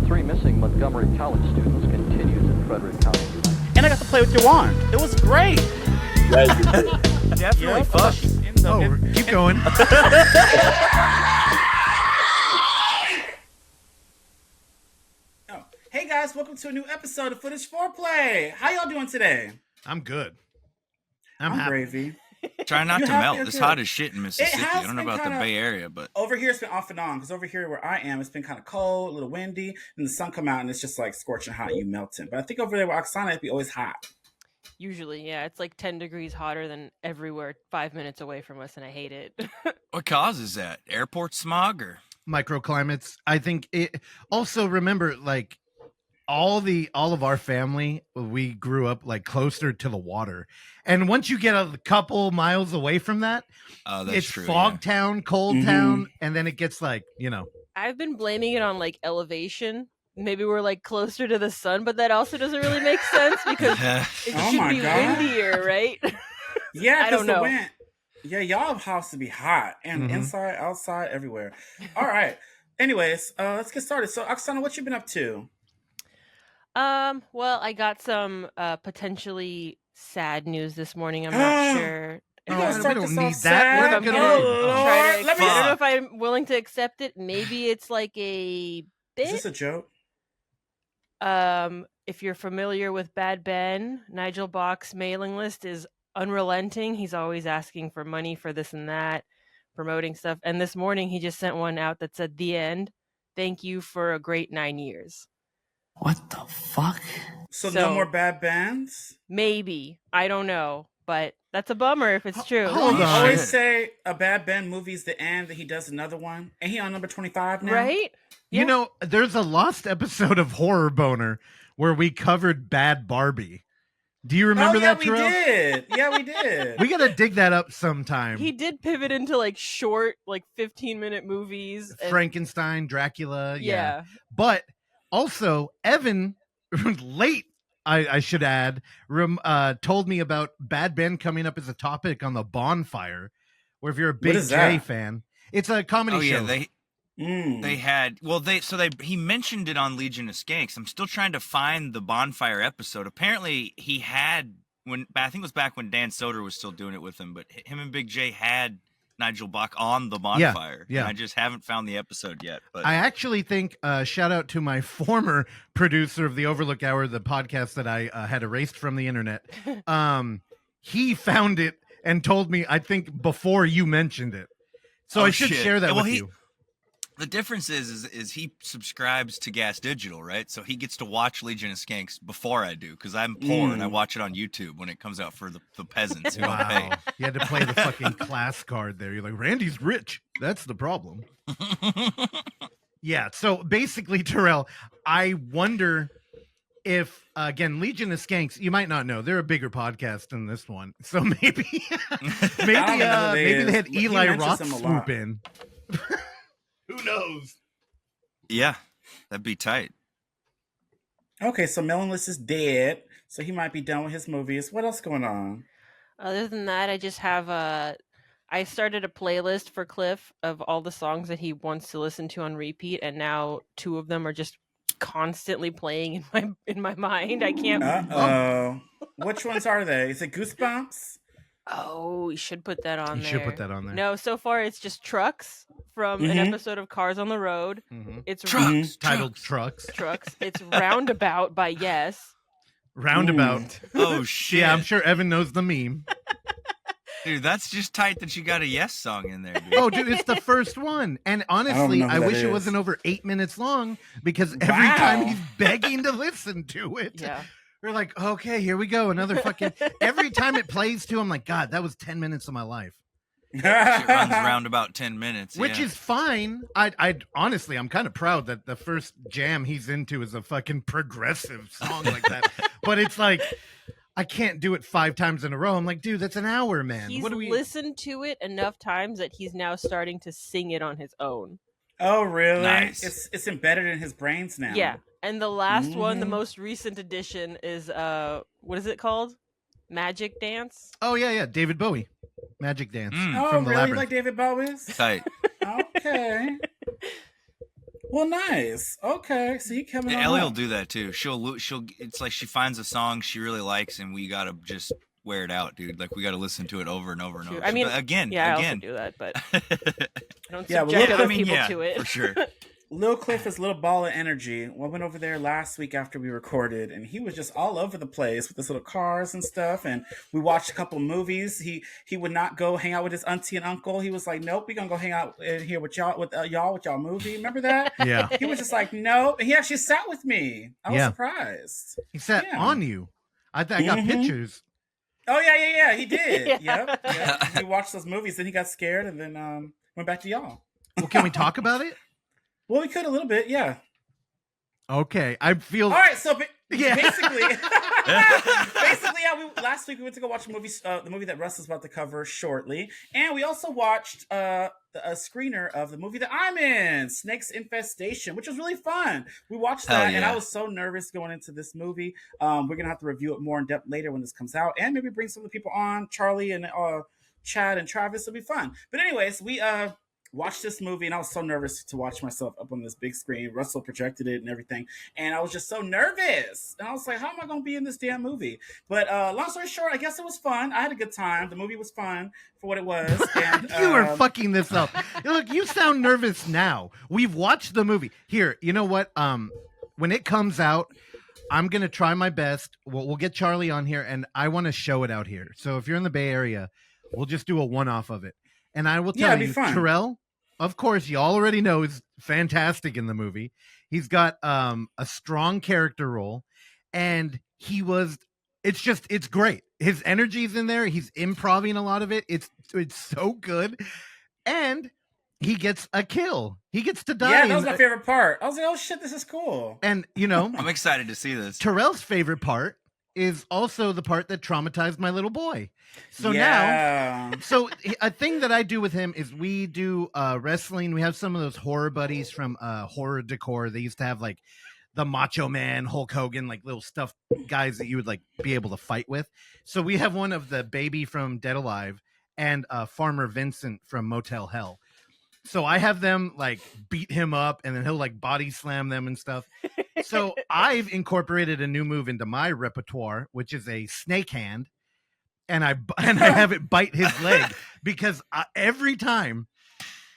three missing Montgomery College students continues in Frederick County. And I got to play with your wand. It was great. Definitely fun. Oh, keep going. Hey guys, welcome to a new episode of Footage Foreplay. How y'all doing today? I'm good. I'm happy. Gravy. Try not You to happy melt. or It's good? hot as shit in Mississippi. has I don't know been about the kinda- Bay Area, but Over here it's been off and on because over here where I am, it's been kind of cold, a little windy, and the sun come out and it's just like scorching hot, you melting. But I think over there where Oksana, it'd be always hot. Usually, yeah, it's like 10 degrees hotter than everywhere 5 minutes away from us, and I hate it. what causes that? Airport smog or? Microclimates. I think it also remember like all of our family, we grew up like closer to the water. And once you get a couple miles away from that, Oh, that's it's true. fog yeah. town, cold town, and then it gets like, I've been blaming it on like elevation. Maybe we're like closer to the sun, but that also doesn't really make sense because it Oh should my be God. windier, right? Yeah, I because don't the know. wind. Yeah, y'all house to be hot and inside, outside, everywhere. All right. Anyways, let's get started. So, Oksana, what you been up to? Well, I got some potentially sad news this morning. I'm not sure. You Oh, gonna we start don't this need off that. sad? We're If I'm gonna- gonna Oh, try Lord. to, Let me. I don't know if I'm willing to accept it. Maybe it's like a Is bit. this a joke? If you're familiar with Bad Ben, Nigel Bach's mailing list is unrelenting. He's always asking for money for this and that, promoting stuff. And this morning he just sent one out that said, "The end. Thank you for a great 9 years." What the fuck? So, So- no more bad bands? Maybe. I don't know. But that's a bummer if it's true. Hold He on. always Shit. say a bad Ben movie's the end, that he does another one. And he on number 25 now? Right? You Yeah. know, there's a lost episode of Horror Boner where we covered Bad Barbie. Do you remember Oh, yeah, that, we Terrell? did. Yeah, we did. We gotta dig that up sometime. He did pivot into like short, like 15-minute movies. And, Frankenstein, Dracula, yeah. But also, Evan, late, I should add, told me about Bad Ben coming up as a topic on the Bonfire, where if you're a big is J that? fan, it's a comedy Oh show. yeah, Mm. they had he mentioned it on Legion of Skanks. I'm still trying to find the Bonfire episode. Apparently he had I think it was back when Dan Soder was still doing it with him, but him and Big J had Nigel Bach on the Bonfire. yeah. And I just haven't found the episode yet. But I actually think, shout out to my former producer of the Overlook Hour, the podcast that I had erased from the internet. He found it and told me, I think, before you mentioned it. So Oh, I should shit. share that Well, with he- you. the difference is he subscribes to Gas Digital, right? So he gets to watch Legion of Skanks before I do, because I'm poor and I watch it on YouTube when it comes out for the peasants who don't pay. Wow. You had to play the fucking class card there. You're like, Randy's rich. That's the problem. Yeah. So basically, Terrell, I wonder if, again, Legion of Skanks, you might not know, they're a bigger podcast than this one. So maybe, I don't know who maybe is, they had but he Eli mentions Roth them a swoop lot. in. Who knows? Yeah, that'd be tight. Okay, so Melon List is dead, so he might be done with his movies. What else going on? Other than that, I just have I started a playlist for Cliff of all the songs that he wants to listen to on repeat, and now 2 of them are just constantly playing in my mind. I can't. Uh-oh. Which ones are they? Is it Goosebumps? Oh, we should put that on You there. should put that on there. No, so far it's just Trucks from an episode of Cars on the Road. Mhm. It's Trucks, Titled Trucks. Trucks. It's Roundabout by Yes. Roundabout. Oh shit! Yeah, I'm sure Evan knows the meme. Dude, that's just tight that you got a Yes song in there, dude. Oh, dude, it's the first one. And honestly, know who I that wish it is. wasn't over 8 minutes long because every time Wow. he's begging to listen to it, Yeah. we're like, okay, here we go. Another fucking. Every time it plays to, I'm like, God, that was 10 minutes of my life, Shit runs around about 10 minutes. which yeah. is fine. I honestly, I'm kind of proud that the first jam he's into is a fucking progressive song like that. But it's like, I can't do it 5 times in a row. I'm like, dude, that's an hour, man. He's What do we? listened to it enough times that he's now starting to sing it on his own. Oh, really? Nice. It's embedded in his brains now. Yeah. And the last one, the Mhm. most recent edition, is what is it called? Magic Dance? Oh yeah, David Bowie, Magic Dance Mm. Oh, from the really? Labyrinth. Like David Bowie's? Tight. Okay. Well, nice. Okay, so you coming Yeah, on Ellie will up. do that too. She'll. It's like she finds a song she really likes, and we gotta just wear it out, dude. Like we gotta listen to it over and over and Shoot. over. I mean, again. yeah, I also do that, but I don't Yeah, but subject look, other people to it. for sure. Lil Cliff is a little ball of energy. Well, I went over there last week after we recorded, and he was just all over the place with his little cars and stuff. And we watched a couple movies. He would not go hang out with his auntie and uncle. He was like, "Nope, we gonna go hang out in here with y'all with y'all movie." Remember that? Yeah. He was just like, "No." And he actually sat with me. I was Yeah. surprised. He sat Yeah. on you. I got Mhm. pictures. Oh yeah. He did. Yeah. Yep. He watched those movies, then he got scared, and then went back to y'all. Well, can we talk about it? Well, we could a little bit, yeah. Okay. I feel. All right, so Yeah. basically, yeah. Last week we went to go watch a movie, the movie that Russ is about to cover shortly, and we also watched a screener of the movie that I'm in, Snake's Infestation, which was really fun. We watched Hell that, and yeah. I was so nervous going into this movie. We're gonna have to review it more in depth later when this comes out, and maybe bring some of the people on, Charlie and Chad and Travis. It'll be fun. But anyways, we watched this movie, and I was so nervous to watch myself up on this big screen. Russell projected it and everything, and I was just so nervous. And I was like, how am I going to be in this damn movie? But long story short, I guess it was fun. I had a good time. The movie was fun for what it was. And, You are fucking this up. Look, you sound nervous now. We've watched the movie. Here, you know what? When it comes out, I'm gonna try my best. We'll get Charlie on here, and I want to show it out here. So if you're in the Bay Area, we'll just do a one-off of it. And I will tell it'd be you, fun. Terrell, of course, you all already know is fantastic in the movie. He's got a strong character role, and it's great. His energy's in there. He's improvising a lot of it. It's so good. And he gets a kill. He gets to die. Yeah, that was my favorite part. I was like, oh shit, this is cool. And I'm excited to see this. Terrell's favorite part is also the part that traumatized my little boy. So yeah. So a thing that I do with him is we do wrestling. We have some of those horror buddies from Horror Decor. They used to have like the Macho Man, Hulk Hogan, like little stuffed guys that you would like be able to fight with. So we have one of the baby from Dead Alive and Farmer Vincent from Motel Hell. So I have them like beat him up, and then he'll like body slam them and stuff. So I've incorporated a new move into my repertoire, which is a snake hand, and I have it bite his leg because every time.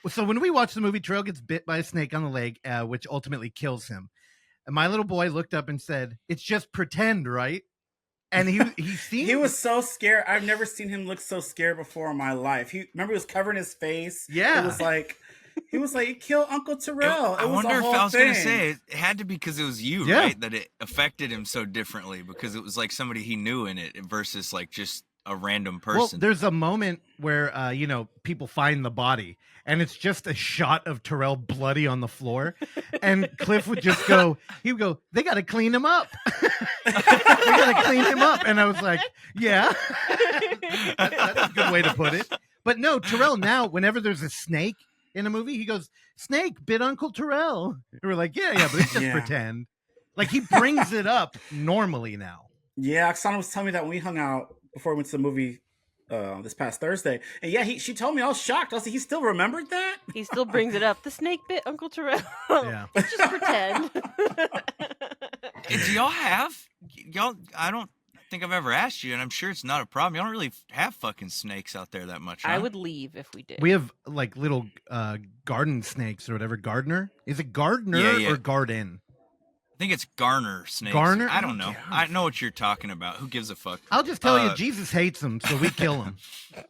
So when we watch the movie, Terrell gets bit by a snake on the leg, which ultimately kills him. And my little boy looked up and said, "It's just pretend, right?" And he seemed... He was so scared. I've never seen him look so scared before in my life. He was covering his face. Yeah. It was like he was like, kill Uncle Terrell. I was wonder a if whole I was thing. going to say it had to be because it was you, Yeah. right? That it affected him so differently because it was like somebody he knew in it versus like just a random person. Well, there's a moment where people find the body, and it's just a shot of Terrell bloody on the floor, and Cliff would just go, he would go, "They got to clean him up." They got to clean him up, and I was like, "Yeah, that's a good way to put it." But no, Terrell now, whenever there's a snake in a movie, he goes, "Snake bit Uncle Terrell." And we're like, yeah, but it's just Yeah. pretend. Like he brings it up normally now. Yeah, Oksana was telling me that when we hung out before we went to the movie this past Thursday. And yeah, she told me, I was shocked. I was like, he still remembered that? He still brings it up. The snake bit Uncle Terrell. Yeah. Let's just pretend. Do y'all have I don't think I've ever asked you, and I'm sure it's not a problem. Y'all don't really have fucking snakes out there that much, huh? I would leave if we did. We have like little garden snakes or whatever. Gardener? Is it gardener Yeah. or garden? I think it's garner snakes. Garner? I don't know. God. I know what you're talking about. Who gives a fuck? I'll just tell you, Jesus hates them, so we kill them. Oh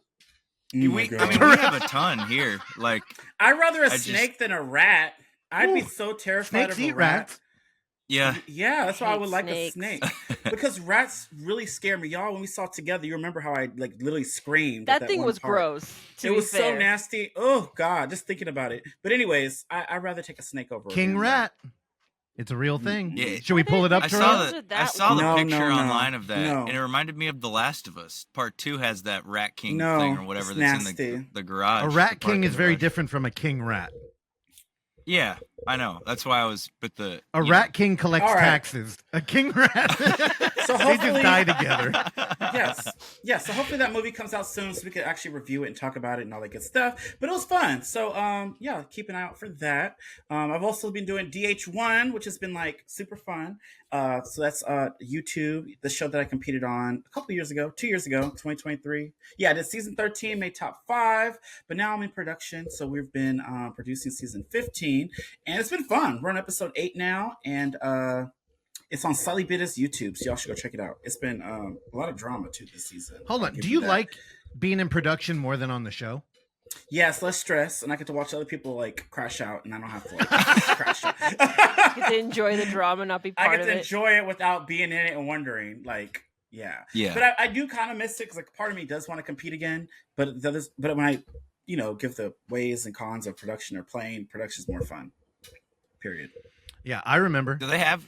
my we God. have a ton here. Like, I'd rather a I just- snake than a rat. I'd be Ooh, so terrified Snakes of a eat rat. rats. yeah. Yeah, that's why I Hate would like snakes. a snake. Because rats really scare me. Y'all, when we saw it together, you remember how I like literally screamed. at that thing one was part. gross. It was so nasty. Oh God, just thinking about it. But anyways, I'd rather take a snake over a King damn rat. It's a real thing. Yeah. Should we pull it up, I Terrell? saw Those the are that I saw the No, picture no, no. online of that, No. and it reminded me of The Last of Us. Part 2 has that Rat King No, thing or whatever it's that's nasty. in the garage. A the rat king parking is very garage. different from a king rat. Yeah, I know. That's why I was. But A rat king collects All right. taxes. A king rat. So they hopefully, just die together. Yes. So hopefully that movie comes out soon, so we can actually review it and talk about it and all that good stuff. But it was fun. So yeah, keep an eye out for that. I've also been doing DH1, which has been like super fun. So that's YouTube, the show that I competed on a couple years ago, 2 years ago, 2023. Yeah, I did season 13, made top 5, but now I'm in production. So we've been producing season 15, and it's been fun. We're on episode 8 now, and it's on Slightly Bitta's YouTube, so y'all should go check it out. It's been a lot of drama too this season. Hold on, do you like being in production more than on the show? Yes, less stress, and I get to watch other people like crash out, and I don't have to like crash out. You get to enjoy the drama, not be part I of get to it. enjoy it without being in it and wondering, like, yeah. But I do kind of miss it because like part of me does want to compete again, but when I, give the ways and cons of production or playing, production's more fun. Period. Yeah, I remember. Do they have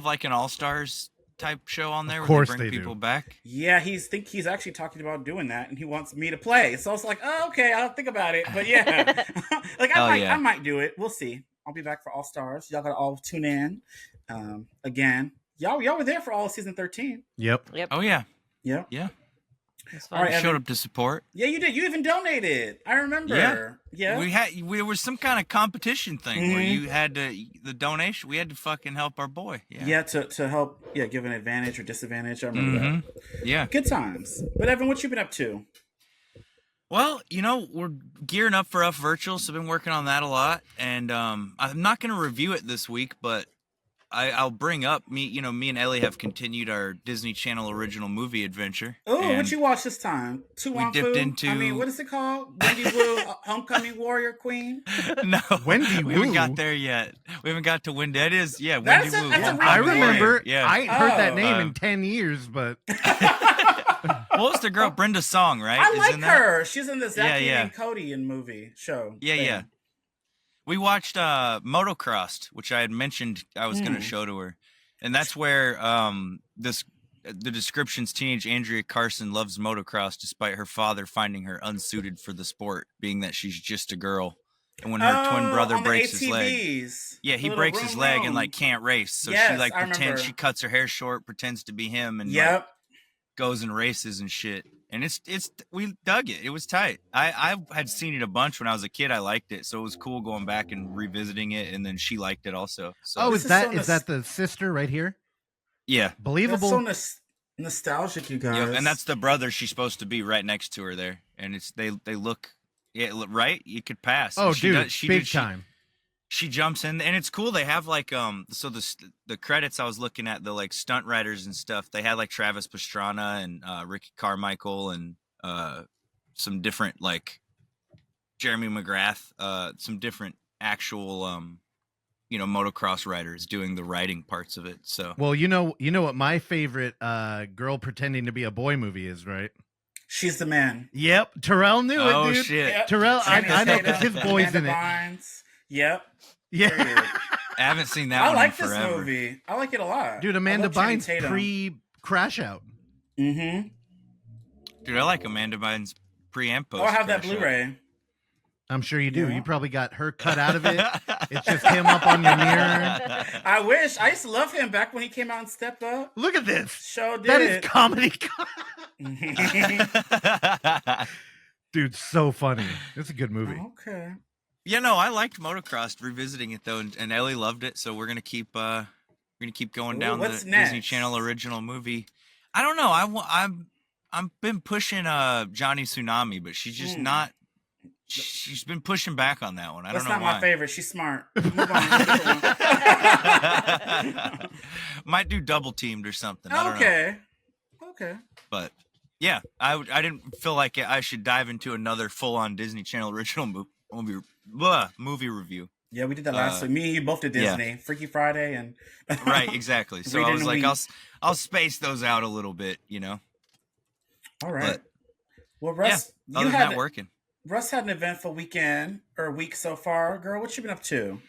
like an All-Stars type show on there? Of course where they bring people back. Yeah, he's actually talking about doing that, and he wants me to play. So it's like, oh, okay, I'll think about it. But yeah, like I might do it. We'll see. I'll be back for All Stars. Y'all gotta all tune in again. Y'all were there for all of season 13. Yep. Oh yeah. Yep. Yeah. All right, showed up to support. Yeah, you did. You even donated. I remember. Yeah. We were some kind of competition thing where you had the donation. We had to fucking help our boy. Yeah. To help. Yeah, give an advantage or disadvantage. I remember that. Yeah. Good times. But Evan, what you been up to? Well, we're gearing up for OFFF Virtual, so I've been working on that a lot. And I'm not going to review it this week, but I'll bring up me and Ellie have continued our Disney Channel original movie adventure. Oh, what you watched this time? We dipped into. What is it called? Wendy Wu, Homecoming Warrior Queen? No, Wendy Wu. We haven't got there yet. We haven't got to Wendy. That is, Wendy Wu. I remember. Yeah. I ain't heard that name in 10 years, but. What was the girl? Brenda Song, right? I like her. She's in the Zachy and Cody movie show. Yeah. We watched Motocrossed, which I had mentioned I was going to show to her. And that's where the description's teenage Andrea Carson loves motocross despite her father finding her unsuited for the sport, being that she's just a girl. And when her twin brother breaks his leg. Yeah, he breaks his leg and like can't race. So she like pretends, she cuts her hair short, pretends to be him, and like, goes and races and shit. And we dug it. It was tight. I had seen it a bunch when I was a kid. I liked it, so it was cool going back and revisiting it. And then she liked it also. So is that the sister right here? Yeah, believable. That's so nostalgic, you guys. Yeah, and that's the brother she's supposed to be right next to her there. And it's they look right. You could pass. Oh, dude, big time. She jumps in, and it's cool. They have like so the credits I was looking at, the like stunt riders and stuff. They had like Travis Pastrana and Ricky Carmichael and some different like Jeremy McGrath, some different actual motocross riders doing the riding parts of it. So well, you know what my favorite girl pretending to be a boy movie is, right? She's the Man. Yep, Terrell knew it, dude. Oh shit, yep. Terrell, I know because his boy's in it. Bynes. Yep. Yeah. I haven't seen that one like in forever. This movie. I like it a lot. Dude, Amanda Bynes pre-Crash Out. Mm-hmm. Dude, I like Amanda Bynes pre and post. Oh, I have that Blu-ray. I'm sure you do. Yeah. You probably got her cut out of it. It's just him up on your mirror. I wish. I used to love him back when he came out and stepped up. Look at this. Show did. That is comedy. Dude, so funny. It's a good movie. Okay. Yeah, no, I liked Motocross. Revisiting it though, and Ellie loved it. So we're gonna keep going down the Disney Channel original movie. I don't know. I've been pushing Johnny Tsunami, but she's just not. She's been pushing back on that one. I don't know why. That's not my favorite. She's smart. Move on. Might do Double Teamed or something. I don't know. Okay. But yeah, I didn't feel like I should dive into another full-on Disney Channel original movie review. Yeah, we did that last week. Me and you both did Disney. Yeah. Freaky Friday and right, exactly. So I was like, I'll space those out a little bit, All right. Well, Russ, Russ had an eventful weekend or week so far. Girl, what you been up to?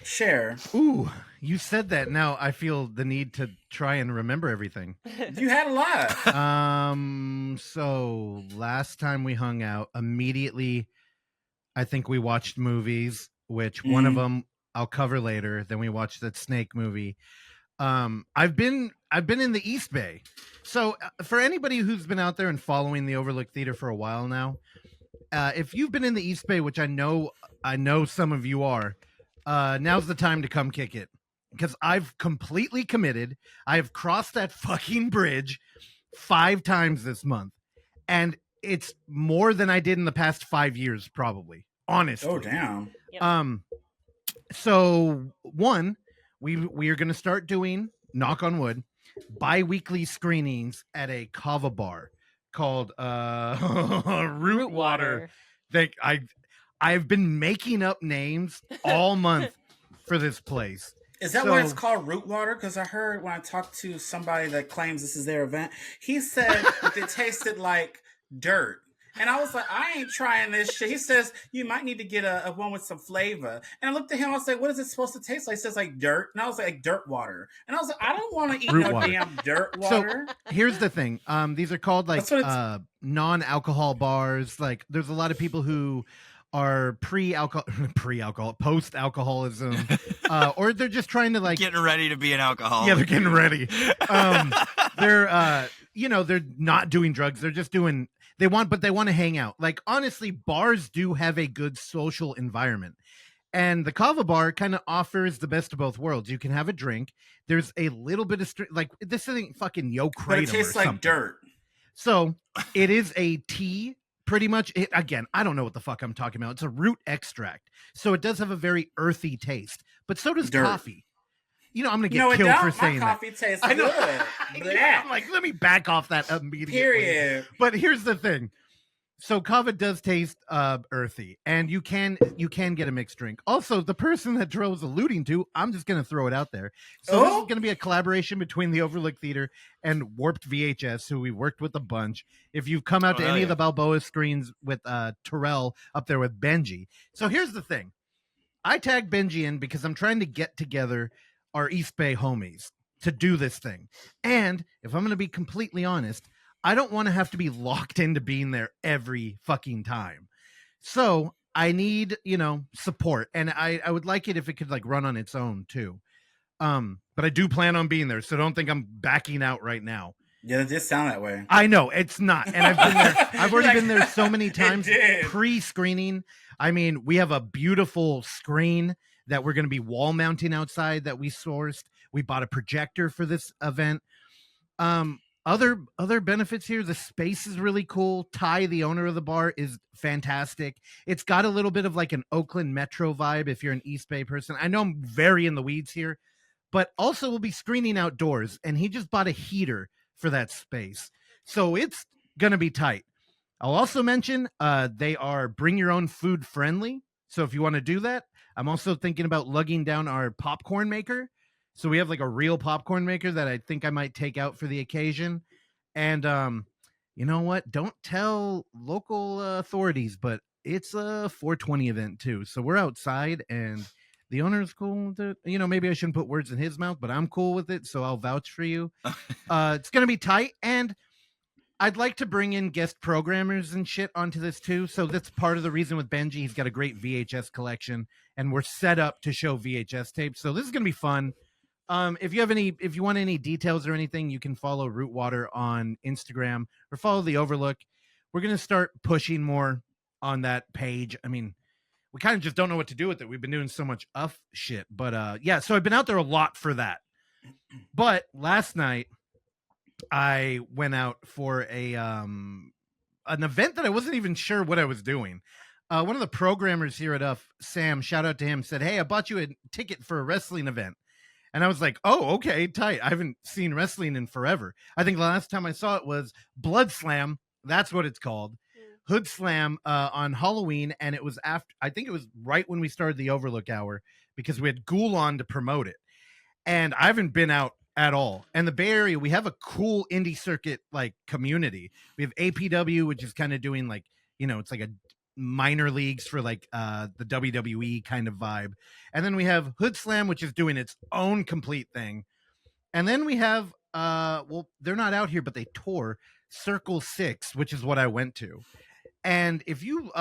Share. Ooh, you said that. Now I feel the need to try and remember everything. You had a lot. So last time we hung out, immediately, I think we watched movies, which one of them I'll cover later. Then we watched that Snake movie. I've been in the East Bay. So for anybody who's been out there and following the Overlook Theater for a while now, if you've been in the East Bay, which I know some of you are, now's the time to come kick it, because I've completely committed. I have crossed that fucking bridge 5 times this month, and it's more than I did in the past 5 years, probably. Honestly. Oh damn. Yep. So one, we are going to start doing, knock on wood, bi-weekly screenings at a kava bar called Root Water. I've been making up names all month for this place. Is that why it's called Root Water? Because I heard when I talked to somebody that claims this is their event, he said that it tasted like dirt. And I was like, I ain't trying this shit. He says, you might need to get a one with some flavor. And I looked at him, I was like, what is it supposed to taste like? He says, like dirt. And I was like dirt water. And I was like, I don't want to eat Root no water. damn dirt water. So here's the thing. These are called like non-alcohol bars. Like there's a lot of people who are post-alcoholism, or they're just trying to like Getting ready to be an alcoholic. Yeah, they're getting ready. They're they're not doing drugs. They're just doing, they want to hang out. Like honestly, bars do have a good social environment. And the kava bar kind of offers the best of both worlds. You can have a drink. There's a little bit of like this isn't fucking Yo Kratom, But it tastes like dirt. So it is a tea. Pretty much, again, I don't know what the fuck I'm talking about. It's a root extract. So it does have a very earthy taste, but so does coffee. You know, I'm going to get killed for saying that. My coffee tastes good. I'm like, let me back off that immediately. Period. But here's the thing. So kava does taste earthy, and you can get a mixed drink. Also, the person that Terrell was alluding to, I'm just going to throw it out there. So this is going to be a collaboration between the Overlook Theater and Warped VHS, who we worked with a bunch. If you've come out to any of the Balboa screens with Terrell up there with Benji. So here's the thing. I tagged Benji in because I'm trying to get together our East Bay homies to do this thing. And if I'm going to be completely honest, I don't want to have to be locked into being there every fucking time. So I need, support. And I would like it if it could like run on its own too. But I do plan on being there. So don't think I'm backing out right now. Yeah, it did sound that way. I know it's not. And I've been there. I've already been there so many times pre-screening. I mean, we have a beautiful screen that we're going to be wall mounting outside that we sourced. We bought a projector for this event. Other benefits here, the space is really cool. Ty, the owner of the bar, is fantastic. It's got a little bit of like an Oakland Metro vibe if you're an East Bay person. I know I'm very in the weeds here, but also we'll be screening outdoors, and he just bought a heater for that space. So it's going to be tight. I'll also mention they are bring your own food friendly. So if you want to do that, I'm also thinking about lugging down our popcorn maker. So we have like a real popcorn maker that I think I might take out for the occasion. And you know what? Don't tell local authorities, but it's a 420 event too. So we're outside and the owner's cool with it. Maybe I shouldn't put words in his mouth, but I'm cool with it. So I'll vouch for you. It's going to be tight. And I'd like to bring in guest programmers and shit onto this too. So that's part of the reason with Benji. He's got a great VHS collection and we're set up to show VHS tapes. So this is going to be fun. If you want any details or anything, you can follow Root Water on Instagram or follow the Overlook. We're going to start pushing more on that page. I mean, we kind of just don't know what to do with it. We've been doing so much shit, but yeah, so I've been out there a lot for that. But last night I went out for an event that I wasn't even sure what I was doing. One of the programmers here at OFFF, Sam, shout out to him, said, "Hey, I bought you a ticket for a wrestling event." And I was like, oh, okay, tight. I haven't seen wrestling in forever. I think the last time I saw it was Blood Slam. That's what it's called. Hood Slam on Halloween. And it was I think it was right when we started the Overlook Hour because we had Ghoul on to promote it. And I haven't been out at all. And the Bay Area, we have a cool indie circuit like community. We have APW, which is kind of doing like, it's like a minor leagues for like the WWE kind of vibe. And then we have Hood Slam, which is doing its own complete thing. And then we have they're not out here, but they tour Circle 6, which is what I went to. And if you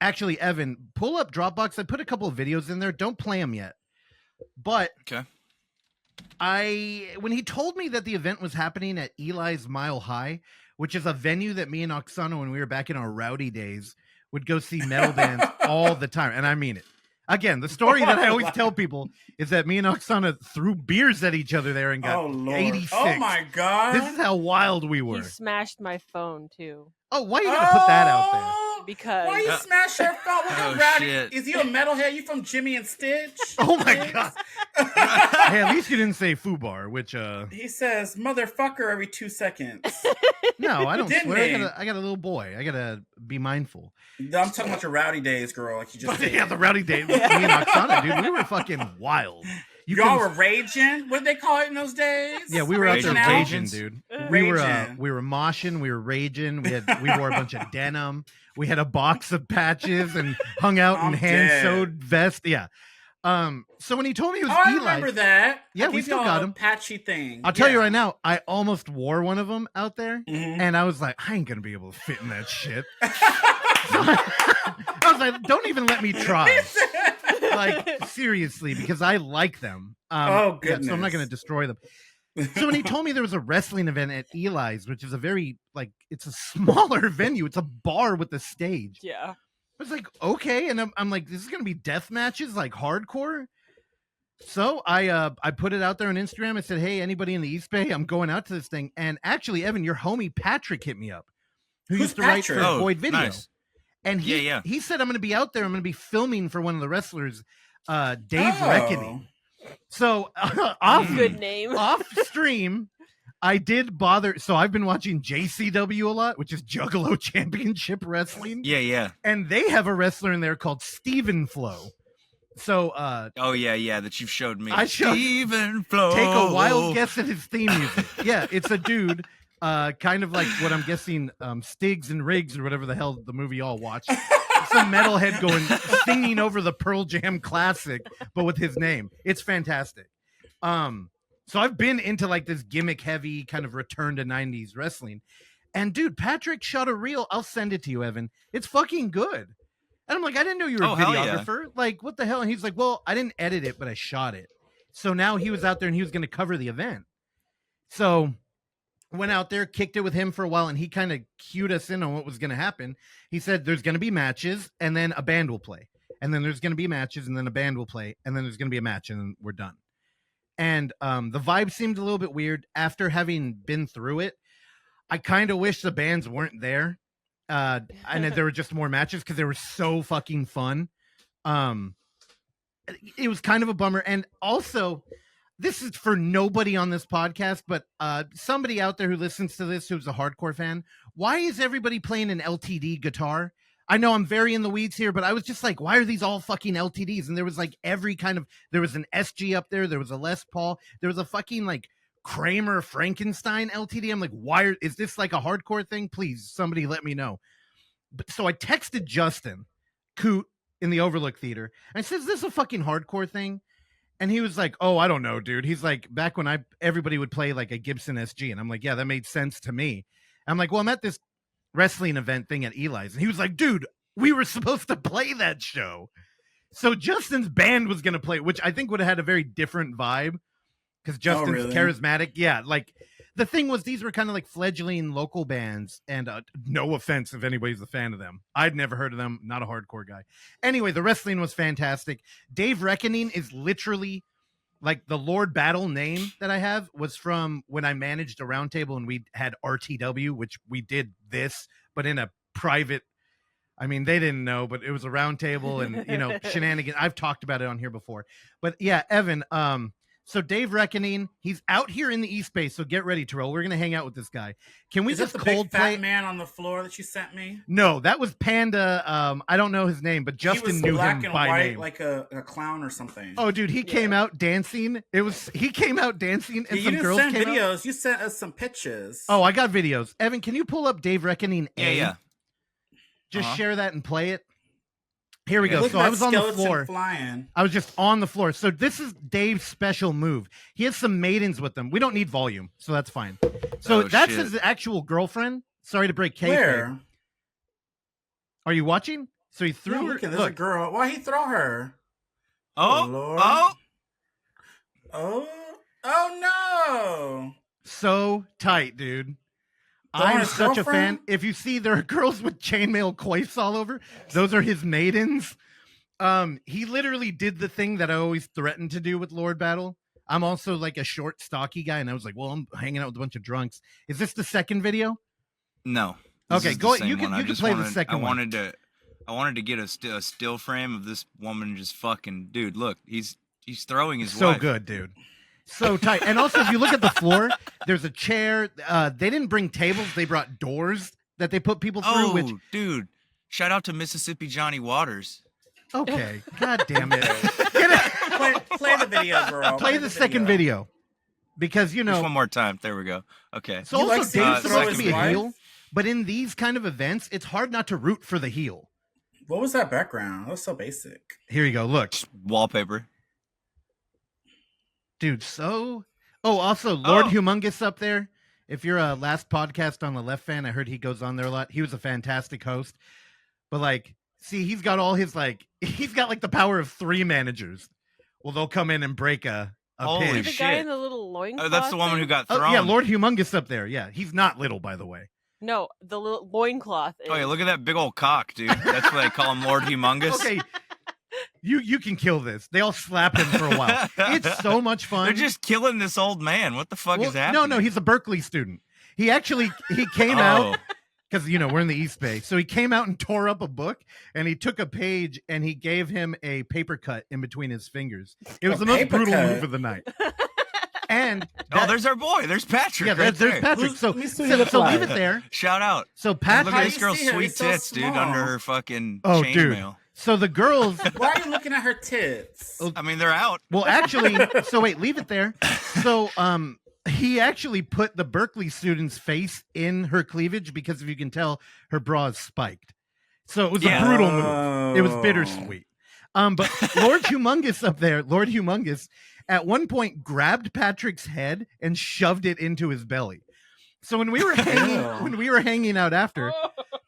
Actually, Evan, pull up Dropbox. I put a couple of videos in there. Don't play them yet. But Okay. when he told me that the event was happening at Eli's Mile High, which is a venue that me and Oksana, when we were back in our rowdy days, would go see metal bands all the time. And I mean it. Again, the story that I always tell people is that me and Oksana threw beers at each other there and got 86. Oh my God. This is how wild we were. He smashed my phone too. Oh, why are you going to put that out there? Because why you smash your phone? Look at Rowdy. Shit. Is he a metalhead? You from Jimmy and Stitch? Oh my God. Hey, at least you didn't say foobar, which He says motherfucker every 2 seconds. no, I don't Didn't swear. he? I got a little boy. I gotta be mindful. No, I'm talking about your rowdy days, girl. Like you just did. Yeah, the rowdy day with me and Oksana, dude. We were fucking wild. Y'all were raging. What did they call it in those days? Yeah, we were out there Raging raging, out? dude. Raging. We were moshing, we were raging. We wore a bunch of denim. We had a box of patches and hung out in I'm hand dead. sewed vest. Yeah. So when he told me it was Oh, I Eli, remember that. Yeah, I we gave still y'all got a 'em. patchy thing. I'll tell you Yeah. right now, I almost wore one of them out there, Mhm. and I was like, I ain't gonna be able to fit in that shit. I was like, don't even let me try. Like, seriously, because I like them. Oh, yeah, so I'm not goodness. going to destroy them. So when he told me there was a wrestling event at Eli's, which is a very, like, it's a smaller venue. It's a bar with a stage. yeah. I was like, okay. And I'm like, this is going to be death matches, like hardcore. So I put it out there on Instagram. I said, hey, anybody in the East Bay, I'm going out to this thing. And actually, Evan, your homie Patrick hit me up, who Who's used to write Patrick? for Oh, Void Video. nice. And he Yeah. he said, I'm going to be out there. I'm going to be filming for one of the wrestlers, Dave Oh. Reckoning. So off Good name. off stream, I did bother. So I've been watching JCW a lot, which is Juggalo Championship Wrestling. Yeah. And they have a wrestler in there called Steven Flo. So Oh yeah, that you've showed me. I showed- Steven Flo. take a wild guess at his theme music. Yeah, it's a dude, kind of like what I'm guessing Stiggs and Riggs or whatever the hell the movie y'all watched. Some metalhead going singing over the Pearl Jam classic, but with his name. It's fantastic. So I've been into like this gimmick heavy kind of return to 90s wrestling. And dude, Patrick shot a reel. I'll send it to you, Evan. It's fucking good. And I'm like, I didn't know you were a Oh, hell yeah. videographer. Like, what the hell? And he's like, well, I didn't edit it, but I shot it. So now he was out there and he was going to cover the event. So went out there, kicked it with him for a while, and he kind of cued us in on what was going to happen. He said, there's going to be matches, and then a band will play. And then there's going to be matches, and then a band will play, and then there's going to be a match, and then we're done. And the vibe seemed a little bit weird. After having been through it, I kind of wish the bands weren't there. And that there were just more matches because they were so fucking fun. It was kind of a bummer. And also, this is for nobody on this podcast, but somebody out there who listens to this who's a hardcore fan. Why is everybody playing an LTD guitar? I know I'm very in the weeds here, but I was just like, why are these all fucking LTDs? And there was like every kind of, there was an SG up there. There was a Les Paul. There was a fucking like Kramer Frankenstein LTD. I'm like, why is this like a hardcore thing? Please, somebody let me know. But so I texted Justin Coot in the Overlook Theater. And I said, is this a fucking hardcore thing? And he was like, oh, I don't know, dude. He's like, back when everybody would play like a Gibson SG. And I'm like, yeah, that made sense to me. I'm like, well, I'm at this wrestling event thing at Eli's. And he was like, dude, we were supposed to play that show. So Justin's band was going to play, which I think would have had a very different vibe because Justin's really? charismatic. Yeah. Like the thing was, these were kind of like fledgling local bands. And no offense if anybody's a fan of them. I'd never heard of them. Not a hardcore guy. Anyway, the wrestling was fantastic. Dave Reckoning is literally like the Lord Battle name that I have was from when I managed a round table and we had RTW, which we did this, but in a private, I mean, they didn't know, but it was a round table and, you know, shenanigans. I've talked about it on here before, but yeah, Evan, so Dave Reckoning, he's out here in the East Bay. So get ready, Terrell. We're going to hang out with this guy. Can we Is just this the big fat Coldplay? man on the floor that you sent me? No, that was Panda. I don't know his name, but Justin he was knew black him and by white, name. like a clown or something. Oh, dude, he came out dancing. He came out dancing, and you some didn't girls send came videos. out. You sent us some pictures. Oh, I got videos. Evan, can you pull up Dave Reckoning A? Yeah. Just share that and play it. Here we Yeah. go. Look So at I that was on the skeleton floor. flying. I was just on the floor. So this is Dave's special move. He has some maidens with him. We don't need volume, so that's fine. So Oh, that's shit. his actual girlfriend. Sorry to break kayfabe. Where? Are you watching? So he threw her. Look, there's a Look, girl. Why he throw her? Oh, Lord. oh, Oh no! so tight, dude. Throwing I'm his such a fan. girlfriend? If you see there are girls with chainmail coifs all over, those are his maidens. He literally did the thing that I always threatened to do with Lord Battle. I'm also like a short, stocky guy, and I was like, well, I'm hanging out with a bunch of drunks. Is this the second video? no. This Okay, is the go. same You can one. I you can just play the wanted- second one. I wanted to get a still frame of this woman just fucking dude. Look, he's throwing his So wife. good, dude. So tight. And also, if you look at the floor, there's a chair. They didn't bring tables; they brought doors that they put people through. Oh, Which dude! Shout out to Mississippi Johnny Waters. okay, god damn it. Get it. Play the video, girl. Play the second video because you Just know. one more time. There we go. Okay. So You also, like seeing Dave's him supposed throw to be his a wife? heel, but in these kind of events, it's hard not to root for the heel. What was that background? That was so basic. Here you go. Look, Wallpaper. dude. So, also Lord Oh. Humongous up there. If you're a last podcast on the left fan, I heard he goes on there a lot. He was a fantastic host, but like, see, he's got all his like, he's got like the power of 3 managers. Well, they'll come in and break a Holy pin. The shit. guy in the little loincloth. Oh, that's the woman who thing? got thrown. Oh yeah, Lord Humongous up there. Yeah, he's not little, by the way. No, the little loincloth. Oh yeah, is. look at that big old cock, dude. That's what they call him, Lord Humongous. Okay, you can kill this. They all slap him for a while. It's so much fun. They're just killing this old man. What the fuck Well, is happening? No, he's a Berkeley student. He came Oh. out because we're in the East Bay. So he came out and tore up a book, and he took a page and he gave him a paper cut in between his fingers. It was A the most paper brutal cut? move of the night. And Oh, there's our boy. There's Patrick. yeah, right there's there. Patrick. Who's- So, let me see the so leave fly. it there. Shout out. So Look Patrick. at How this you girl's see her? sweet He's so tits, dude, small. under her fucking Oh, dude. chainmail. So the girls. Why are you looking at her tits? Oh, I mean, they're out. Well, actually, so wait, leave it there. So, he actually put the Berkeley student's face in her cleavage because, if you can tell, her bra is spiked. So it was Yeah. a brutal move. It was bittersweet. But Lord Humongous up there, Lord Humongous, at one point grabbed Patrick's head and shoved it into his belly. So when we were hanging out after,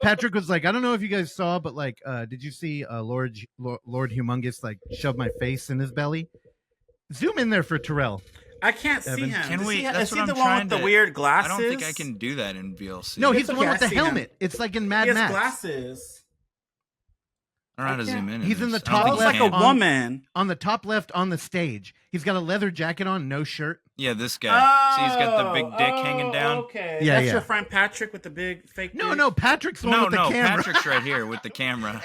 Patrick was like, I don't know if you guys saw, but like, did you see Lord Humongous like shove my face in his belly? Zoom in there for Terrell. I can't see Evan. him. Can Is we? he, That's is he what the I'm one trying with the to- weird I glasses? don't think I can do that in VLC. No, he's It's the okay, one with I the see him. helmet. It's like in Mad He has Max. glasses. I don't know how to I zoom can't- in. He's in this. the I don't top think Looks you like a can. on- woman. On the top left on the stage, he's got a leather jacket on, no shirt. Yeah, this guy. See, he's got the big dick hanging down. Okay. Yeah, That's yeah. your friend Patrick with the big fake dick? No, Patrick's the one No, with the no, camera. Patrick's right here with the camera.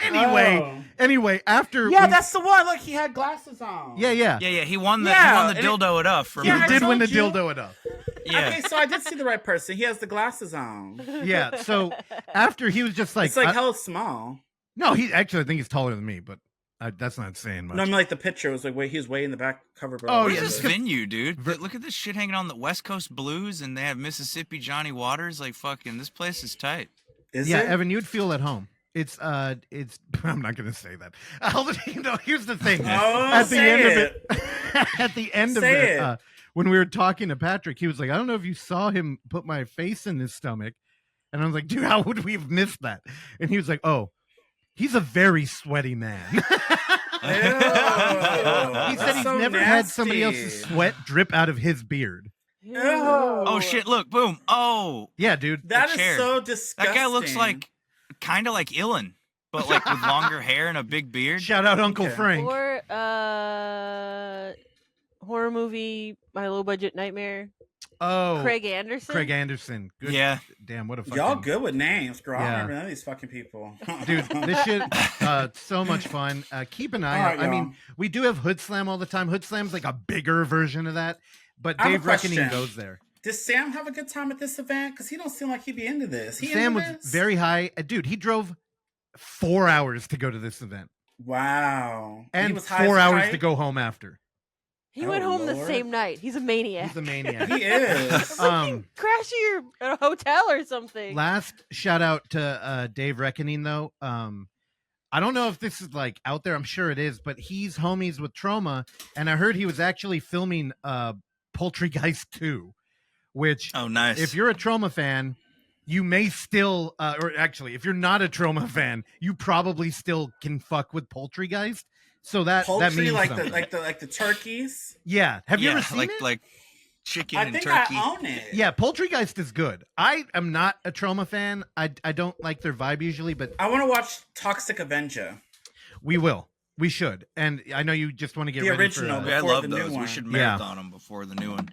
Anyway, after Yeah, we- that's the one. Look, he had glasses on. yeah. Yeah, he won the Yeah, he won the and it- dildo it up. Yeah, He I did win the told you. dildo enough. Yeah. Okay, so I did see the right person. He has the glasses on. Yeah. So after he was just like, It's like hella small. no, he actually I think he's taller than me, but that's not saying much. No, I mean like the picture was like he was way in the back cover. Bro. Oh, What yeah, is this this- venue, dude? Look at this shit hanging on the West Coast Blues, and they have Mississippi Johnny Waters. Like fucking, this place is tight. Is yeah, it? Evan, you'd feel at home. It's I'm not gonna say that. Here's the thing. Oh, at the say end it. of it, at the end of Say it, it. when we were talking to Patrick, he was like, I don't know if you saw him put my face in his stomach. And I was like, dude, how would we have missed that? And he was like, oh, he's a very sweaty man. Ew. He said That's he's so never had somebody nasty. else's sweat drip out of his beard. Ew. Oh shit! Look, boom! Oh, Yeah, dude. That is chair. so that disgusting. guy looks like kind of like Ilan, but like with longer hair and a big beard. Shout out Uncle Okay. Frank. Or horror movie, My Low Budget Nightmare. Oh, Craig Anderson. Craig Anderson. Good. Yeah. Damn, what a fucking... Y'all good with names, girl. I Yeah. don't remember none of these fucking people. Dude, this shit, so much fun. Keep an eye All out. right, I mean, y'all. we do have Hood Slam all the time. Hood Slam's like a bigger version of that, but I have a Dave Reckoning question. goes there. Did Sam have a good time at this event? Because he don't seem like he'd be into this. He Sam into was this? very high. Dude, he drove 4 hours to go to this event Wow. He and was high 4 as a hours kite? to go home after. He Oh, went home the Lord. same night. He's a maniac. He's a maniac. He is. Crash at a hotel or something. Last shout out to Dave Reckoning though. I don't know if this is like out there. I'm sure it is, but he's homies with Trauma, and I heard he was actually filming Poultrygeist 2, which Oh, nice. if you're a Trauma fan, you may still, or actually, if you're not a Troma fan, you probably still can fuck with Poultrygeist. So that Poultry, means like something. the turkeys. Yeah, have you ever seen it? Like chicken I and think turkey. I own it. Yeah, Poultrygeist is good. I am not a Troma fan. I don't like their vibe usually, but I want to watch Toxic Avenger. we will. We should. And I know you just want to get The ready original, for. I before love the new those. one. We should Yeah. marathon them before the new one.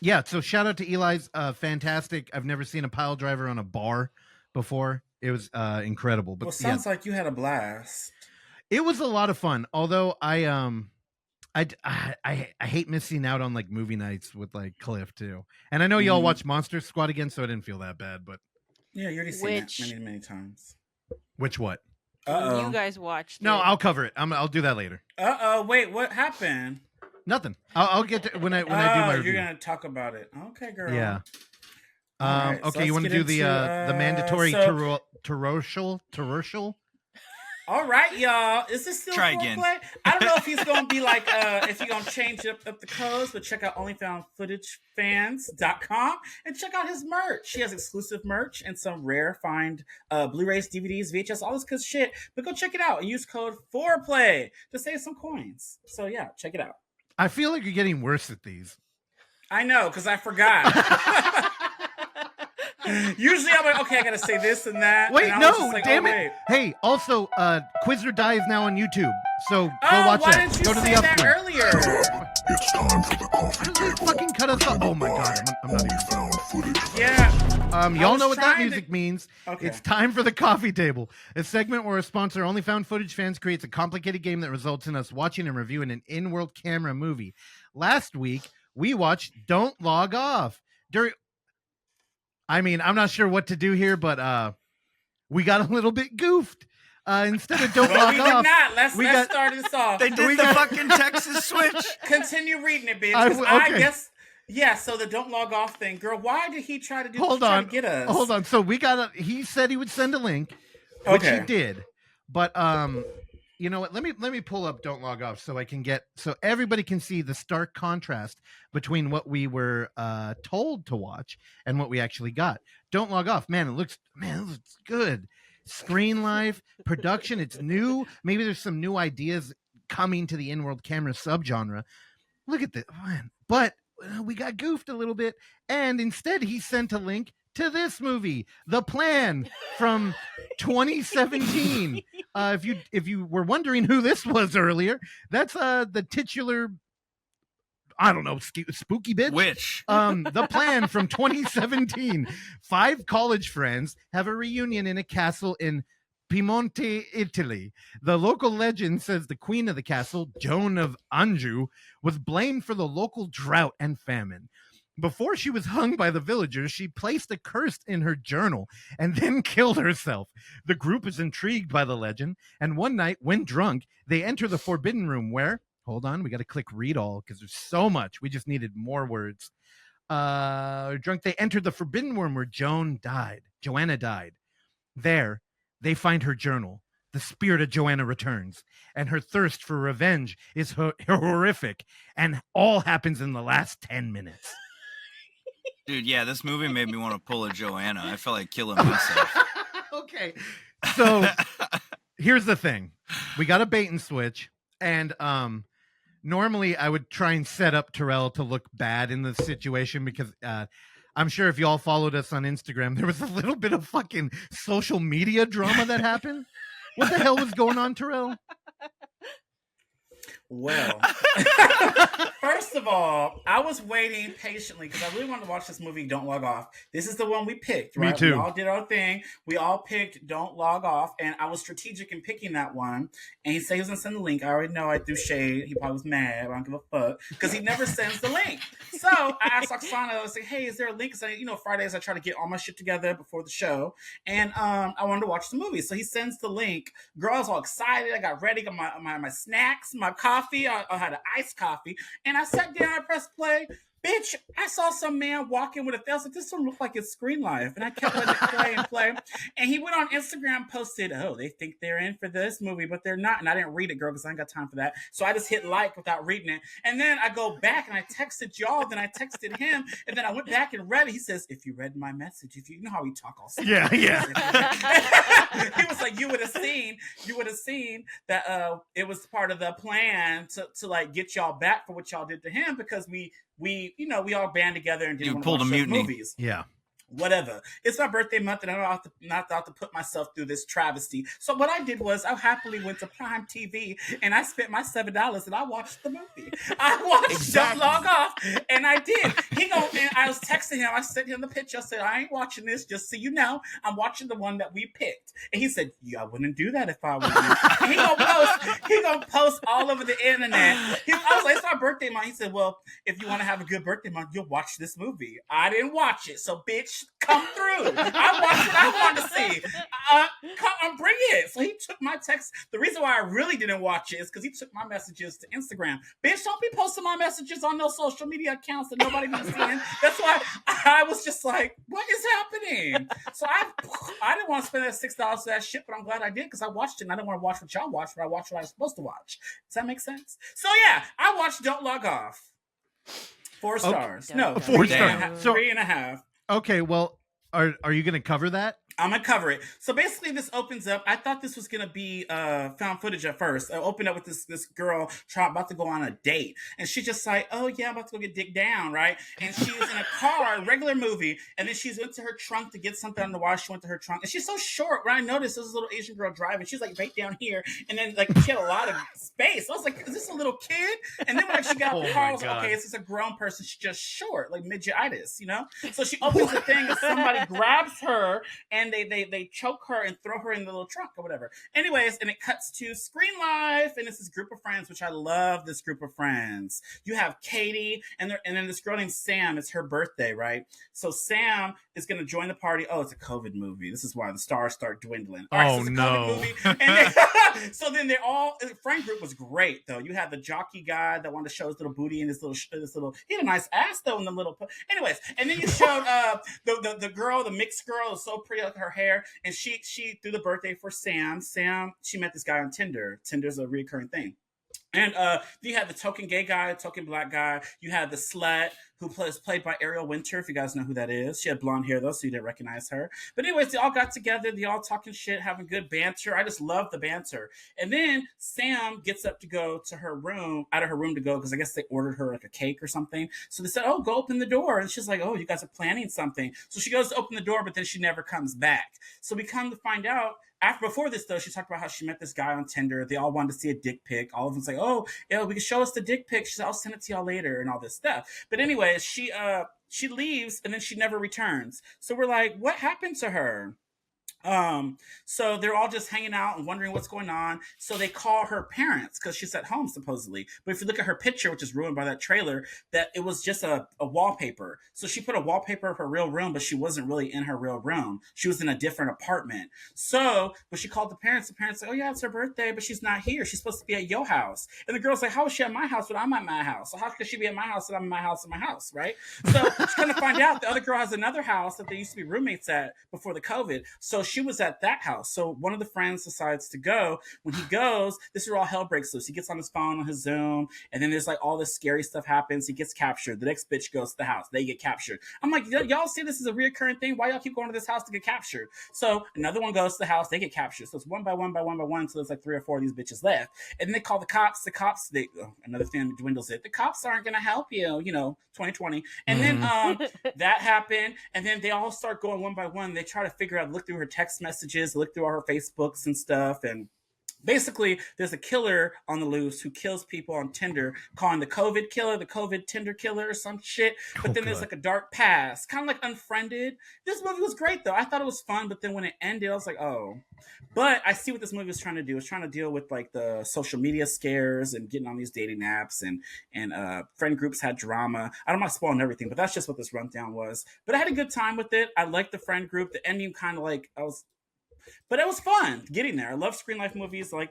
Yeah. So shout out to Eli's. Fantastic. I've never seen a pile driver on a bar before. It was incredible. But Well, sounds like you had a blast. it was a lot of fun. Although I hate missing out on like movie nights with like Cliff too. And I know y'all watch Monster Squad again, so I didn't feel that bad. But Yeah, you already seen that many times. which what? You guys watched No, it. I'll cover it. I'll do that later. Wait, what happened? Nothing. I'll get to when I do my review. You're gonna talk about it. Okay, girl. Yeah. All right, so okay, you let's want to get do the into, mandatory so- terrestrial? All right, y'all. Is this still Try Foreplay? again. I don't know if he's gonna be like if he's gonna change up the codes, but check out onlyfoundfootagefans.com and check out his merch. He has exclusive merch and some rare find Blu-rays, DVDs, VHS, all this good shit. But go check it out and use code Foreplay to save some coins. So yeah, check it out. I feel like you're getting worse at these. I know, because I forgot. Usually I'm like, okay, I gotta say this and that. Wait, and I no, was just like, damn oh, it. wait. Hey, also, Quiz or Die is now on YouTube. So go watch why that. didn't you Go to say the that upload. earlier? It's time for the coffee table. Fucking cut us off. Oh my god, I'm not even. Found footage. Yeah. Y'all was know what that trying to- music means. Okay. It's time for the coffee table, a segment where a sponsor Only Found Footage Fans creates a complicated game that results in us watching and reviewing an in-world camera movie. Last week, we watched Don't Log Off. I'm not sure what to do here, but we got a little bit goofed. Instead of Don't Well, Log we did Off, not. Let's got- start this off. They did the fucking Texas switch. Continue reading it, bitch. I 'cause w- I okay. guess. Yeah. So the don't log off thing, girl. Why did he try to do? Hold try on, to get us. hold on. So he said he would send a link, which he Okay. did. But you know what? Let me pull up Don't Log Off so everybody can see the stark contrast between what we were told to watch and what we actually got. Don't Log Off, man. It looks good. Screen life, production. It's new. Maybe there's some new ideas coming to the in-world camera subgenre. Look at this, man. But we got goofed a little bit, and instead he sent a link to this movie, The Plan, from 2017. If you were wondering who this was earlier, that's the titular, I don't know, spooky bitch. Which? The Plan from 2017. 5 college friends have a reunion in a castle in Piemonte, Italy. The local legend says the queen of the castle, Joan of Anjou, was blamed for the local drought and famine. Before she was hung by the villagers, she placed a curse in her journal and then killed herself. The group is intrigued by the legend, and one night, when drunk, they enter the forbidden room where, hold on, we got to click read all because there's so much. We just needed more words. Drunk, they entered the forbidden room where Joanna died. There, they find her journal. The spirit of Joanna returns, and her thirst for revenge is horrific, and all happens in the last 10 minutes. Dude, yeah, this movie made me want to pull a Joanna. I felt like killing myself. Okay. So here's the thing. We got a bait and switch, and normally I would try and set up Terrell to look bad in the situation because I'm sure if y'all followed us on Instagram, there was a little bit of fucking social media drama that happened. What the hell was going on, Terrell? Well, first of all, I was waiting patiently because I really wanted to watch this movie, Don't Log Off. This is the one we picked, right? Me too. We all did our thing. We all picked Don't Log Off, and I was strategic in picking that one. And he said he was going to send the link. I already know I threw shade. He probably was mad. I don't give a fuck because he never sends the link. So I asked Oksana, I was like, hey, is there a link? Because, Fridays I try to get all my shit together before the show. And I wanted to watch the movie. So he sends the link. Girl, I was all excited. I got ready, got my snacks, my coffee. I had an iced coffee. And I sat down, I pressed play. Bitch, I saw some man walking with a face. Like, this don't look like it's Screen Life. And I kept letting it play and play. And he went on Instagram, posted, oh, they think they're in for this movie, but they're not. And I didn't read it, girl, because I ain't got time for that. So I just hit like without reading it. And then I go back and I texted y'all, then I texted him, and then I went back and read it. He says, if you read my message, if you know how he talk all Yeah. he was like, you would have seen that it was part of the plan to like get y'all back for what y'all did to him, because we all band together and didn't want to watch those movies. Yeah. Whatever. It's my birthday month, and I don't have to put myself through this travesty. So what I did was I happily went to Prime TV and I spent my $7 and I watched the movie. I watched Don't Log Off, and I did. And I was texting him. I sent him the picture. I said, I ain't watching this, just so you know. I'm watching the one that we picked. And he said, yeah, I wouldn't do that if I were you. And he gonna post all over the internet. I was like, it's my birthday month. He said, well, if you want to have a good birthday month, you'll watch this movie. I didn't watch it, so bitch, come through. I watched what I wanted to see. Come bring it. So he took my text. The reason why I really didn't watch it is because he took my messages to Instagram. Bitch, don't be posting my messages on no social media accounts that nobody been seeing. That's why I was just like, what is happening? So I didn't want to spend that $6 for that shit, but I'm glad I did, because I watched it and I didn't want to watch what y'all watched, but I watched what I was supposed to watch. Does that make sense? So yeah, I watched Don't Log Off. 4 stars. No, 4 stars. So 3.5. Okay, well, are you going to cover that? I'm going to cover it. So basically this opens up. I thought this was going to be found footage at first. I opened up with this girl about to go on a date. And she's just like, oh yeah, I'm about to go get dick down, right? And she was in a car, regular movie. And then she went to her trunk to get something on the wall. She went to her trunk. And she's so short. When I noticed this little Asian girl driving, she's like right down here. And then like she had a lot of space. I was like, is this a little kid? And then when she got out the car, I was like, okay, this is a grown person. She's just short, like midgetitis, you know? So she opens the thing and somebody grabs her and they choke her and throw her in the little trunk or whatever. Anyways, and it cuts to Screen Life, and it's this group of friends, which I love this group of friends. You have Katie, and then this girl named Sam. It's her birthday, right? So Sam is going to join the party. Oh, it's a COVID movie. This is why the stars start dwindling. All right, so it's a COVID movie. And so then they're all, the friend group was great, though. You had the jockey guy that wanted to show his little booty and his little, he had a nice ass, though, in the little, anyways. And then you showed the girl, the mixed girl, was so pretty, like her hair. And she threw the birthday for Sam. She met this guy on Tinder. Tinder's a recurring thing. And you had the token gay guy, token black guy. You had the slut who played by Ariel Winter, if you guys know who that is. She had blonde hair, though, so you didn't recognize her. But anyways, they all got together. They all talking shit, having good banter. I just love the banter. And then Sam gets up to go to her room, out of her room to go, because I guess they ordered her like a cake or something. So they said, oh, go open the door. And she's like, oh, you guys are planning something. So she goes to open the door, but then she never comes back. So we come to find out, before this, though, she talked about how she met this guy on Tinder. They all wanted to see a dick pic. All of them say, oh, yeah, we can show us the dick pic. She said, I'll send it to y'all later and all this stuff. But anyways, she leaves and then she never returns. So we're like, what happened to her? So they're all just hanging out and wondering what's going on. So they call her parents because she's at home supposedly. But if you look at her picture, which is ruined by that trailer, that it was just a wallpaper. So she put a wallpaper of her real room, but she wasn't really in her real room. She was in a different apartment. So when she called the parents said, oh yeah, it's her birthday, but she's not here. She's supposed to be at your house. And the girl's like, how is she at my house when I'm at my house? So how could she be at my house when I'm at my house in my house, right? So she's going to find out the other girl has another house that they used to be roommates at before the COVID. So she was at that house. So one of the friends decides to go. When he goes, this is where all hell breaks loose. He gets on his phone on his Zoom, and then there's like all this scary stuff happens. He gets captured. The next bitch goes to the house. They get captured. I'm like, y'all see this is a reoccurring thing? Why y'all keep going to this house to get captured? So another one goes to the house. They get captured. So it's one by one. So there's like 3 or 4 of these bitches left. And then they call the cops. Another thing dwindles it. The cops aren't going to help you, 2020. And then that happened. And then they all start going one by one. They try to figure out, look through her text messages, look through all her Facebooks and stuff. And basically, there's a killer on the loose who kills people on Tinder, calling the COVID killer, the COVID Tinder killer or some shit. But then there's like a dark past, kind of like Unfriended. This movie was great, though. I thought it was fun, but then when it ended, I was like, oh. But I see what this movie was trying to do. It was trying to deal with like the social media scares and getting on these dating apps, and friend groups had drama. I don't want to spoil everything, but that's just what this rundown was. But I had a good time with it. I liked the friend group. The ending kind of like, but it was fun getting there. I love Screen Life movies. Like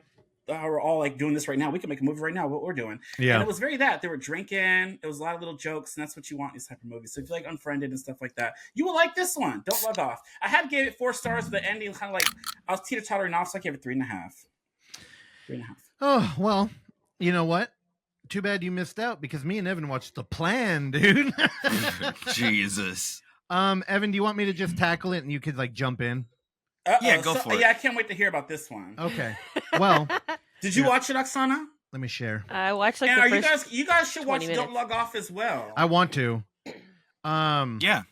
we're all like doing this right now. We can make a movie right now. What we're doing. Yeah. And it was very that they were drinking. It was a lot of little jokes, and that's what you want in these type of movies. So if you like Unfriended and stuff like that, you will like this one. Don't log off. I had gave it 4 stars, but the ending kind of like I was teeter-tottering off, so I gave it 3.5. 3.5. Oh, well, you know what? Too bad you missed out because me and Evan watched The Plan, dude. Jesus. Evan, do you want me to just tackle it and you could like jump in? Yeah, go for it. Yeah, I can't wait to hear about this one. Okay. Well, Did you watch it, Oksana? let me share. I watched like And the are first you guys should watch 20 Don't minutes. Log Off as well. I want to. Yeah.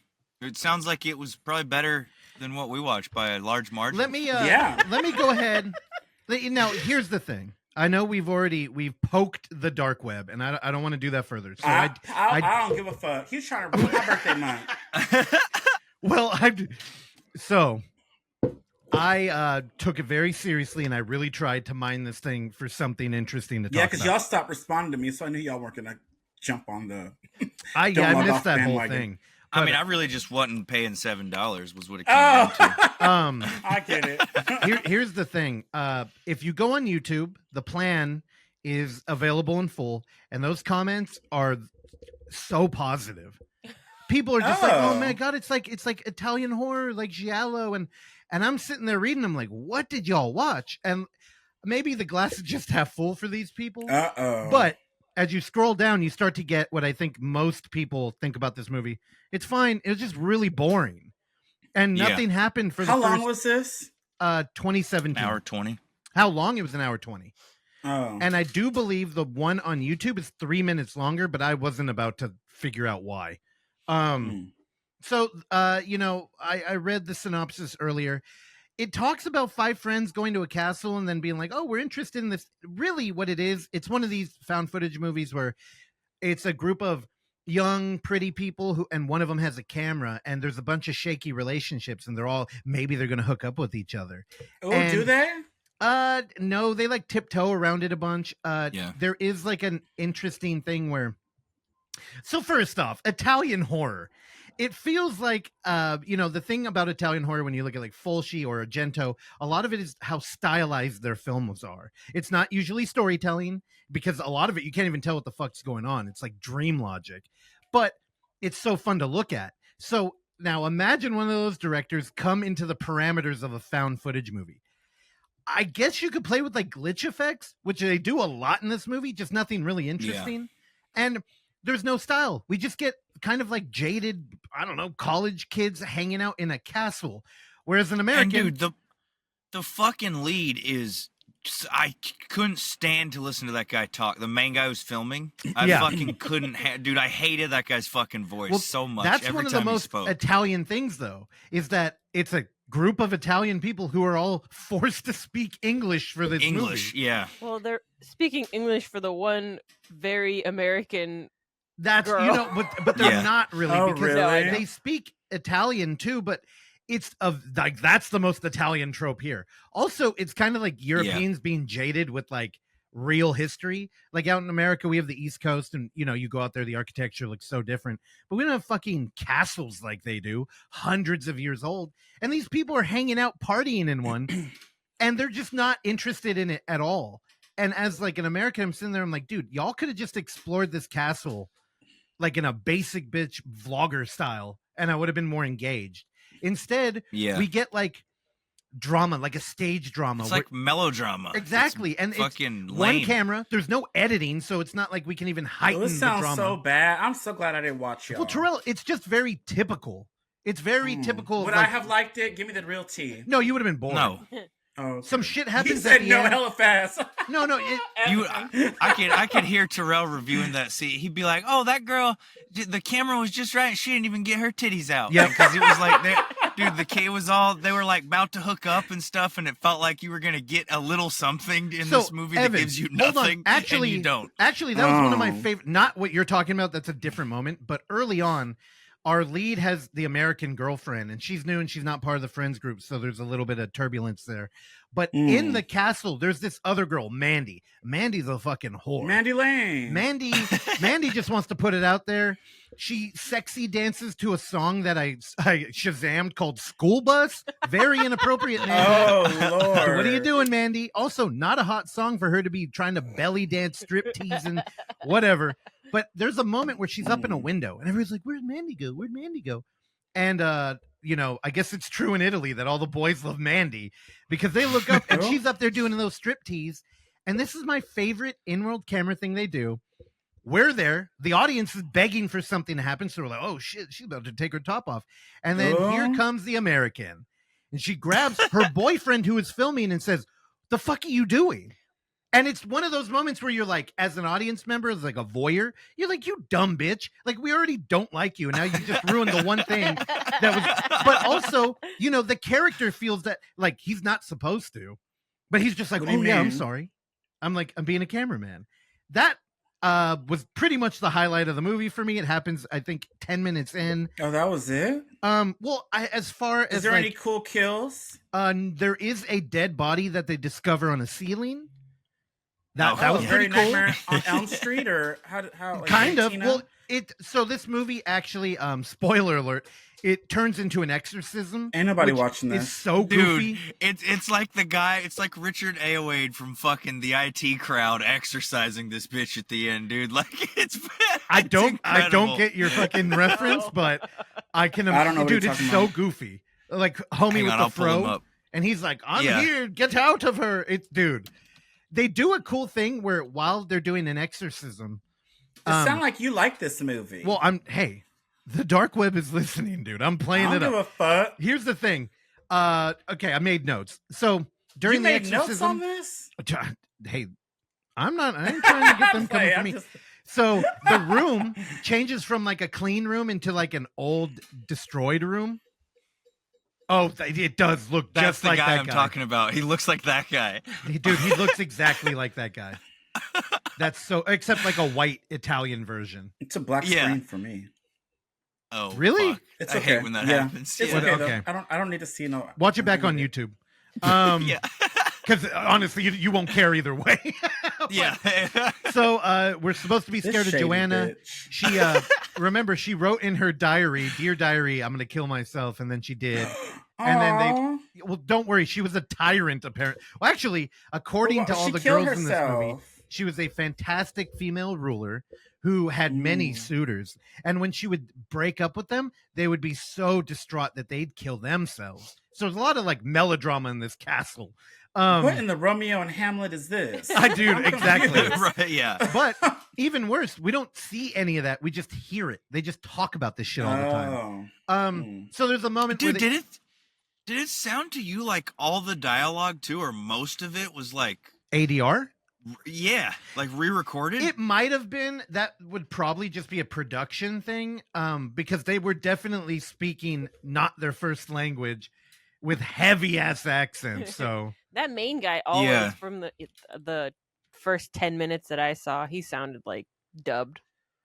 It sounds like it was probably better than what we watched by a large margin. Let me Yeah. let me go ahead. Now, here's the thing. I know we've poked the dark web, and I don't want to do that further. So I don't give a fuck. He was trying to ruin my birthday month. I took it very seriously, and I really tried to mine this thing for something interesting to talk Yeah, about. because y'all stopped responding to me, so I knew y'all weren't gonna jump on the. I Don't log missed off that whole bandwagon. thing. I mean, But, I really just wasn't paying $7 was what it came down to. I get it. here's the thing. If you go on YouTube, The Plan is available in full, and those comments are so positive. People are just like, "Oh my god, it's like Italian horror, like giallo," and I'm sitting there reading them like, "What did y'all watch?" And maybe the glass is just half full for these people. But as you scroll down, you start to get what I think most people think about this movie. It's fine. It was just really boring, and Yeah. nothing happened for How the long first was this? 2017. Hour 20. How long? It was an hour 20. Oh, And I do believe the one on YouTube is 3 minutes longer, but I wasn't about to figure out why. So, I read the synopsis earlier. It talks about 5 friends going to a castle and then being like, oh, we're interested in this. Really what it is, it's one of these found footage movies where it's a group of young, pretty people and one of them has a camera and there's a bunch of shaky relationships and maybe they're going to hook up with each other. do and- they? No, they like tiptoe around it a bunch. Yeah. There is like an interesting thing where, so first off, Italian horror. It feels like, the thing about Italian horror when you look at like Fulci or Argento, a lot of it is how stylized their films are. It's not usually storytelling because a lot of it, you can't even tell what the fuck's going on. It's like dream logic, but it's so fun to look at. So now imagine one of those directors come into the parameters of a found footage movie. I guess you could play with like glitch effects, which they do a lot in this movie, just nothing really interesting. And there's no style. We just get kind of like jaded, I don't know, college kids hanging out in a castle. Whereas an American. And dude, the fucking lead is. I couldn't stand to listen to that guy talk. The main guy who's filming, I fucking couldn't. Dude, I hated that guy's fucking voice so much. That's every one of time the he most spoke. Italian things, though, is that it's a group of Italian people who are all forced to speak English for this English, movie. yeah. Well, they're speaking English for the one very American. That's Girl. but they're Yeah. not really Oh, because really? No, I know. they speak Italian too, but it's like that's the most Italian trope here. Also, it's kind of like Europeans being jaded with like real history. Like out in America, we have the East Coast, and you go out there, the architecture looks so different, but we don't have fucking castles like they do, hundreds of years old. And these people are hanging out partying in one, and they're just not interested in it at all. And as like an American, I'm sitting there, I'm like, dude, y'all could have just explored this castle like in a basic bitch vlogger style, and I would have been more engaged. Instead, Yeah. we get like drama, like a stage drama. It's like melodrama. Exactly. It's And it's fucking one lame. camera. There's no editing, so it's not like we can even heighten This the sounds drama. so bad. I'm so glad I didn't watch y'all. Well, Terrell, it's just very typical. It's very typical. Would of, I like- have liked it? Give me the real tea. No, you would have been bored. No. Oh, okay. Some shit He happens said at the no end. hella fast. No. I could hear Terrell reviewing that scene. He'd be like, "Oh, that girl, the camera was just right. She didn't even get her titties out." Yeah. because it was like, it was all they were like about to hook up and stuff, and it felt like you were gonna get a little something in So, this movie Evan, that gives you hold on. nothing. Actually, and you don't. Actually, that was one of my Oh. favorite. Not what you're talking about. That's a different moment. But early on, our lead has the American girlfriend, and she's new and she's not part of the friends group, so there's a little bit of turbulence there. But in the castle, there's this other girl, Mandy. Mandy's a fucking whore. Mandy Lane. Mandy just wants to put it out there. She sexy dances to a song that I Shazammed called School Bus. Very inappropriate, Mandy. Oh, Lord. What are you doing, Mandy? Also, not a hot song for her to be trying to belly dance, strip tease, and whatever. But there's a moment where she's up in a window, and everybody's like, "Where'd Mandy go? Where'd Mandy go?" And I guess it's true in Italy that all the boys love Mandy because they look up and she's up there doing those strip tease. And this is my favorite in-world camera thing they do. We're there. The audience is begging for something to happen. So we're like, oh, shit, she's about to take her top off. And then here comes the American. And she grabs her boyfriend who is filming and says, "The fuck are you doing?" And it's one of those moments where you're like, as an audience member, as like a voyeur, you're like, "You dumb bitch. Like, we already don't like you. And now you just ruined the one thing that was." But also, the character feels that like he's not supposed to. But he's just like, "Oh, yeah, I'm sorry. I'm being a cameraman." That was pretty much the highlight of the movie for me. It happens, I think, 10 minutes in. Oh, that was it? Well, as far as is there any cool kills? There is a dead body that they discover on a ceiling. That was Very pretty cool. Nightmare on Elm Street, or how like kind of. Tina? Well, so this movie actually, spoiler alert, it turns into an exorcism. Ain't nobody watching this. It's so goofy. Dude, it's like the guy, it's like Richard Ayoade from fucking the IT Crowd exercising this bitch at the end, dude. Like I don't incredible. get your fucking reference, but I can. I don't know what dude, you're it's talking so about. goofy. Like homie Hang with on, the I'll pull him fro, up. and he's like, "I'm Yeah. here, get out of her." It's dude. They do a cool thing where while they're doing an exorcism, It sounds like you like this movie. well, hey, the dark web is listening, dude. I'm playing I it don't give up. a fuck. Here's the thing. Okay, I made notes. So during You the made notes on exorcism, this? hey, I ain't trying to get them coming for I'm me. just- So the room changes from like a clean room into like an old destroyed room. Oh, it does look That's just the like guy that I'm guy. talking about. He looks like that guy. Dude, he looks exactly like that guy. That's so, except like a white Italian version. It's a black Yeah. screen for me. Oh, Really? fuck. It's I okay. hate when that Yeah. happens. It's Yeah. okay, Okay. though. I don't need to see no. Watch it back on YouTube. Yeah. Because honestly, you won't care either way. Yeah. So we're supposed to be This scared of shady Joanna. bitch. She remember she wrote in her diary, "Dear diary, I'm gonna kill myself," and then she did. And then Aw. well, don't worry, she was a tyrant apparently. Well, actually, according to Well, all she the killed girls in this movie, herself. she was a fantastic female ruler who had many suitors. And when she would break up with them, they would be so distraught that they'd kill themselves. So there's a lot of like melodrama in this castle. What in the Romeo and Hamlet is this? I do, I'm exactly. confused. Right, yeah. But even worse, we don't see any of that. We just hear it. They just talk about this shit all the time. Oh. So there's a moment Dude, where did it sound to you like all the dialogue too, or most of it was like ADR? yeah, like re-recorded? It might have been. That would probably just be a production thing, because they were definitely speaking not their first language with heavy ass accents. So That main guy always Yeah. from the first 10 minutes that I saw, he sounded like dubbed.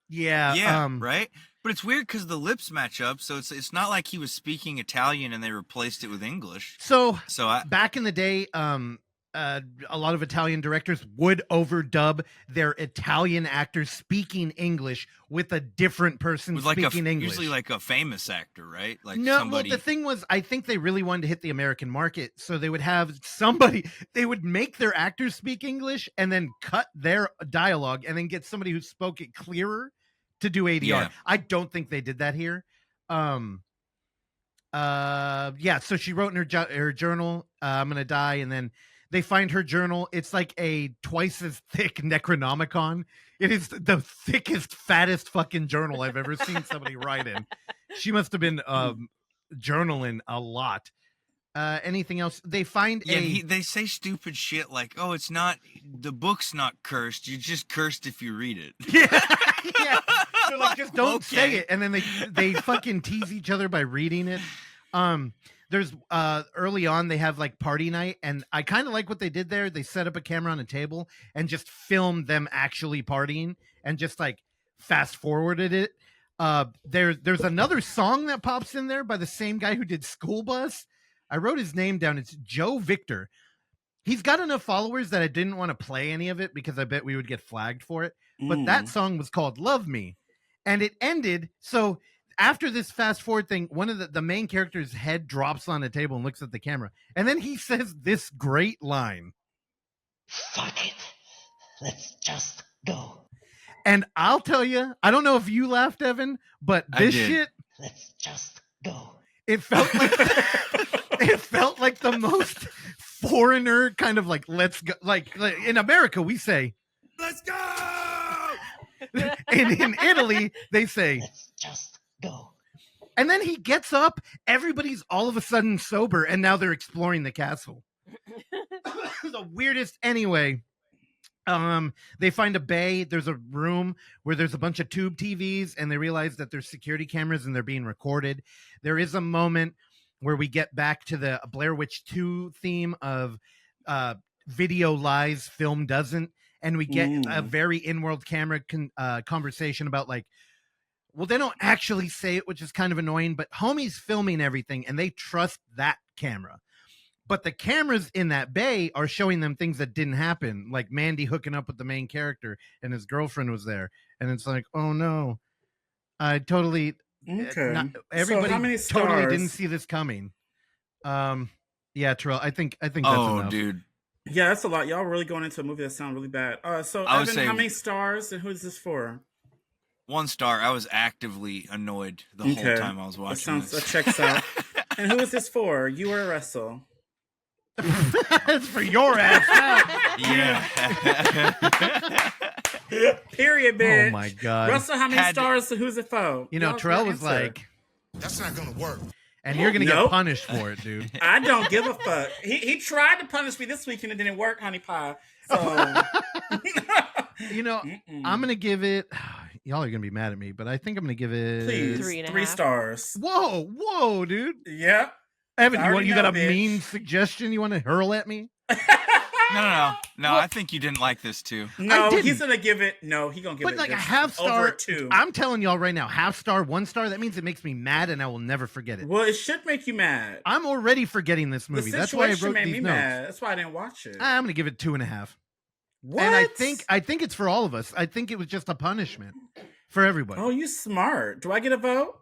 yeah, yeah, right? But it's weird because the lips match up, so it's not like he was speaking Italian and they replaced it with English. So So I back in the day, a lot of Italian directors would overdub their Italian actors speaking English with a different person was like speaking English. usually like a famous actor, right? Like No, somebody. well, the thing was, I think they really wanted to hit the American market, so they would have somebody. They would make their actors speak English and then cut their dialogue, and then get somebody who spoke it clearer to do ADR. Yeah. I don't think they did that here. Yeah. So she wrote in her journal, "I'm gonna die," and then they find her journal. It's like a twice as thick Necronomicon. It is the thickest, fattest fucking journal I've ever seen somebody write in. She must have been journaling a lot. Anything else? They find Yeah, they say stupid shit like, "Oh, it's not the book's not cursed. You're just cursed if you read it." yeah. They're like, just don't say Okay. it, and then they fucking tease each other by reading it. There's early on they have like party night, and I kind of like what they did there. They set up a camera on a table and just filmed them actually partying, and just like fast forwarded it. There's another song that pops in there by the same guy who did School Bus. I wrote his name down. It's Joe Victor. He's got enough followers that I didn't want to play any of it because I bet we would get flagged for it. But that song was called Love Me. And it ended. So after this fast forward thing, one of the main character's head drops on the table and looks at the camera. And then he says this great line. Fuck it. Let's just go. And I'll tell you, I don't know if you laughed, Evan, but this shit. Let's just go. It felt like it felt like the most foreigner kind of like let's go. Like in America, we say let's go. And in Italy, they say let's just go. And then he gets up. Everybody's all of a sudden sober, and now they're exploring the castle. The weirdest, anyway. They find a bay. There's a room where there's a bunch of tube TVs, and they realize that there's security cameras and they're being recorded. There is a moment where we get back to the Blair Witch 2 theme of video lies, film doesn't, and we get a very in-world camera conversation about like, well, they don't actually say it, which is kind of annoying, but homie's filming everything, and they trust that camera. But the cameras in that bay are showing them things that didn't happen, like Mandy hooking up with the main character and his girlfriend was there. And it's like, oh no, I totally, everybody totally didn't see this coming. Yeah, Terrell, I think that's enough. Dude. Yeah, that's a lot. Y'all really going into a movie that sounds really bad. So Evan, how many stars and who is this for? 1 star. I was actively annoyed the whole time I was watching that checks out. And who is this for? You or Russell? It's for your ass. Yeah. Period, bitch. Oh my god. Russell, how many stars? So who's it for? You know, Terrell was like, that's not gonna work. And you're gonna get punished for it, dude. I don't give a fuck. He tried to punish me this week and it didn't work, honey pie. So you know, I'm gonna give it. Y'all are gonna be mad at me, but I think I'm gonna give it 3 stars. Whoa, dude. Yep. Evan, you got a mean suggestion you want to hurl at me? No. I think you didn't like this too. No, he's gonna give it. No, he's gonna give it. But like a half star, over a 2. I'm telling y'all right now, half star, 1 star. That means it makes me mad, and I will never forget it. Well, it should make you mad. I'm already forgetting this movie. That's why I wrote these notes. Mad. That's why I didn't watch it. I'm gonna give it 2.5. What? And I think it's for all of us. I think it was just a punishment for everybody. Oh, you smart. Do I get a vote?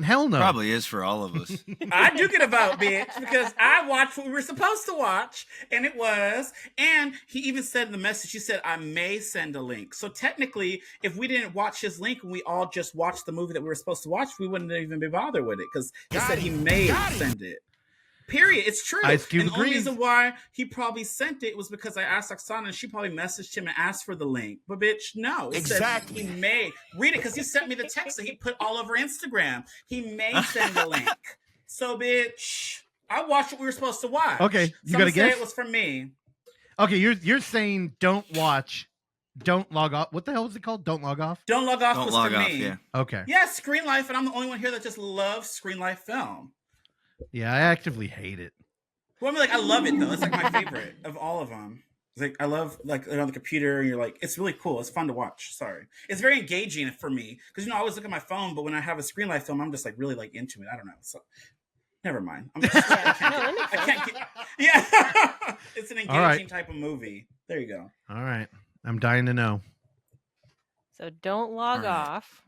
Hell no. Probably is for all of us. I do get a vote, bitch, because I watched what we were supposed to watch, and it was. And he even said in the message, he said, I may send a link. So technically, if we didn't watch his link and we all just watched the movie that we were supposed to watch, we wouldn't even be bothered with it, because he said he may send it. Period. It's true. Ice Cube and the only agrees. reason why he probably sent it was because I asked Oksana and she probably messaged him and asked for the link. But bitch, no. It Exactly. said he may read it because he sent me the text that he put all over Instagram. He may send a link. So bitch, I watched what we were supposed to watch. Okay, you Some got to say guess. it was from me. Okay, you're saying don't watch, don't log off. What the hell was it called? Don't log off. Don't log off Don't was log for off, me. yeah. Okay. Yeah, Screen Life, and I'm the only one here that just loves Screen Life film. Yeah, I actively hate it. Well, I mean, like, I love it though. It's like my favorite of all of them. It's like I love like on the computer, and you're like, it's really cool. It's fun to watch. Sorry, it's very engaging for me because I always look at my phone, but when I have a Screen Life film, I'm just like really like into it. I don't know. So never mind. I can't get. Yeah, it's an engaging type of movie. There you go. All right, I'm dying to know. So don't log off.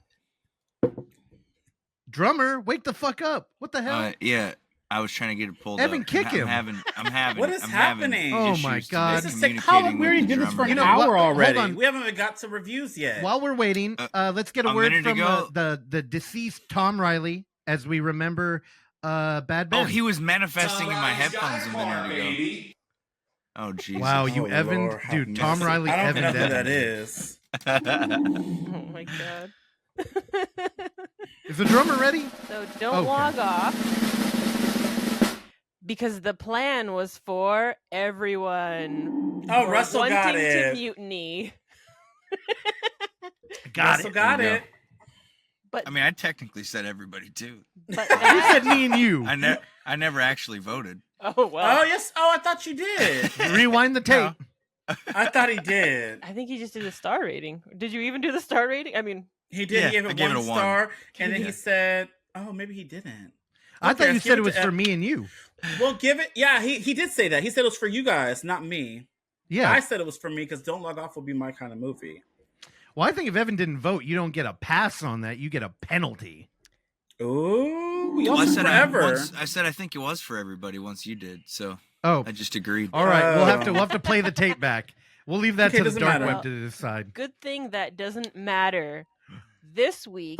Drummer, wake the fuck up! What the hell? Yeah. I was trying to get it pulled Evan, up. kick him. I'm having. What is I'm happening? Having Oh my issues God. today This is sick. communicating How we with already the did this for drummer. an know hour what? already. Hold on. We haven't even got to reviews yet. While we're waiting, let's get a a word minute from ago- the deceased Tom Riley as we remember Bad Ben. Oh, he was manifesting in my headphones a minute ago. Oh Jesus! Wow, you Oh, Evan, Lord, how dude, Tom messy. Riley, I don't Evan know who Devin. that is. Oh my god. Is the drummer ready? So don't Okay. log off. Because the plan was for everyone. Oh, were Russell wanting got to it. mutiny. Got Russell it. got There you it. But I mean, I technically said everybody too. but You said me and you. I never actually voted. oh well. Oh yes. Oh, I thought you did. Rewind the tape. I thought he did. I think he just did a star rating. Did you even do the star rating? I mean, He did. Yeah, He gave I it gave one it a one. star, and then Yeah. he said, "Oh, maybe he didn't." I Okay, thought you let's said give it was to for Ev- me and you. Well, give it. Yeah, he did say that. He said it was for you guys, not me. Yeah. I said it was for me because Don't Log Off will be my kind of movie. Well, I think if Evan didn't vote, you don't get a pass on that. You get a penalty. Ooh, Well, y'all I took said forever. I said I think it was for everybody once you did, so Oh, I just agreed. all right. We'll Oh. have to play the tape back. We'll leave that Okay, to the doesn't dark matter. web to decide. good thing that doesn't matter. This week,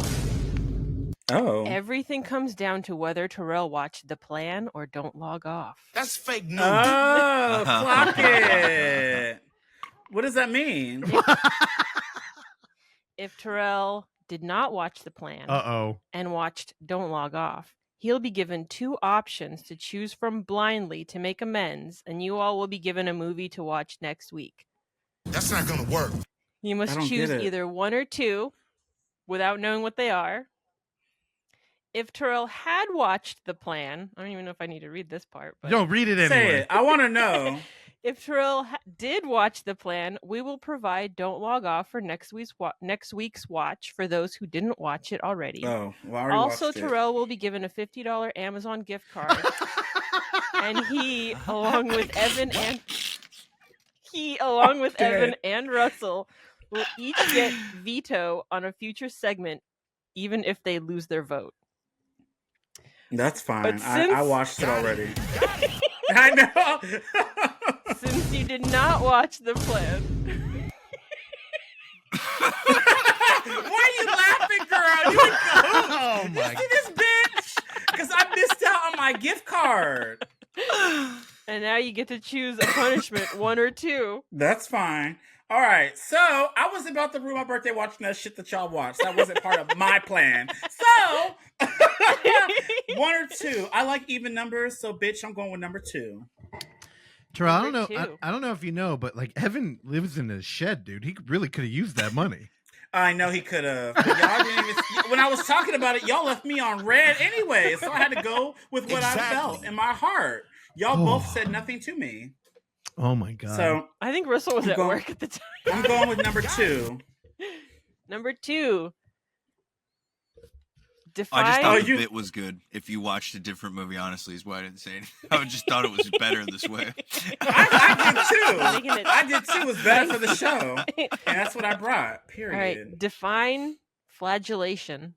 Oh, everything comes down to whether Terrell watched The Plan or Don't Log Off. That's fake news. oh, clock it. What does that mean? If Terrell did not watch The Plan Uh-oh. and watched Don't Log Off, he'll be given 2 options to choose from blindly to make amends, and you all will be given a movie to watch next week. That's not gonna work. You I must don't choose get it. either 1 or 2 without knowing what they are. If Terrell had watched The Plan, I don't even know if I need to read this part, but No, read it Say anyway. it. I want to know. if Terrell did watch The Plan, we will provide Don't Log Off for next week's watch for those who didn't watch it already. Oh, well, I already Also, watched it. Terrell will be given a $50 Amazon gift card, and he, along with Evan and Russell, will each get veto on a future segment, even if they lose their vote. That's fine. But I since- watched it already. I know. Since you did not watch The Plan, Why are you laughing, girl? You know. Oh You my see this bitch? Because I missed out on my gift card. and now you get to choose a punishment, 1 or 2. That's fine. All right. So I was about to ruin my birthday watching that shit that y'all watched. That wasn't part of my plan. So 1 or 2. I like even numbers, so bitch, I'm going with number 2. Terrell, I don't Number know. 2. I don't know if you know, but like Evan lives in a shed, dude. He really could have used that money. I know he could have. Y'all didn't even. When I was talking about it, y'all left me on red anyway, so I had to go with what I felt Exactly. in my heart. Y'all Oh. both said nothing to me, Oh my god. so I think Russell was I'm at going- work at the time. I'm going with number 2. Number 2. I just Define. thought the you- bit was good. If you watched a different movie, honestly, is why I didn't say anything. I just thought it was better this way. I Making did it- too. I did too. It was better for the show, and that's what I brought. Period. All right. Define flagellation.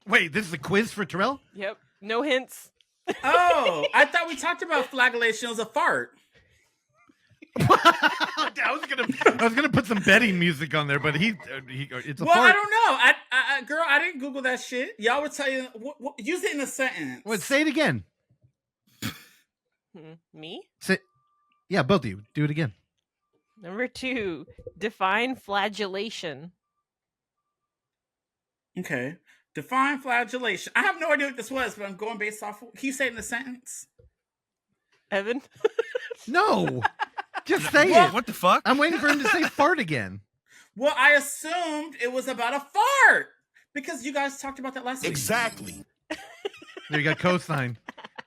Wait, this is a quiz for Terrell? Yep. No hints. Oh, I thought we talked about flagellation. It was a fart. I was gonna put some betting music on there, but it's a Well, fart. I don't know. Girl, I didn't Google that shit. Y'all would tell you. Use it in a sentence. Wait, say it again. Me? Yeah, both of you. Do it again. Number 2. Define flagellation. Okay. Define flagellation. I have no idea what this was, but I'm going based off. Can you say it in a sentence? Evan? No, just say Well, it. What the fuck? I'm waiting for him to say fart again. Well, I assumed it was about a fart because you guys talked about that last week. Exactly. There you got cosign.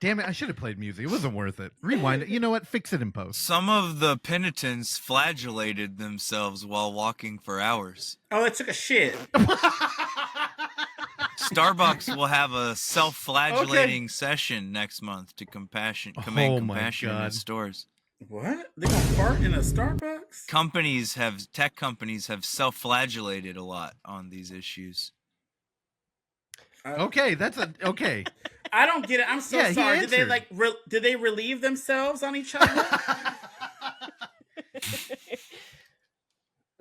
Damn it! I should have played music. It wasn't worth it. Rewind it. You know what? Fix it in post. Some of the penitents flagellated themselves while walking for hours. Oh, it took a shit. Starbucks will have a self-flagellating session next month to command Oh my compassion in God. its stores. What? They gonna fart in a Starbucks? Tech companies have self-flagellated a lot on these issues. Okay, okay. I don't get it. I'm so Yeah, he sorry. Did they answered. did they relieve themselves on each other?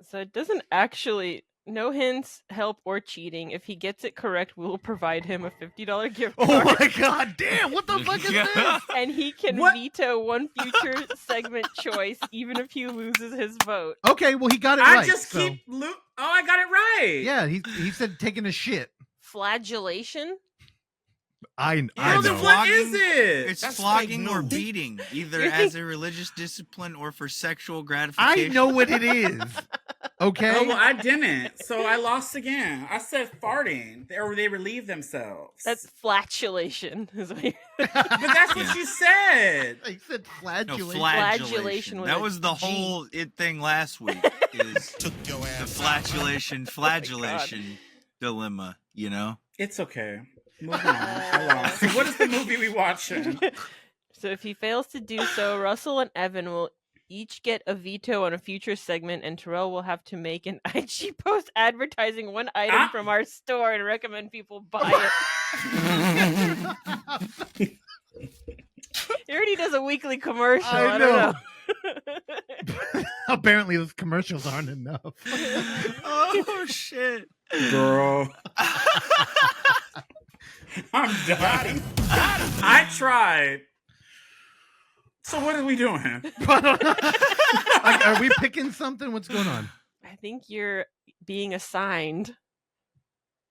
So it doesn't actually. No hints, help, or cheating. If he gets it correct, we will provide him a $50 gift Oh card. my god! Damn! What the fuck is this? And he can What? veto one future segment choice, even if he loses his vote. Okay, well he got it I right. just so- keep Oh, I got it right. Yeah, he said taking a shit. Flagellation? I Well, then know. what is it? It's That's flogging fake or news. beating, either You as think- a religious discipline or for sexual I gratification. know what it is. Okay. Oh, well, I didn't. So I lost again. I said farting, or they relieve themselves. That's flatulation. Is what but that's what you said. I said No, flagellation. Flagellation with That a was the G. whole thing last week. Is Took your the ass flagellation dilemma, you know? It's okay. Move on. I lost. So what is the movie we watching? So if he fails to do so, Russell and Evan will each get a veto on a future segment, and Terrell will have to make an IG post advertising one item from our store and recommend people buy it. He already does a weekly commercial. I don't know. Apparently, those commercials aren't enough. Oh, shit. Girl. I'm done. I tried. So what are we doing? Like, are we picking something? What's going on? I think you're being assigned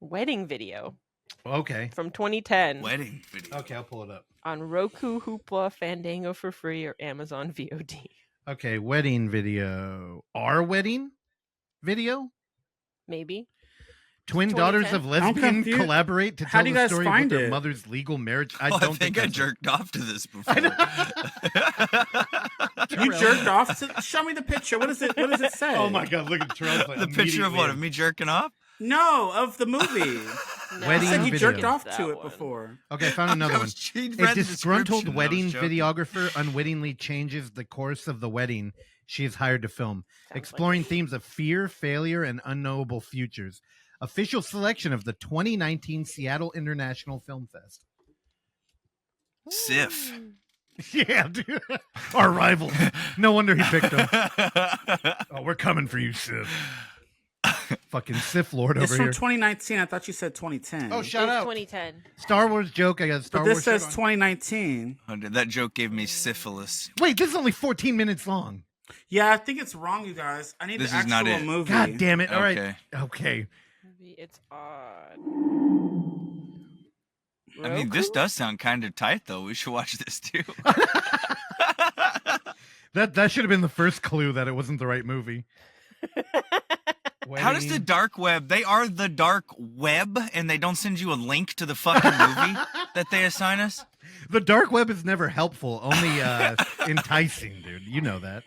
wedding video Okay. from 2010 Wedding video. Okay, I'll pull it up. on Roku, Hoopla, Fandango for free, or Amazon VOD. Okay, wedding video. Our wedding video? Maybe. Twin daughters 2010? of lesbian confused. collaborate to How tell do you the guys story find of their it? mother's legal marriage. I Oh, don't I think I that's it. jerked off to this before. You jerked off to show me the picture. What does it say? Oh my god, look at Terrell's like, The picture of what? Of me jerking off? No, of the movie. No, Wedding You said you video. jerked off That to it one. before. Okay, I found another one. She A read the disgruntled description, I wedding was joking. videographer unwittingly changes the course of the wedding she is hired to film, Sounds exploring like me. themes of fear, failure, and unknowable futures. Official selection of the 2019 Seattle International Film Fest. Sif. Yeah, dude. Our rival. No wonder he picked him. Oh, we're coming for you, Sif. Fucking Sif Lord It's over from here. 2019. I thought you said 2010. Oh, It's shout out. 2010. Star Wars joke. I got a Star But this Wars says shirt on. 2019. Oh, dude, that joke gave me syphilis. Wait, this is only 14 minutes long. Yeah, I think it's wrong, you guys. I need This the is not actual it. movie. God damn it. All right. Okay. Okay. Maybe it's odd. I mean, this Roku? does sound kind of tight, though. We should watch this too. That should have been the first clue that it wasn't the right movie. How does the Wedding. dark web? They are the dark web, and they don't send you a link to the fucking movie that they assign us. The dark web is never helpful, only enticing, dude. You know that.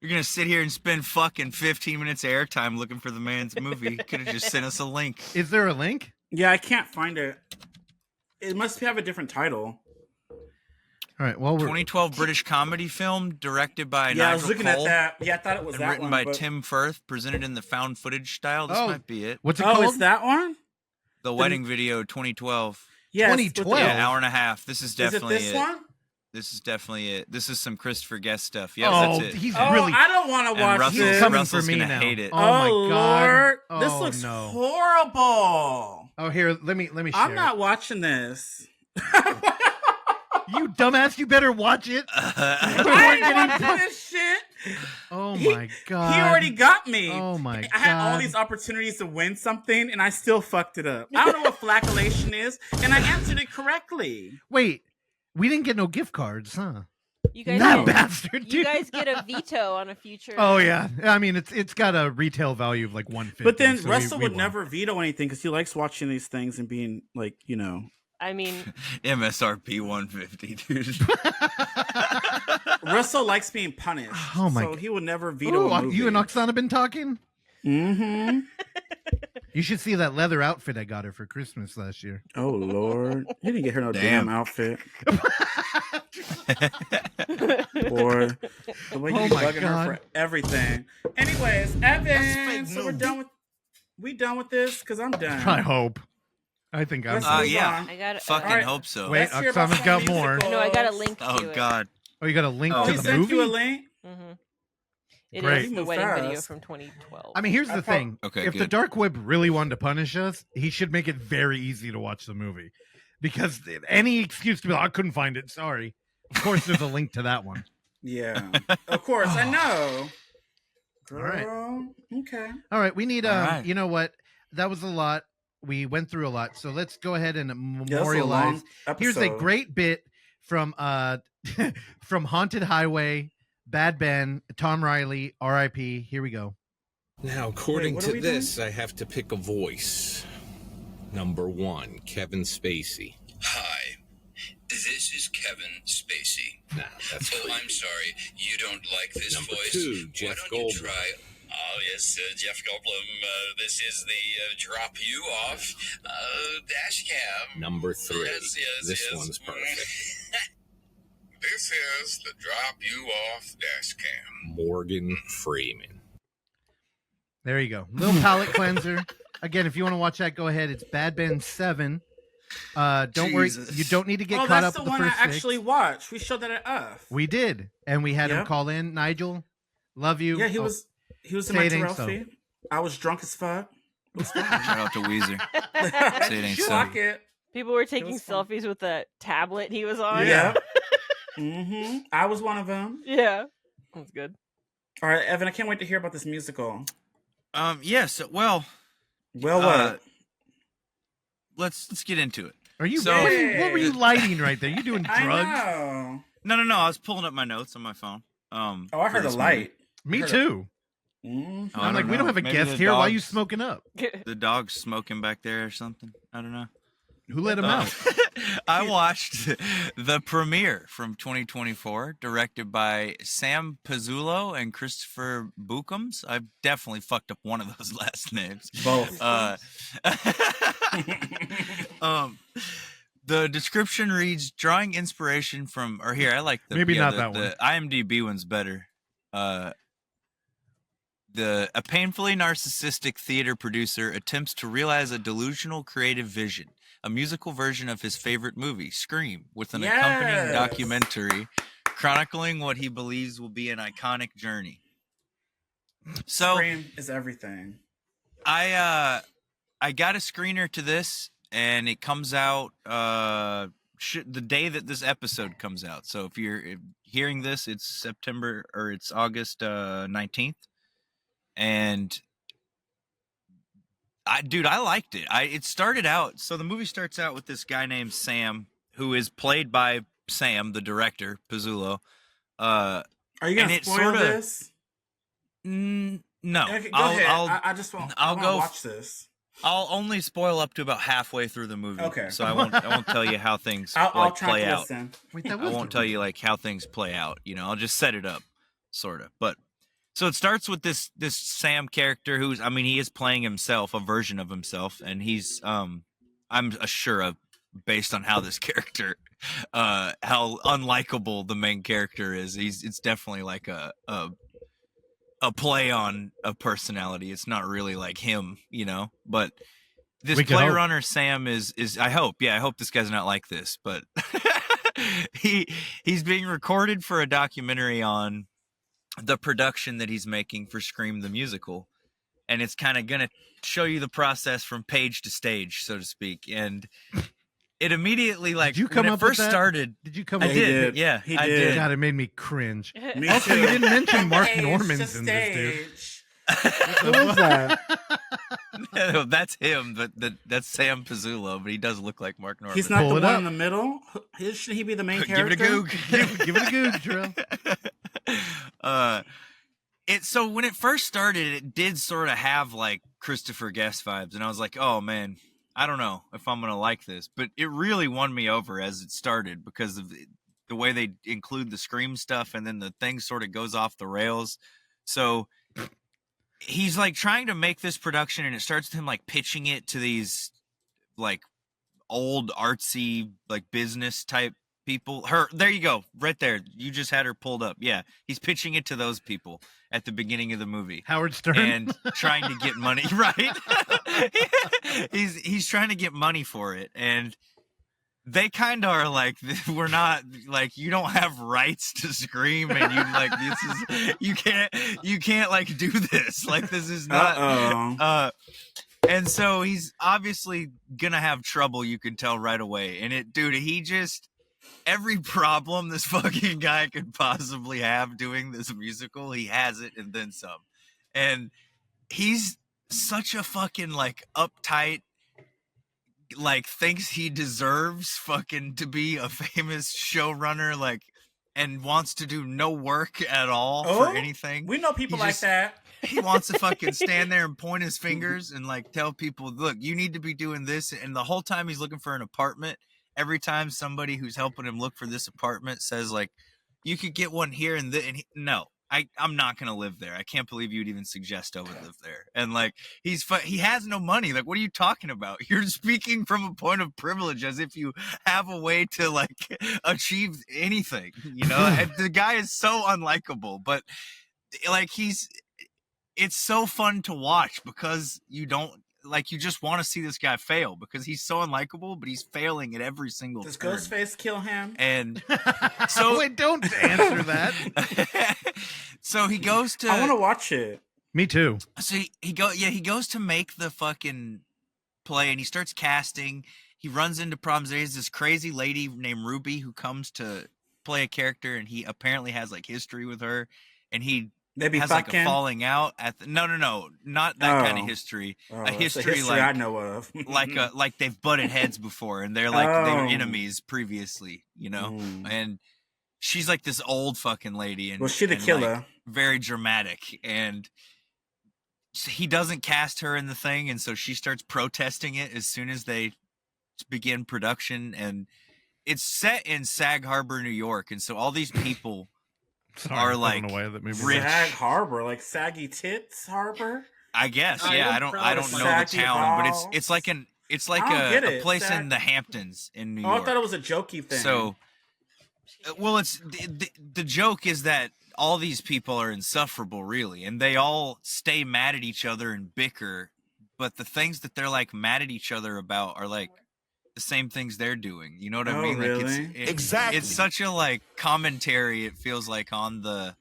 You're gonna sit here and spend fucking 15 minutes of airtime looking for the man's movie. Could have just sent us a link. Is there a link? Yeah, I can't find it. It must have a different title. All right. Well, we're 2012 British comedy film directed by Yeah, I was Nigel looking Cole at that. Yeah, I thought it was and that written one. by but- Tim Firth, presented in the found footage style. This Oh. might be it. what's it Oh, called? it's that one? The wedding video 2012. Yes. 2012? Yeah, hour and a half. This is Is it definitely this it. one? This is definitely it. This is some Christopher Guest stuff. Yes, Oh, that's it. he's Oh, really. I don't want to And watch Russell's this. coming Russell's for me gonna now. hate it. Oh my god. Lord. Oh, This looks no. horrible. Oh, here. Let me share. I'm not watching this. You dumbass. You better watch it. I ain't watching this shit. Oh He- my god. He already got me. Oh my I had all God. these opportunities to win something, and I still fucked it up. I don't know what flagellation is, and I answered it correctly. Wait. We didn't get no gift cards, huh? You guys, That No. bastard. you Dude. guys get a veto on a future. Oh yeah. I mean, it's got a retail value of like 150. But then so Russell we would won. never veto anything because he likes watching these things and being like, you know. I mean, MSRP 150, dude. Russell likes being punished. Oh my So God. he would never veto Ooh, a movie. you and Oksana been talking? Mm-hmm. You should see that leather outfit I got her for Christmas last year. Oh, Lord. He didn't get her no damn Damn. outfit. Boy. The way you Oh be my bugging God. her for everything. Anyways, Evan, fake so we're news. done with this? Because I'm done. I hope. I think I'm. Let's Oh, move yeah. on. I got Fucking Alright. hope so. Wait, Let's hear about Oksana's some got more. musicals. No, I got a link to Oh it. God. Oh, you got a link Oh, to He the sent movie? you a link? Mm-hmm. It Great. is the Move wedding video fast. from 2012. I mean, here's I the thought- thing. Okay, if the good. dark web really wanted to punish us, he should make it very easy to watch the movie. Because any excuse to be like, I couldn't find it. Sorry. Of course, there's a link to that one. Yeah. Of course, I know. Girl. right. Okay. All right, we need. All right. You know what? That was a lot. We went through a lot, so let's go ahead and Yeah, that's a memorialize. long Here's a episode. great bit from from Haunted Highway, Bad Ben, Tom Riley, R.I.P. Here we go. Now, according what are to we this, I have to pick a voice. Number 1, Kevin Spacey. Hi, this is Kevin Spacey. Nah, that's Oh, creepy. I'm sorry, you don't like this Number voice? 2, Jeff Why don't you Goldblum. try... Oh, yes, Jeff Goldblum. This is the drop you off dash cam. Number 3. Yes, This one's perfect. This is the drop you off dash cam. Morgan Freeman. There you go. Little palate cleanser. Again, if you want to watch that, go ahead. It's Bad Ben 7. Don't worry. Jesus. You don't need to get Oh, caught that's up the with the one I first 6. actually watched. We showed that at UFF. We did. And we had him Yep. call in. Nigel, love you. Yeah, he Oh, was in say my it ain't Terrell so. feed. I was drunk as fuck. It was fun. Shout out to Weezer. Say it ain't so. Fuck it. People were taking was fun. selfies with the tablet he was on. Yeah. Mm-hmm. I was one of them. Yeah. That's good. All right, Evan, I can't wait to hear about this musical. Yes. Well, Well, Uh, what? let's get into it. Are you? So- what were you lighting right there? You doing I drugs? know. No. I was pulling up my notes on my phone. Oh, I for heard a this light. Me Heard too. Mm-hmm. Oh, I I'm like, don't we don't know. have a Maybe guest the here. Why are you dogs- smoking up? The dog's smoking back there or something. I don't know. Who let him out? I watched the premiere from 2024, directed by Sam Pizzulo and Christopher Bookums. I've definitely fucked up one of those last names. Both. The description reads, drawing inspiration from, or here, I like the Maybe not that the IMDb one's better. A painfully narcissistic theater producer attempts to realize a delusional creative vision, a musical version of his favorite movie, Scream, with an accompanying Yes. documentary chronicling what he believes will be an iconic journey. So Scream is everything. I got a screener to this, and it comes out the day that this episode comes out. So if you're hearing this, it's August 19th. And I liked it. It started out, so the movie starts out with this guy named Sam, who is played by Sam, the director, Pizzulo. Are you gonna and it spoil sorta- this? No, Okay, go ahead. I just want. I I'll wanna go watch this. I'll only spoil up to about halfway through the movie. Okay. So I won't tell you how things I'll try play to out. listen. Wait, that I was won't tell you how things play out. I'll just set it up, sort of. But so it starts with this Sam character who's, he is playing himself, a version of himself, and he's I'm sure of, based on how this character, how unlikable the main character is. It's definitely like a play on a personality. It's not really like him, But this We can play hope. runner Sam is I hope this guy's not like this, but he's being recorded for a documentary on the production that he's making for Scream the musical, and it's kind of gonna show you the process from page to stage, so to speak. And it immediately, Did you come when it up with first that? started, Did you come I up He with did. did. Yeah, He I did. did. God, it made me cringe. Me Also, too. you didn't mention Mark Hey, it's Norman's just in this, dude. stage. Who is that? No, that's him, but that's Sam Pizzulo, but he does look like Mark Norman. He's not Pull the it one up. in the middle. Should he be the main Give character? it a goog. Give it a goog, Terrell. So when it first started, it did sort of have like Christopher Guest vibes, and I was like, oh man, I don't know if I'm gonna like this, but it really won me over as it started because of the way they include the Scream stuff, and then the thing sort of goes off the rails. So he's like trying to make this production, and it starts with him like pitching it to these like old artsy like business type people. There you go, right there. You just had her pulled up. Yeah, he's pitching it to those people at the beginning of the movie. Howard Stern. And trying to get money, right? he's trying to get money for it, and they kind of are like, we're not like, you don't have rights to Scream, and you like you can't like do this, like this is not. And so he's obviously gonna have trouble. You can tell right away, and every problem this fucking guy could possibly have doing this musical, he has it and then some. And he's such a fucking like uptight, like thinks he deserves fucking to be a famous showrunner, like, and wants to do no work at all for anything. We know people like that. he wants to fucking stand there and point his fingers and like tell people, look, you need to be doing this. And the whole time he's looking for an apartment, every time somebody who's helping him look for this apartment says like, you could get one here and no, I'm not going to live there. I can't believe you'd even suggest I would live there. And like, he has no money. Like, what are you talking about? You're speaking from a point of privilege as if you have a way to like achieve anything, you know? And the guy is so unlikable, but like it's so fun to watch because you just want to see this guy fail because he's so unlikable, but he's failing at every single Does turn. Ghostface kill him? And so wait, don't answer that. So he goes to. I want to watch it. Me too. So he goes to make the fucking play, and he starts casting. He runs into problems. There's this crazy lady named Ruby who comes to play a character, and he apparently has like history with her, and he. Maybe has fucking? like a falling out at the, no, not that kind of history. Oh, a history like I know of. like they've butted heads before and they're like they were enemies previously, you know. And she's like this old fucking lady, and was she the killer? Like, very dramatic, and he doesn't cast her in the thing, and so she starts protesting it as soon as they begin production. And it's set in Sag Harbor, New York, and so all these people. Are like rich. Sag Harbor, like saggy tits harbor. I guess, yeah. I don't know the town, but it's like a place in the Hamptons in New York. Oh, I thought it was a jokey thing. So, well, it's the joke is that all these people are insufferable, really, and they all stay mad at each other and bicker. But the things that they're like mad at each other about are like the same things they're doing. You know what I mean? Like really? Exactly. It's such a like commentary. It feels like on the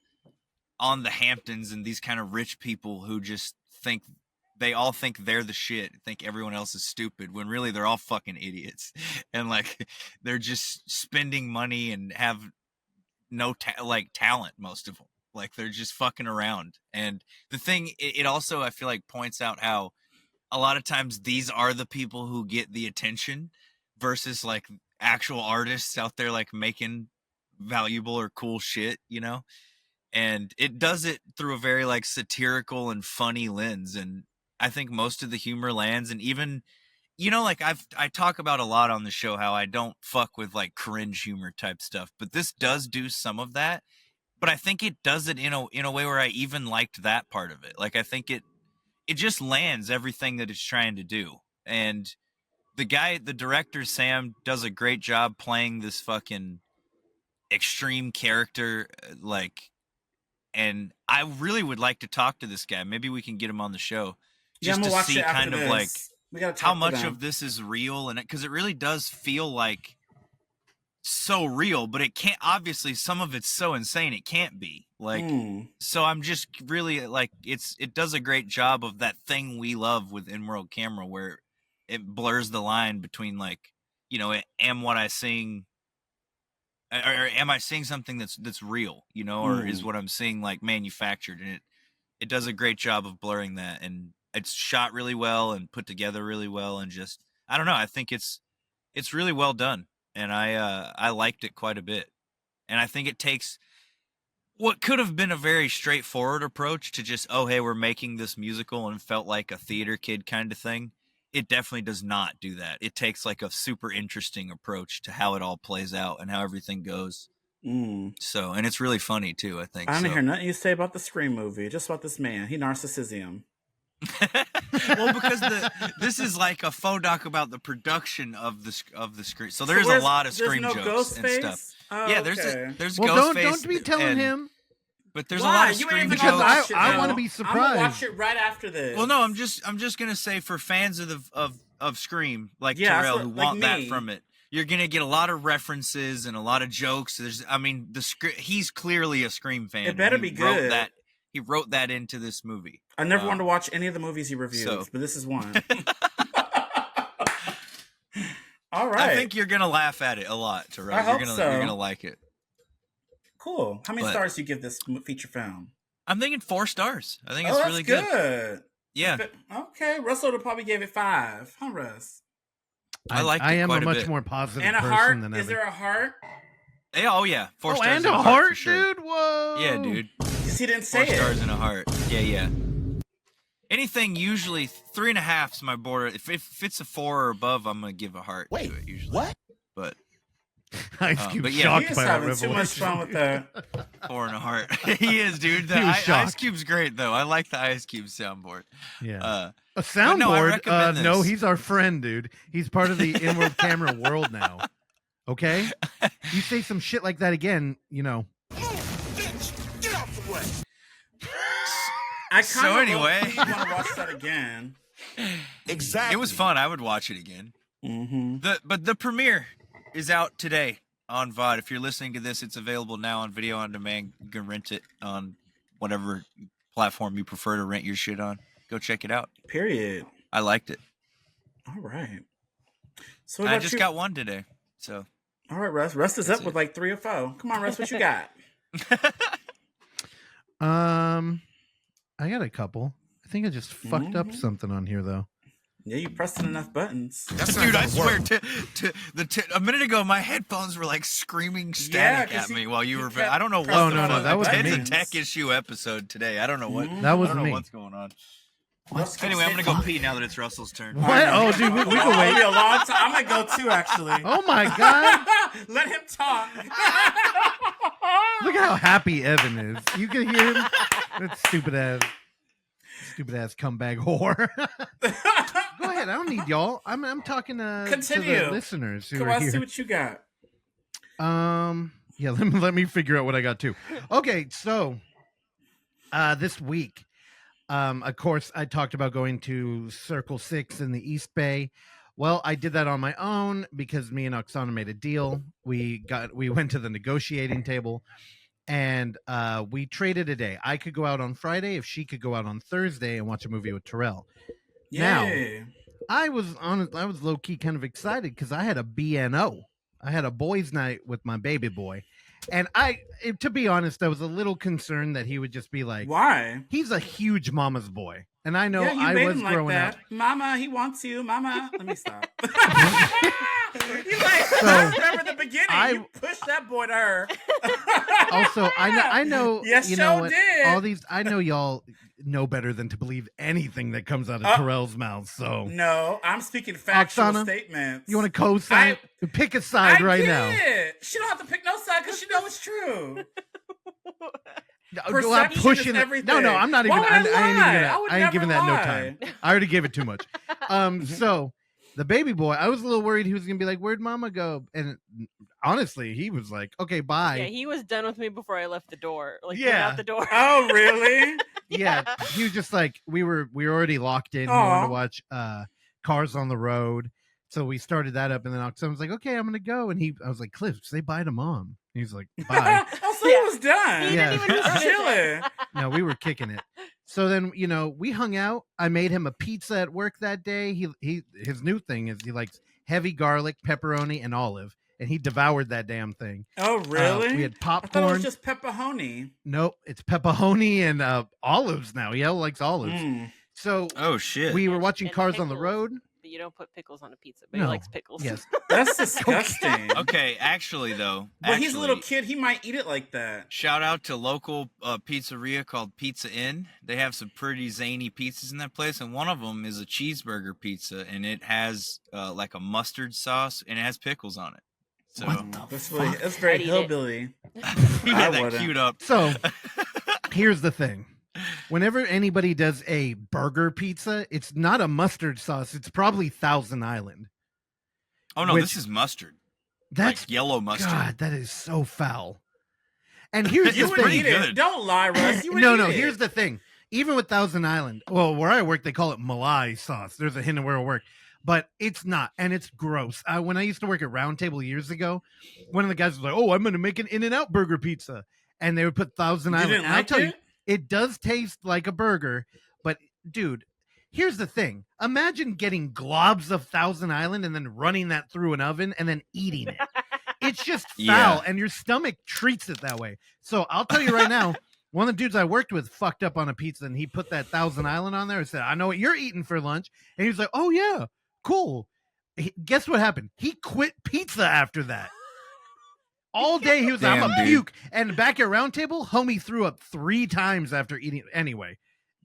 Hamptons and these kind of rich people who just think they all think they're the shit, think everyone else is stupid when really they're all fucking idiots. And like they're just spending money and have no talent, most of them. Like they're just fucking around. And the thing, it also I feel like points out how a lot of times these are the people who get the attention versus like actual artists out there like making valuable or cool shit, you know? And it does it through a very like satirical and funny lens. And I think most of the humor lands, and even, you know, like I talk about a lot on the show how I don't fuck with like cringe humor type stuff, but this does do some of that. But I think it does it in a way where I even liked that part of it. Like I think it just lands everything that it's trying to do. And the director, Sam, does a great job playing this fucking extreme character. Like, and I really would like to talk to this guy. Maybe we can get him on the show just to see kind of like how much of this is real. And because it really does feel like so real, but it can't, obviously some of it's so insane it can't be. Like, so I'm just really like, it does a great job of that thing we love with in-world camera where it blurs the line between like, you know, am I seeing something that's real, you know, or is what I'm seeing like manufactured? And it does a great job of blurring that, and it's shot really well and put together really well, and just, I don't know, I think it's really well done, and I liked it quite a bit. And I think it takes what could have been a very straightforward approach to just, oh, hey, we're making this musical, and felt like a theater kid kind of thing. It definitely does not do that. It takes like a super interesting approach to how it all plays out and how everything goes. So, and it's really funny too, I think. I didn't hear nothing you say about the Scream movie, just about this man. He narcissism. Well, because this is like a faux doc about the production of the Scream. So there's a lot of Scream jokes and stuff. Oh, yeah, okay. there's well, Ghostface. Don't be telling him. But there's a lot of Scream jokes. I want to be surprised. I'm gonna watch it right after this. Well, no, I'm just gonna say for fans of Scream like yeah, Terrell who want that from it, you're gonna get a lot of references and a lot of jokes. He's clearly a Scream fan. It better be good. He wrote that into this movie. I never wanted to watch any of the movies he reviews, but this is one. All right. I think you're gonna laugh at it a lot, Terrell. You're gonna like it. Cool. How many stars do you give this feature film? I'm thinking 4 stars. I think it's really good. Yeah. Okay. Russell probably gave it 5. Huh, Russ? I like it I am quite a much bit. more positive and a person heart. than Is there a heart? Yeah, oh yeah. 4 stars and and a heart, for sure. dude. Whoa. Yeah, dude. He didn't say 4 stars and a heart. Yeah. anything usually 3.5 is my border. If it's a 4 or above, I'm gonna give a heart to it usually. What? But Ice Cube but yeah, shocked He's by that having too much revelation. fun with that. 4 and a heart. He is, dude. He was Ice shocked. Cube's great though. I like the Ice Cube soundboard. Yeah. A but soundboard? no, I recommend No, this. he's our friend, dude. He's part of the in-world camera world now. Okay? You say some shit like that again, you know. Bitch, get out the way. I So kind of anyway. want to watch that again. Exactly. It was fun. I would watch it again. Mm-hmm. But the premiere is out today on VOD. If you're listening to this, it's available now on video on demand. You can rent it on whatever platform you prefer to rent your shit on. Go check it out. Period. I liked it. All right. So what I about just you? got one today. So All right, Russ. Russ is That's up it. with like 3 or 4. Come on, Russ. What you got? I got a couple. I think I just fucked up Mhm. something on here though. Yeah, you pressing enough buttons. That's not dude, I gonna swear work. a minute ago my headphones were like screaming static 'cause at me you- while you you were kept I don't know what pressing Oh, no, all that the was Ted's a buttons. tech issue episode today. I don't know what Mhm. That I was don't know me. what's going on. Russ keeps Anyway, I'm saying- gonna go pee now that it's Russell's turn. What? Oh, dude, we Oh, can it'll wait. be a long time. I'm gonna go too, actually. Oh my god! Let him talk. Look at how happy Evan is. You can hear him. That stupid ass comeback whore. Go ahead. I don't need y'all. I'm talking to Continue. the listeners who Come are on, see here. what you got. Yeah. Let me figure out what I got too. Okay, so this week, of course, I talked about going to Circle 6 in the East Bay. Well, I did that on my own because me and Oksana made a deal. We went to the negotiating table, and we traded a day. I could go out on Friday if she could go out on Thursday and watch a movie with Terrell. Now, Yeah. I was low key kind of excited because I had a BNO. I had a boys' night with my baby boy, and to be honest, I was a little concerned that he would just be like, Why? he's a huge mama's boy, and I know Yeah, you I made was him like growing that. up. Mama, he wants you. Mama, let me stop. You like, I remember the beginning. You pushed that boy to her. Also, I know. Yes, you know sure what? did. All these, I know y'all know better than to believe anything that comes out of Terrell's mouth. So No, I'm speaking factual Oksana, statements. you want to co-sign? Pick a side right now. She don't have to pick no side because she knows it's true. Go out Perception pushing is it. everything. No, I'm not Why even. would I I ain't even lie? gonna. I would I ain't giving never that no lie. time. I already gave it too much. So the baby boy, I was a little worried he was gonna be like, "Where'd Mama go?" And honestly, he was like, "Okay, bye." Yeah, he was done with me before I left the door. Like, went Yeah. out the door. Oh, really? Yeah, he was just like, we were already locked in. We wanted Aw. to watch Cars on the Road, so we started that up, and then Oksana was like, "Okay, I'm gonna go," and I was like, "Cliff, say bye to Mom." He was like, "Bye." Oh, so he was done. He Yeah. didn't even He was finish it. chilling. No, we were kicking it. So then, we hung out. I made him a pizza at work that day. His new thing is he likes heavy garlic, pepperoni, and olive, and he devoured that damn thing. Oh, really? We had I thought it popcorn. was just pepperoni. Nope, it's pepperoni and olives now. He likes olives. Mm. So Oh shit. we were watching And Cars on the pickles. Road. But you don't put pickles on a pizza, but No. he likes pickles. Yes. That's disgusting. Okay, actually though, But he's a little kid. He might eat it like that. Shout out to local pizzeria called Pizza Inn. They have some pretty zany pizzas in that place, and one of them is a cheeseburger pizza, and it has like a mustard sauce, and it has pickles on it. So That's very I'd eat it. hillbilly. he I had that wouldn't. queued up. So here's the thing. Whenever anybody does a burger pizza, it's not a mustard sauce. It's probably Thousand Island. Oh no, Which- this is mustard. That's Like yellow mustard. God, that is so foul. And here's You the would thing. eat it. good. Don't lie, Russ. You would No, eat no. it. Here's the thing. Even with Thousand Island, well, where I work, they call it Malai sauce. There's a hint of where I work, but it's not, and it's gross. When I used to work at Round Table years ago, one of the guys was like, "Oh, I'm going to make an In-N-Out burger pizza," and they would put Thousand You Island. didn't And I'll like tell you, it? it does taste like a burger, but dude, here's the thing. Imagine getting globs of Thousand Island and then running that through an oven and then eating it. It's just foul, Yeah. and your stomach treats it that way. So I'll tell you right now, one of the dudes I worked with fucked up on a pizza, and he put that Thousand Island on there and said, "I know what you're eating for lunch." And he was like, "Oh, yeah, cool." Guess what happened? He quit pizza after that. All day he was like, "I'm Damn, a dude. puke." And back at Round Table, homie threw up 3 times after eating. Anyway,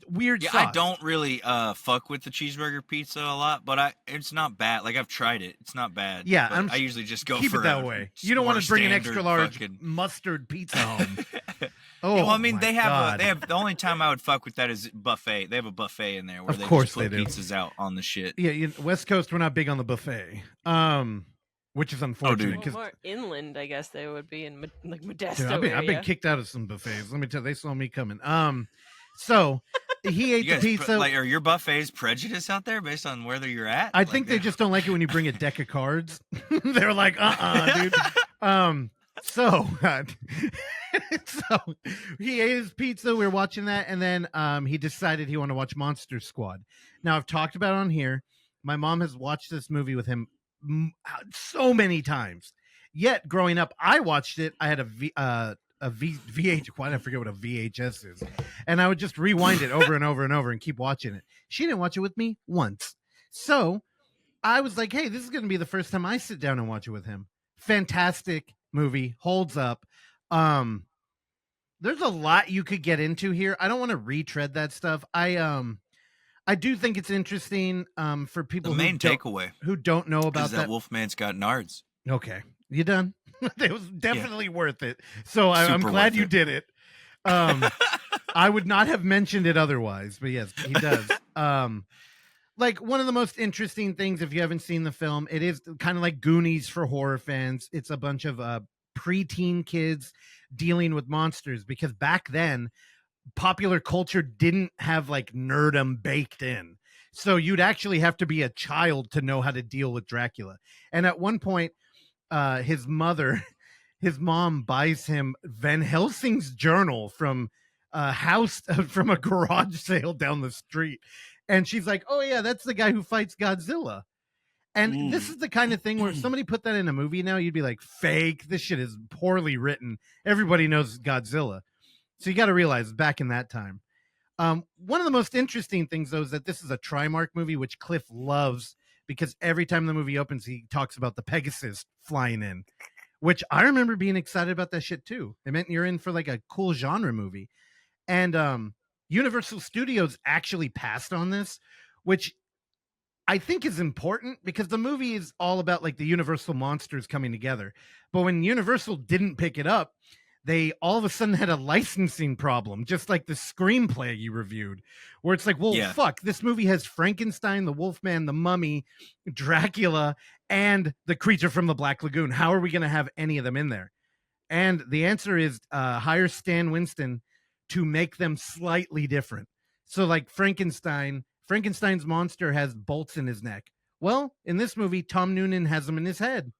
weird Yeah, sauce. I don't really fuck with the cheeseburger pizza a lot, but it's not bad. Like I've tried it. It's not bad. Yeah, but I usually just go keep for it that a way. You don't more want to bring an extra standard large fucking- mustard pizza home. Oh, well, I mean, my they have God. the only time I would fuck with that is buffet. They have a buffet in there where Of they course just put they do. pizzas out on the shit. Yeah, West Coast, we're not big on the buffet, which is unfortunate. Well, 'cause- more inland, I guess they would be in like Modesto dude, I've been area. kicked out of some buffets. Let me tell you, they saw me coming. So he ate You the guys pizza. are your buffets prejudiced out there based on whether you're at? I think they just don't like it when you bring a deck of cards. They're like, dude. So he ate his pizza. We were watching that, and then he decided he wanted to watch Monster Squad. Now I've talked about it on here. My mom has watched this movie with him so many times. Yet growing up, I watched it. I had a VH. Why did I forget what a VHS is? And I would just rewind it over and over and over and keep watching it. She didn't watch it with me once. So I was like, hey, this is going to be the first time I sit down and watch it with him. Fantastic movie. Holds up. There's a lot you could get into here. I don't want to retread that stuff. I do think it's interesting for people The main takeaway who don't know about is that Wolfman's got nards. Okay. You done? It was definitely worth it. So I'm Super glad worth you it. did it. I would not have mentioned it otherwise, but yes, he does. Like one of the most interesting things, if you haven't seen the film, it is kind of like Goonies for horror fans. It's a bunch of preteen kids dealing with monsters because back then popular culture didn't have like nerdom baked in. So you'd actually have to be a child to know how to deal with Dracula. And at one point, his mom buys him Van Helsing's journal from a house, from a garage sale down the street. And she's like, oh yeah, that's the guy who fights Godzilla. And this is the kind of thing where if somebody put that in a movie now, you'd be like, fake, this shit is poorly written. Everybody knows Godzilla. So you got to realize back in that time. One of the most interesting things, though, is that this is a Trimark movie, which Cliff loves because every time the movie opens, he talks about the Pegasus flying in, which I remember being excited about that shit, too. It meant you're in for like a cool genre movie. And Universal Studios actually passed on this, which I think is important because the movie is all about like the Universal monsters coming together. But when Universal didn't pick it up, they all of a sudden had a licensing problem, just like the screenplay you reviewed, where it's like, well, fuck, this movie has Frankenstein, the Wolfman, the Mummy, Dracula, and the Creature from the Black Lagoon. How are we going to have any of them in there? And the answer is hire Stan Winston to make them slightly different. So like Frankenstein's monster has bolts in his neck. Well, in this movie, Tom Noonan has them in his head,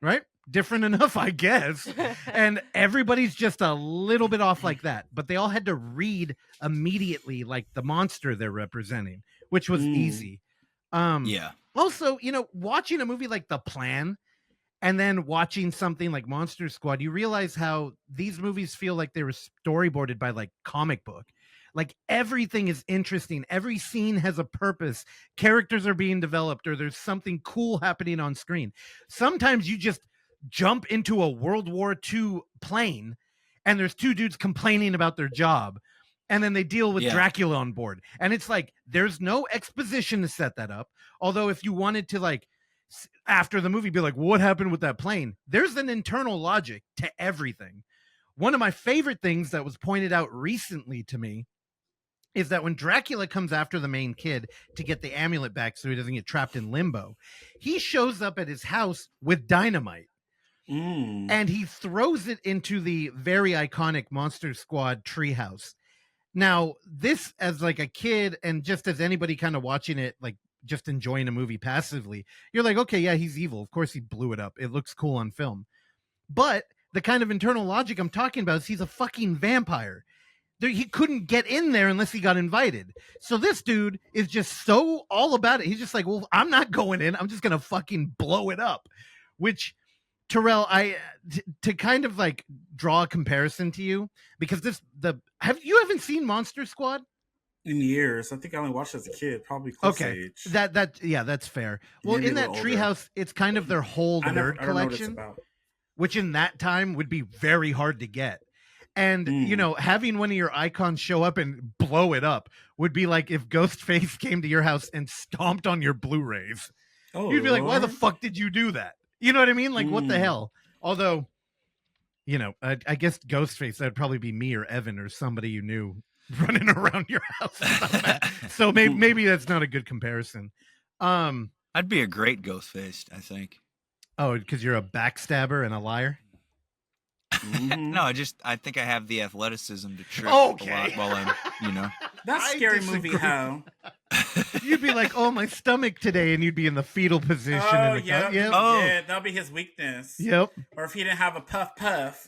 right? Different enough, I guess. And everybody's just a little bit off like that. But they all had to read immediately like the monster they're representing, which was easy. Also, watching a movie like The Plan and then watching something like Monster Squad, you realize how these movies feel like they were storyboarded by like comic book. Like everything is interesting. Every scene has a purpose. Characters are being developed or there's something cool happening on screen. Sometimes you just jump into a World War II plane and there's two dudes complaining about their job and then they deal with Dracula on board. And it's like, there's no exposition to set that up. Although if you wanted to like, after the movie, be like, what happened with that plane? There's an internal logic to everything. One of my favorite things that was pointed out recently to me is that when Dracula comes after the main kid to get the amulet back so he doesn't get trapped in limbo, he shows up at his house with dynamite. And he throws it into the very iconic Monster Squad treehouse. Now, this as like a kid and just as anybody kind of watching it, like just enjoying a movie passively, you're like, okay, yeah, he's evil. Of course he blew it up. It looks cool on film. But the kind of internal logic I'm talking about is he's a fucking vampire. He couldn't get in there unless he got invited. So this dude is just so all about it. He's just like, well, I'm not going in. I'm just going to fucking blow it up. Which, Terrell, to kind of like draw a comparison to you, because you haven't seen Monster Squad? In years. I think I only watched it as a kid, probably close age. That's fair. Well, in that treehouse, it's kind of their whole nerd collection, which in that time would be very hard to get. And, having one of your icons show up and blow it up would be like if Ghostface came to your house and stomped on your Blu-rays. Oh, You'd be like, why the Lord. fuck did you do that? You know what I mean? Like, what the hell? Although, you know, I guess Ghostface, that'd probably be me or Evan or somebody you knew running around your house. So maybe that's not a good comparison. I'd be a great Ghostface, I think. Oh, because you're a backstabber and a liar? No, I think I have the athleticism to trip Okay. a lot while I'm, you know. That I scary movie, disagree. how? You'd be like, oh, my stomach today, and you'd be in the fetal position. Oh, in the yeah. Yep. Yeah, that'll be his weakness. Yep. Or if he didn't have a puff.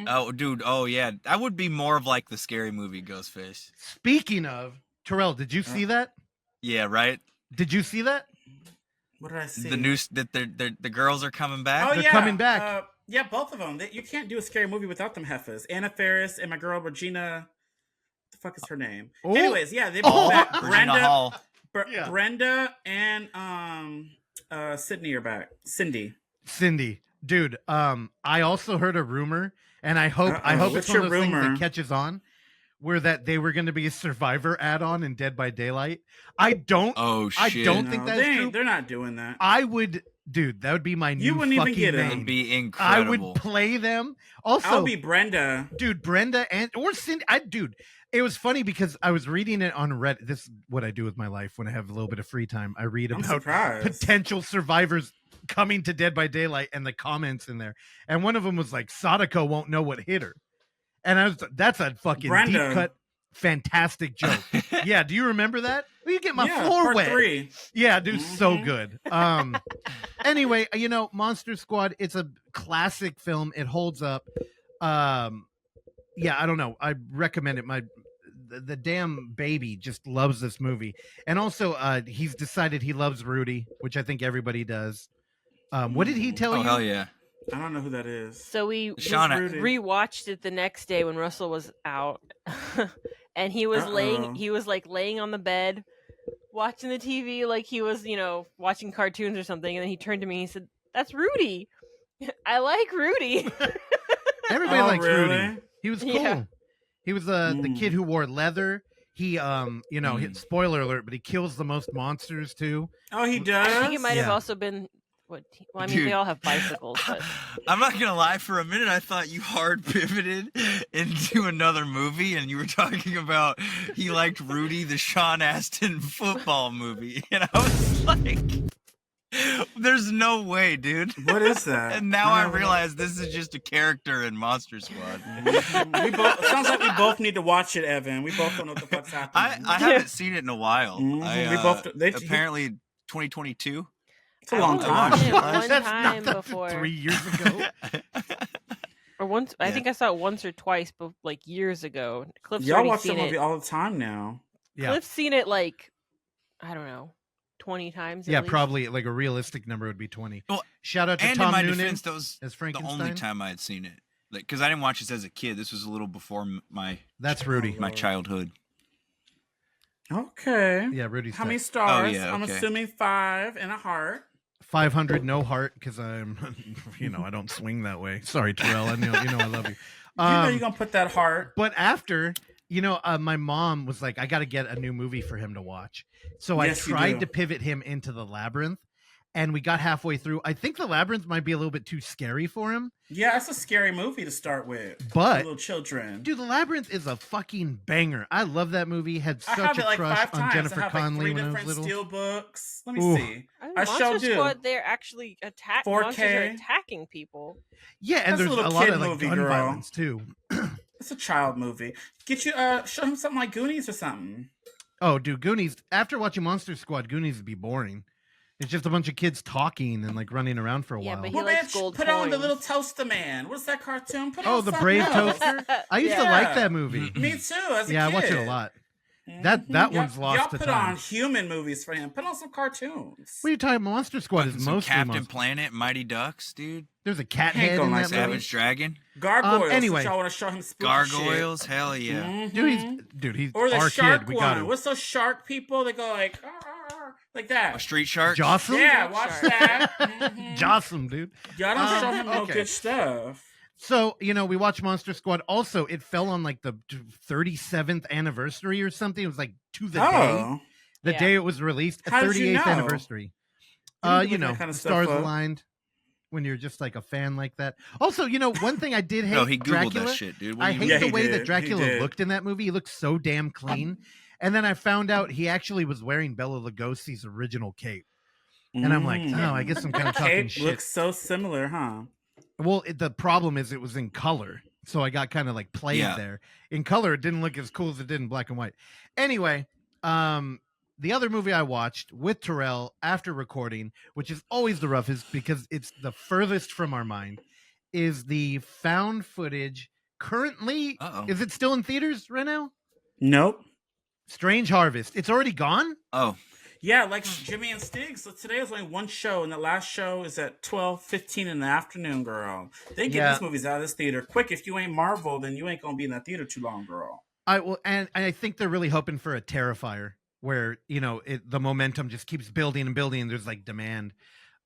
Oh, dude. Oh, yeah. I would be more of like the scary movie Ghostface. Speaking of, Terrell, did you see that? Yeah, right? Did you see that? What did I see? The news that the girls are coming back. Oh, They're yeah. coming back. Yeah, both of them. You can't do a scary movie without them heifers. Anna Faris and my girl Regina. What the fuck is her name? Oh. Anyways, yeah, they both back. Regina Hall. Brenda, Yeah. Brenda, and Sydney are back. Cindy. Dude, I also heard a rumor, and I hope What's it's one of your those things rumor? that catches on, where that they were going to be a Survivor add-on in Dead by Daylight. I don't shit. think that's true. They're not doing that. I would, dude, that would be my new You wouldn't even fucking get it. main. That'd be I incredible. would play them. Also, I'll be Brenda. dude, Brenda or Cindy. Dude, it was funny because I was reading it on Reddit. This is what I do with my life when I have a little bit of free time. I read I'm about surprised. potential survivors coming to Dead by Daylight and the comments in there. And one of them was like, Sadako won't know what hit her. And I was, that's a fucking Brenda. deep cut, fantastic joke. Yeah, do you remember that? Well, you get my floor part wet. 3. Yeah, dude, so Mhm. good. Anyway, you know, Monster Squad, it's a classic film. It holds up. Yeah, I don't know. I recommend it. The damn baby just loves this movie. And also, he's decided he loves Rudy, which I think everybody does. What did he tell Oh, you? hell yeah. I don't know who that is. So we Shauna. Rudy? rewatched it the next day when Russell was out, and he was Uh-oh. laying on the bed, watching the TV like he was, you know, watching cartoons or something. And then he turned to me and he said, "That's Rudy. I like Rudy." Everybody Oh, likes really? Rudy. He was cool. Yeah. He was the kid who wore leather. He, you know, spoiler alert, but he kills the most monsters too. Oh, he does? I think it might have Yeah. also been what. Well, I mean, Dude. they all have bicycles, but I'm not gonna lie. For a minute, I thought you hard pivoted into another movie, and you were talking about he liked Rudy, the Sean Astin football movie, and I was like, "There's no way, dude." What is that? And now I don't know. realize this is just a character in Monster Squad. It sounds like we both need to watch it, Evan. We both don't know what the fuck's happening. I haven't seen it in a while. Mhm. We both- apparently 2022. It's a long I time. watched it one That's time not before, 3 years ago. or once. I Yeah. think I saw it once or twice, but like years ago. Cliff's Y'all already watch that seen movie it. all the time now. Yeah. Cliff's seen it like, I don't know, 20 times. at Yeah, least. probably like a realistic number would be 20. Well, Shout out to And Tom in my Noonan defense, that was as the Frankenstein. only time I had seen it. Like, because I didn't watch this as a kid. This was a little before my That's Rudy. my childhood. Okay. Yeah, Rudy's How many dead. stars? yeah, I'm okay. assuming 5 and a heart. 500 no heart because I'm, you know, I don't swing that way. Sorry, Terrell. I know, you know I love you. You know you're going to put that heart. But after, you know, my mom was like, I got to get a new movie for him to watch. So Yes, I you tried do. to pivot him into The Labyrinth, and we got halfway through. I think The Labyrinth might be a little bit too scary for him. Yeah, it's a scary movie to start with. But- For little children. Dude, The Labyrinth is a fucking banger. I love that movie. Had I such have a it like crush 5 on times. Jennifer I have Connelly like 3 when I was different little. steel books. Let me Ooh. see. I mean, I Monster shall do. Squad, they're actually monsters are 4K. attacking people. Yeah, and That's a there's a little lot kid of like movie, gun girl. violence too. It's a child movie. Get you show him something like Goonies or something. Oh, dude, Goonies. After watching Monster Squad, Goonies would be boring. It's just a bunch of kids talking and like running around for a Yeah, while. but he Well, likes man, gold put on the coins. little toaster man. What's that cartoon? Put Oh, on the something Brave else. Toaster. I used to Yeah. like that movie. Me too. As a Yeah, I kid. watch it a lot. Mhm. That Y'all- one's lost Y'all to put time. on human movies for him. Put on some cartoons. What are you talking about? Monster Squad is Some mostly Captain Monster. Planet, Mighty Ducks, dude. There's a cat Hank head don't in like that movie. Savage Dragon, Gargoyles. Anyway. Since y'all want to show him spooky Gargoyles, hell yeah. shit. Dude, he's Or the our shark kid. We one. got What's those shark people? They go like, "Arr, arr, arr," like that. A Street Shark. Jocelyn. Yeah, Street watch Shark. that. Mhm. Jocelyn, dude. Y'all don't show him no okay. good stuff. So, we watched Monster Squad. Also, it fell on like the 37th anniversary or something. It was like to the day. The Yeah. day it was released, How did you 38th know? anniversary. You be looking that kind of The stuff stars up. aligned when you're just like a fan like that. Also, one thing I did hate No, he googled Dracula. that shit, dude. What I do you hate mean? the he way did. that He Dracula did. looked in that movie. He looked so damn clean. And then I found out he actually was wearing Bela Lugosi's original cape. And I'm like, oh, I guess I'm kind of talking Cape shit. looks so similar, huh? Well, the problem is it was in color. So I got kind of like played there. In color, it didn't look as cool as it did in black and white. Anyway, the other movie I watched with Terrell after recording, which is always the roughest because it's the furthest from our mind, is the found footage currently. Is it still in theaters right now? Nope. Strange Harvest. It's already gone? Oh. Yeah, like Jimmy and Stiggs. So today is only one show, and the last show is at 12:15 in the afternoon, girl. They get these movies out of this theater quick. If you ain't Marvel, then you ain't gonna be in that theater too long, girl. And I think they're really hoping for a Terrifier where, the momentum just keeps building and building and there's like demand.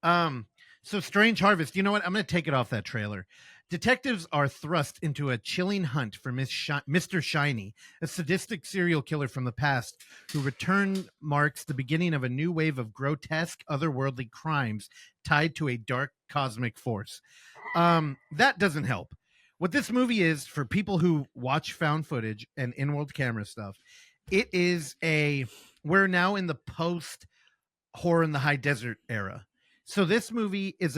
So Strange Harvest, you know what? I'm going to take it off that trailer. Detectives are thrust into a chilling hunt for Mr. Shiny, a sadistic serial killer from the past who return marks the beginning of a new wave of grotesque, otherworldly crimes tied to a dark cosmic force. That doesn't help. What this movie is, for people who watch found footage and in-world camera stuff, it is we're now in the post Horror in the High Desert era. So this movie is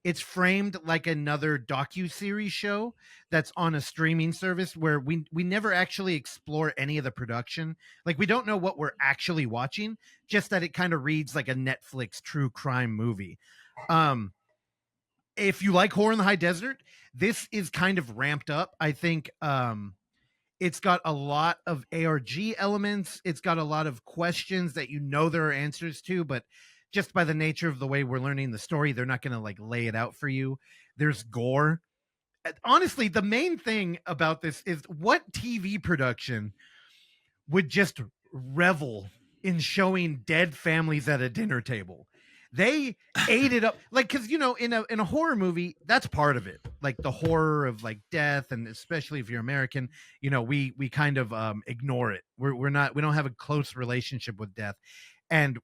it's framed like another docuseries show that's on a streaming service where we never actually explore any of the production. Like, we don't know what we're actually watching, just that it kind of reads like a Netflix true crime movie. If you like Horror in the High Desert, this is kind of ramped up. I think it's got a lot of ARG elements. It's got a lot of questions that there are answers to, but just by the nature of the way we're learning the story, they're not going to like lay it out for you. There's gore. Honestly, the main thing about this is what TV production would just revel in showing dead families at a dinner table. They ate it up, like, because in a horror movie, that's part of it, like the horror of like death, and especially if you're American, we kind of ignore it. We don't have a close relationship with death, and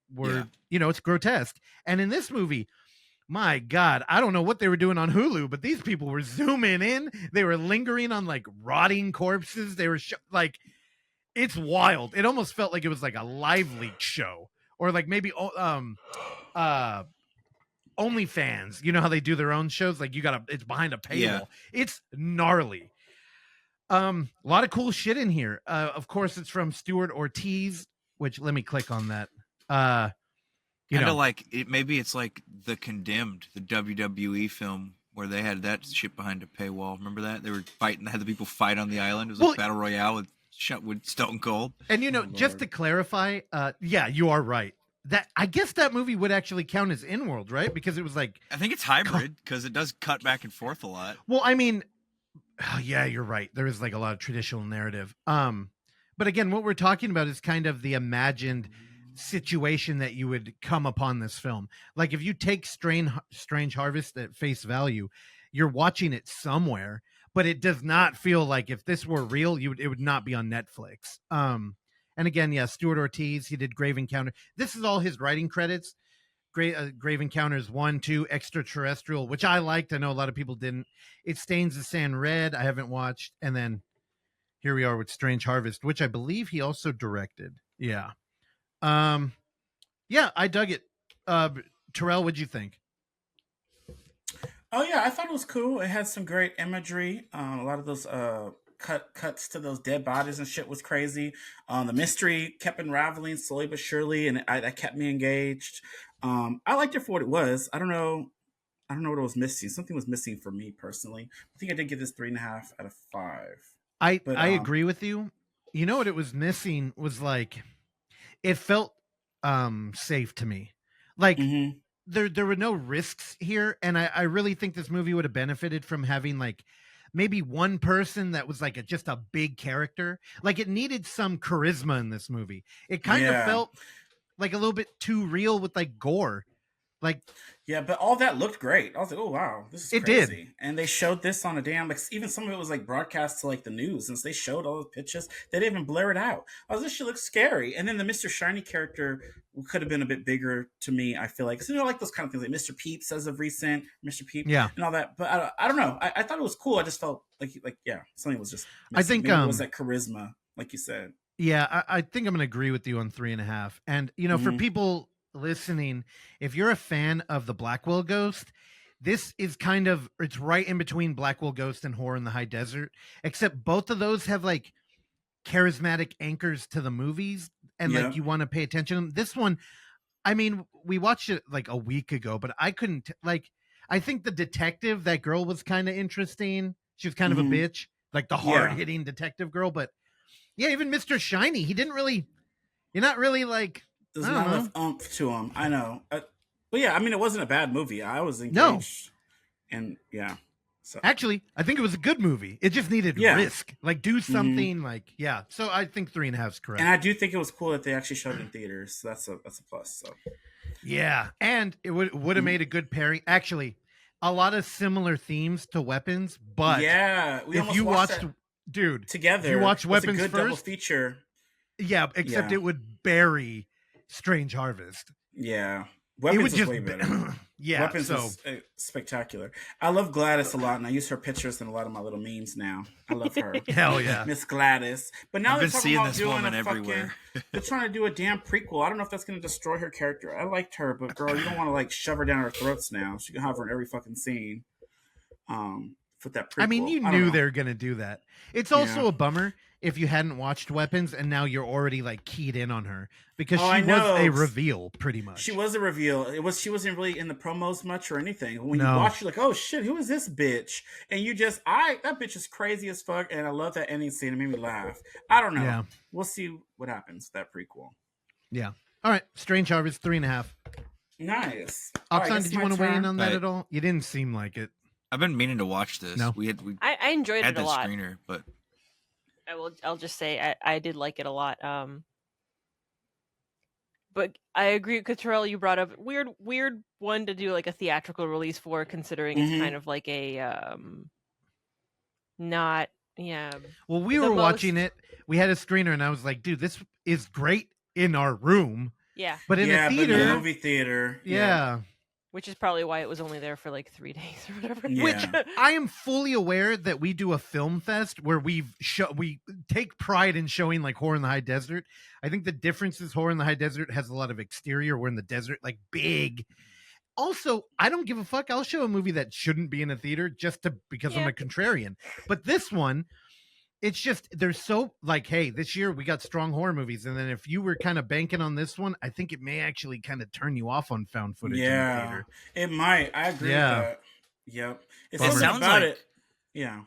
it's grotesque. And in this movie, my God, I don't know what they were doing on Hulu, but these people were zooming in. They were lingering on like rotting corpses. They were like, it's wild. It almost felt like it was like a live leak show, or like maybe OnlyFans. You know how they do their own shows? Like it's behind a paywall. Yeah. It's gnarly. A lot of cool shit in here. Of course, it's from Stuart Ortiz, which let me click on that. Maybe it's like The Condemned, the WWE film where they had that shit behind a paywall. Remember that? They were fighting, had the people fight on the island. It was like Battle Royale with Stone Cold. And just to clarify, you are right. That, I guess that movie would actually count as in-world, right? Because it was like, I think it's hybrid because it does cut back and forth a lot. Well, I mean, yeah, you're right. There is like a lot of traditional narrative. But again, what we're talking about is kind of the imagined situation that you would come upon this film. Like, if you take Strange Harvest at face value, you're watching it somewhere, but it does not feel like, if this were real, it would not be on Netflix. And again, Stuart Ortiz, he did Grave Encounter. This is all his writing credits. Grave Encounters 1, 2, Extraterrestrial, which I liked. I know a lot of people didn't. It Stains the Sand Red, I haven't watched. And then here we are with Strange Harvest, which I believe he also directed. Yeah. I dug it. Terrell, what'd you think? Oh yeah, I thought it was cool. It had some great imagery. A lot of those cuts to those dead bodies and shit was crazy. The mystery kept unraveling slowly but surely, and that kept me engaged. I liked it for what it was. I don't know what it was missing. Something was missing for me personally. I think I did give this 3.5 out of 5. I agree with you. You know what it was missing was like, it felt safe to me. Like, there were no risks here, and I really think this movie would have benefited from having like maybe one person that was like just a big character. Like, it needed some charisma in this movie. It kind of felt like a little bit too real with like gore. Like, Yeah, but all that looked great. I was like, oh wow, this is It crazy. did. And they showed this on a damn like even some of it was like broadcast to like the news, and so they showed all the pictures. They didn't even blur it out. I was this shit looks scary. And then the Mr. Shiny character could have been a bit bigger to me. I feel like, 'cause, like those kind of things like Mr. Peeps as of recent, Mr. Peep, Yeah. and all that. But I don't know. I thought it was cool. I just felt like yeah, something was just. I Missing. think, Maybe it was that charisma, like you said. yeah, I think I'm going to agree with you on 3.5. And, you know, for Mhm. people listening, if you're a fan of the Blackwell Ghost, this is kind of, it's right in between Blackwell Ghost and Horror in the High Desert, except both of those have like charismatic anchors to the movies and Yeah. like you want to pay attention to them. This one, I mean, we watched it like a week ago, but I couldn't like, I think the detective, that girl was kind of interesting. She was kind of a Mhm. bitch, like the Yeah. hard hitting detective girl, but yeah, even Mr. Shiny, he didn't really, you're not really like, There's I not don't enough oomph to him. I know. But yeah, I mean, it wasn't a bad movie. I was engaged. No. And yeah. So actually, I think it was a good movie. It just needed Yeah. risk, like do something like, yeah. So I think 3.5 is correct. and I do think it was cool that they actually showed it in theaters. So that's a plus. So Yeah, and it would have made a good pairing. Actually, a lot of similar themes to Weapons, but yeah, we if almost you watched watched, that dude, together. if you watch It was Weapons a good double first, feature. yeah, except Yeah. it would bury Strange Harvest. Yeah, It Weapons would is just, way better. yeah. Weapons So is spectacular. I love Gladys a lot, and I use her pictures in a lot of my little memes now. I love her. hell yeah. Miss Gladys. But now I've they're been talking seeing about this doing woman a fucking. everywhere. They're trying to do a damn prequel. I don't know if that's going to destroy her character. I liked her, but girl, you don't want to like shove her down our throats now. She can have her in every fucking scene. For that prequel. I mean, you I don't knew know. they were gonna do that. It's also Yeah. a bummer if you hadn't watched Weapons and now you're already like keyed in on her because Oh, I she was a know. reveal, pretty much. She was a reveal. She wasn't really in the promos much or anything. When No. you watch, you're like, oh shit, who is this bitch? And you just, that bitch is crazy as fuck. And I love that ending scene. It made me laugh. I don't know. Yeah. We'll see what happens with that prequel. Yeah. All right. Strange Harvest 3.5. Nice. All right, Oxon, guess did you my want to weigh in turn. on that Right. at all? You didn't seem like it. I've been meaning to watch this. No. We I enjoyed had it a that lot. screener, but I'll just say I did like it a lot. But I agree with Terrell. You brought up weird one to do like a theatrical release for, considering Mhm. it's kind of like a not Well, we The were watching most- it. We had a screener, and I was like, dude, this is great in our room. yeah, But in yeah, a but in theater, a movie theater. yeah. which is probably why it was only there for like 3 days or whatever. Yeah. Which I am fully aware that we do a film fest where we take pride in showing like Horror in the High Desert. I think the difference is Horror in the High Desert has a lot of exterior. We're in the desert, like big. Also, I don't give a fuck. I'll show a movie that shouldn't be in a theater just because I'm Yeah. a contrarian. But this one, it's just they're so like, hey, this year we got strong horror movies, and then if you were kind of banking on this one, I think it may actually kind of turn you off on found footage in the Yeah, theater. it might. I agree Yeah. with that. Yep. It's Bummer. something Sounds about like- it. Yeah.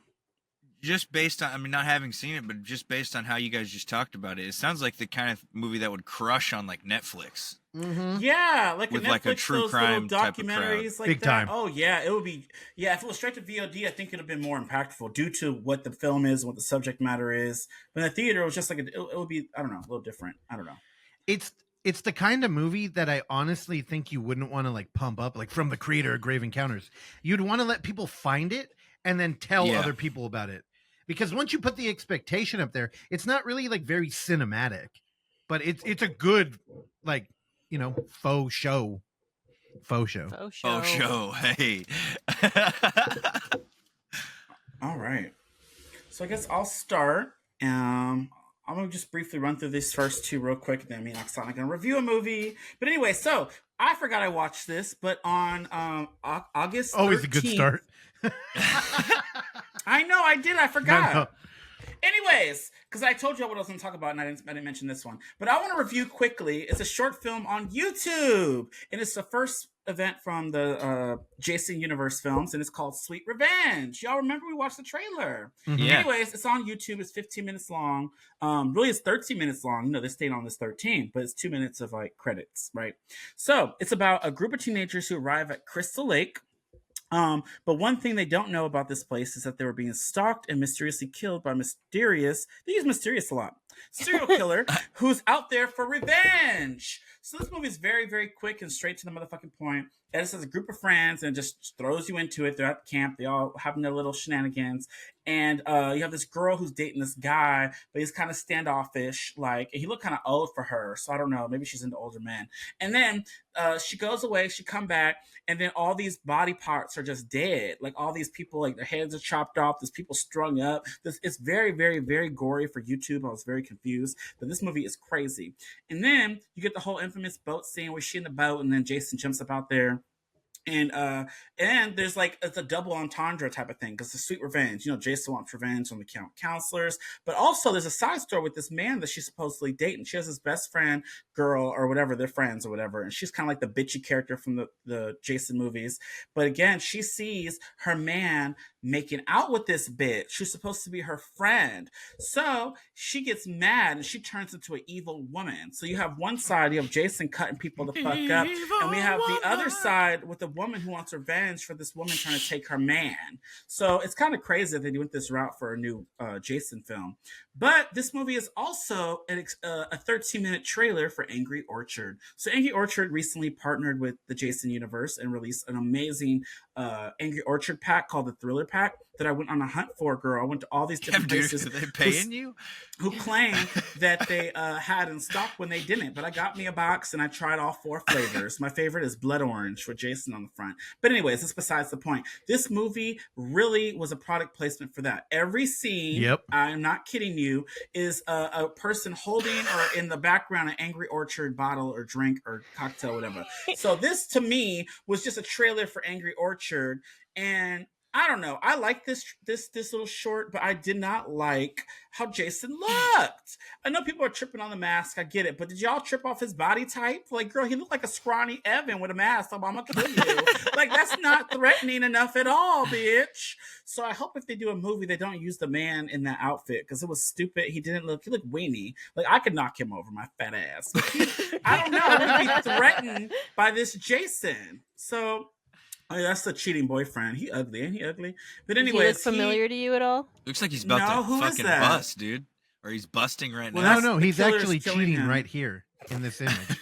just based on, I mean, not having seen it, but just based on how you guys just talked about it, it sounds like the kind of movie that would crush on like Netflix. Mm-hmm. Yeah, like With, a Netflix, like, a true those crime little type of crowd. documentaries like Big that. time. Oh yeah, it would be. Yeah, if it was straight to VOD, I think it'd have been more impactful due to what the film is, what the subject matter is. But in the theater, it was just like it would be. I don't know, a little different. I don't know. It's the kind of movie that I honestly think you wouldn't want to like pump up, like from the creator of Grave Encounters. You'd want to let people find it and then tell Yeah. other people about it. Because once you put the expectation up there, it's not really like very cinematic, but it's a good like, you know, faux show. faux show. Oh, show. Hey. All right. So I guess I'll start. I'm gonna just briefly run through these first two real quick, and then me and Oksana are gonna review a movie. But anyway, so I forgot I watched this, but on August 13th, Always a good start. I know I did. I forgot. No. Anyways, because I told you what I was going to talk about, and I didn't mention this one. But I want to review quickly. It's a short film on YouTube, and it's the first event from the Jason Universe films, and it's called Sweet Revenge. Y'all remember we watched the trailer? Yeah. Anyways, it's on YouTube. It's 15 minutes long. Really, it's 13 minutes long. You know, they stayed on this 13, but it's 2 minutes of like credits, right? So it's about a group of teenagers who arrive at Crystal Lake. But one thing they don't know about this place is that they were being stalked and mysteriously killed by they use mysterious a lot, serial killer who's out there for revenge. So this movie is very, very quick and straight to the motherfucking point. Edis has a group of friends and just throws you into it. They're at camp. They all having their little shenanigans. And you have this girl who's dating this guy, but he's kind of standoffish. Like, he looked kind of old for her. So I don't know. Maybe she's into older men. And then she goes away. She come back. And then all these body parts are just dead. Like, all these people, like, their heads are chopped off. There's people strung up. It's very, very, very gory for YouTube. I was very confused. But this movie is crazy. And then you get the whole infamous boat scene where she's in the boat and then Jason jumps up out there. And there's like, it's a double entendre type of thing because it's a sweet revenge. You know, Jason wants revenge on the counselors, but also there's a side story with this man that she's supposedly dating. She has this best friend girl or whatever, they're friends or whatever, and she's kind of like the bitchy character from the Jason movies. But again, she sees her man making out with this bitch. She's supposed to be her friend. So she gets mad and she turns into an evil woman. So you have one side, you have Jason cutting people the fuck up, and we have the other side with the woman who wants revenge for this woman trying to take her man. So it's kind of crazy that they went this route for a new Jason film. But this movie is also a 13-minute trailer for Angry Orchard. So Angry Orchard recently partnered with the Jason universe and released an amazing Angry Orchard pack called the Thriller Pack that I went on a hunt for, girl. I went to all these different places. Are they paying you? Who claimed that they had in stock when they didn't. But I got me a box and I tried all 4 flavors. My favorite is blood orange with Jason on the front. But anyways, that's besides the point. This movie really was a product placement for that. Every scene, I'm not kidding you, is a person holding or in the background an Angry Orchard bottle or drink or cocktail, whatever. So this to me was just a trailer for Angry Orchard. And I don't know. I like this little short, but I did not like how Jason looked. I know people are tripping on the mask. I get it. But did y'all trip off his body type? Like, girl, he looked like a scrawny Evan with a mask. I'm going to kill you. Like, that's not threatening enough at all, bitch. So I hope if they do a movie, they don't use the man in that outfit because it was stupid. He looked weenie. Like, I could knock him over, my fat ass. But I don't know. I would be threatened by this Jason. So... oh, that's the cheating boyfriend. He ugly, ain't he ugly? But anyways, he look familiar to you at all? Looks like he's about to fucking bust, dude. Or he's busting right now. No, he's actually cheating right here in this image.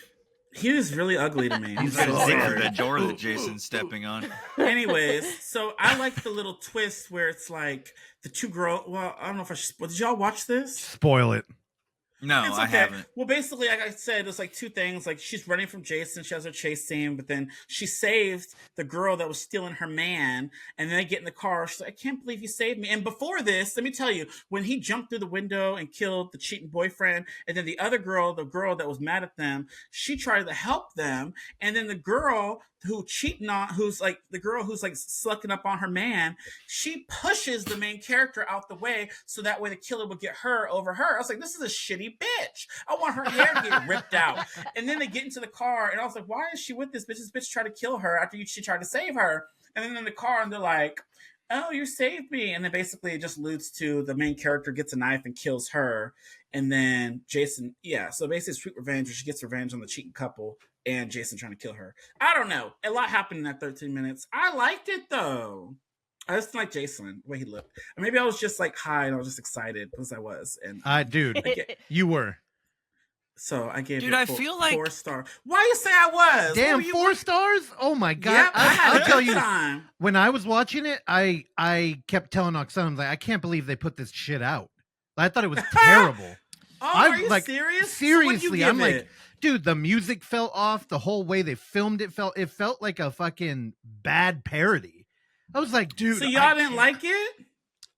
He is really ugly to me. He's so sorry. The door that Jason's stepping on. Anyways, so I like the little twist where it's like the two girls. Well, I don't know if I should. Did y'all watch this? Spoil it. No, it's okay. I haven't. Well, basically, like I said, it's like 2 things. Like, she's running from Jason. She has her chase scene, but then she saved the girl that was stealing her man. And then they get in the car. She's like, I can't believe you saved me. And before this, let me tell you, when he jumped through the window and killed the cheating boyfriend, and then the other girl, the girl that was mad at them, she tried to help them. And then the girl who's sucking up on her man, she pushes the main character out the way so that way the killer would get her over her. I was like, this is a shitty bitch. I want her hair to get ripped out. And then they get into the car and I was like, why is she with this bitch? This bitch tried to kill her after she tried to save her. And then in the car and they're like, oh, you saved me. And then basically it just alludes to the main character gets a knife and kills her. And then Jason, so basically it's sweet revenge where she gets revenge on the cheating couple and Jason trying to kill her. I don't know. A lot happened in that 13 minutes. I liked it though. I just like Jason, the way he looked. Or maybe I was just like high and I was just excited because I was. And dude, you were. So I gave it I feel like 4 stars. Why you say I was? Damn, 4 stars? Oh my god! Yep, I'll tell you. Time. When I was watching it, I kept telling Oksana, I was like, I can't believe they put this shit out. I thought it was terrible. Are you serious? Seriously, so I'm like, dude, the music fell off. The whole way they filmed it felt like a fucking bad parody. I was like, dude. So y'all didn't like it?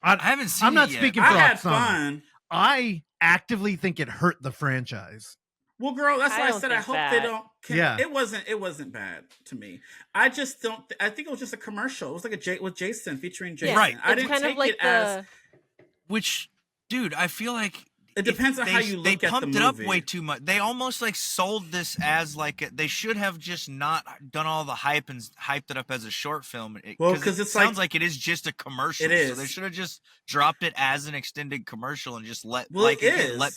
I haven't seen it. I'm not yet. speaking for I had Oksana. fun. I actively think it hurt the franchise. Well, girl, that's why I said I hope they don't. Yeah, it wasn't bad to me. I just don't. I think it was just a commercial. It was like with Jason featuring Jason. Right. I didn't take it as. Which, dude, I feel like it depends on how you look at the movie. They pumped it up way too much. They almost like sold this as like they should have just not done all the hype and hyped it up as a short film. Because it sounds like it is just a commercial. It is. So they should have just dropped it as an extended commercial and just let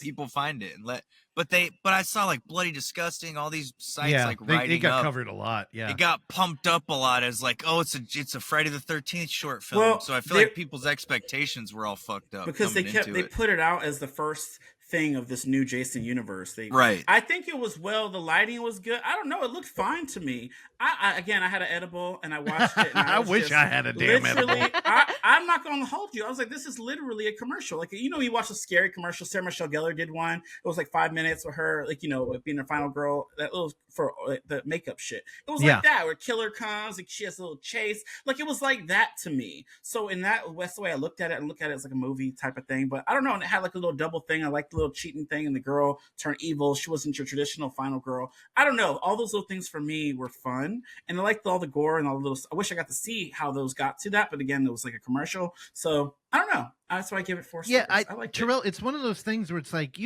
people find it and let. But I saw like Bloody Disgusting, all these sites it got covered a lot. Yeah, it got pumped up a lot as like, oh, it's a Friday the 13th short film. So I feel like people's expectations were all fucked up because they put it out as the first thing of this new Jason universe. Right. I think it was the lighting was good. I don't know. It looked fine to me. I again, I had an edible and I watched it. And I was wish I had a damn edible. I'm not going to hold you. I was like, this is literally a commercial. Like, you watch a scary commercial. Sarah Michelle Gellar did one. It was like 5 minutes with her, like, being the final girl. That was for the makeup shit. It was like that, where killer comes and she has a little chase. Like, it was like that to me. So in that's the way I looked at it. I look at it as like a movie type of thing. But I don't know. And it had like a little double thing. I liked the little cheating thing, and the girl turned evil. She wasn't your traditional final girl. I don't know. All those little things for me were fun, and I liked all the gore and all the little. I wish I got to see how those got to that, but again, it was like a commercial. So I don't know. That's why I give it 4 stars. I like Terrell. It's one of those things where it's like,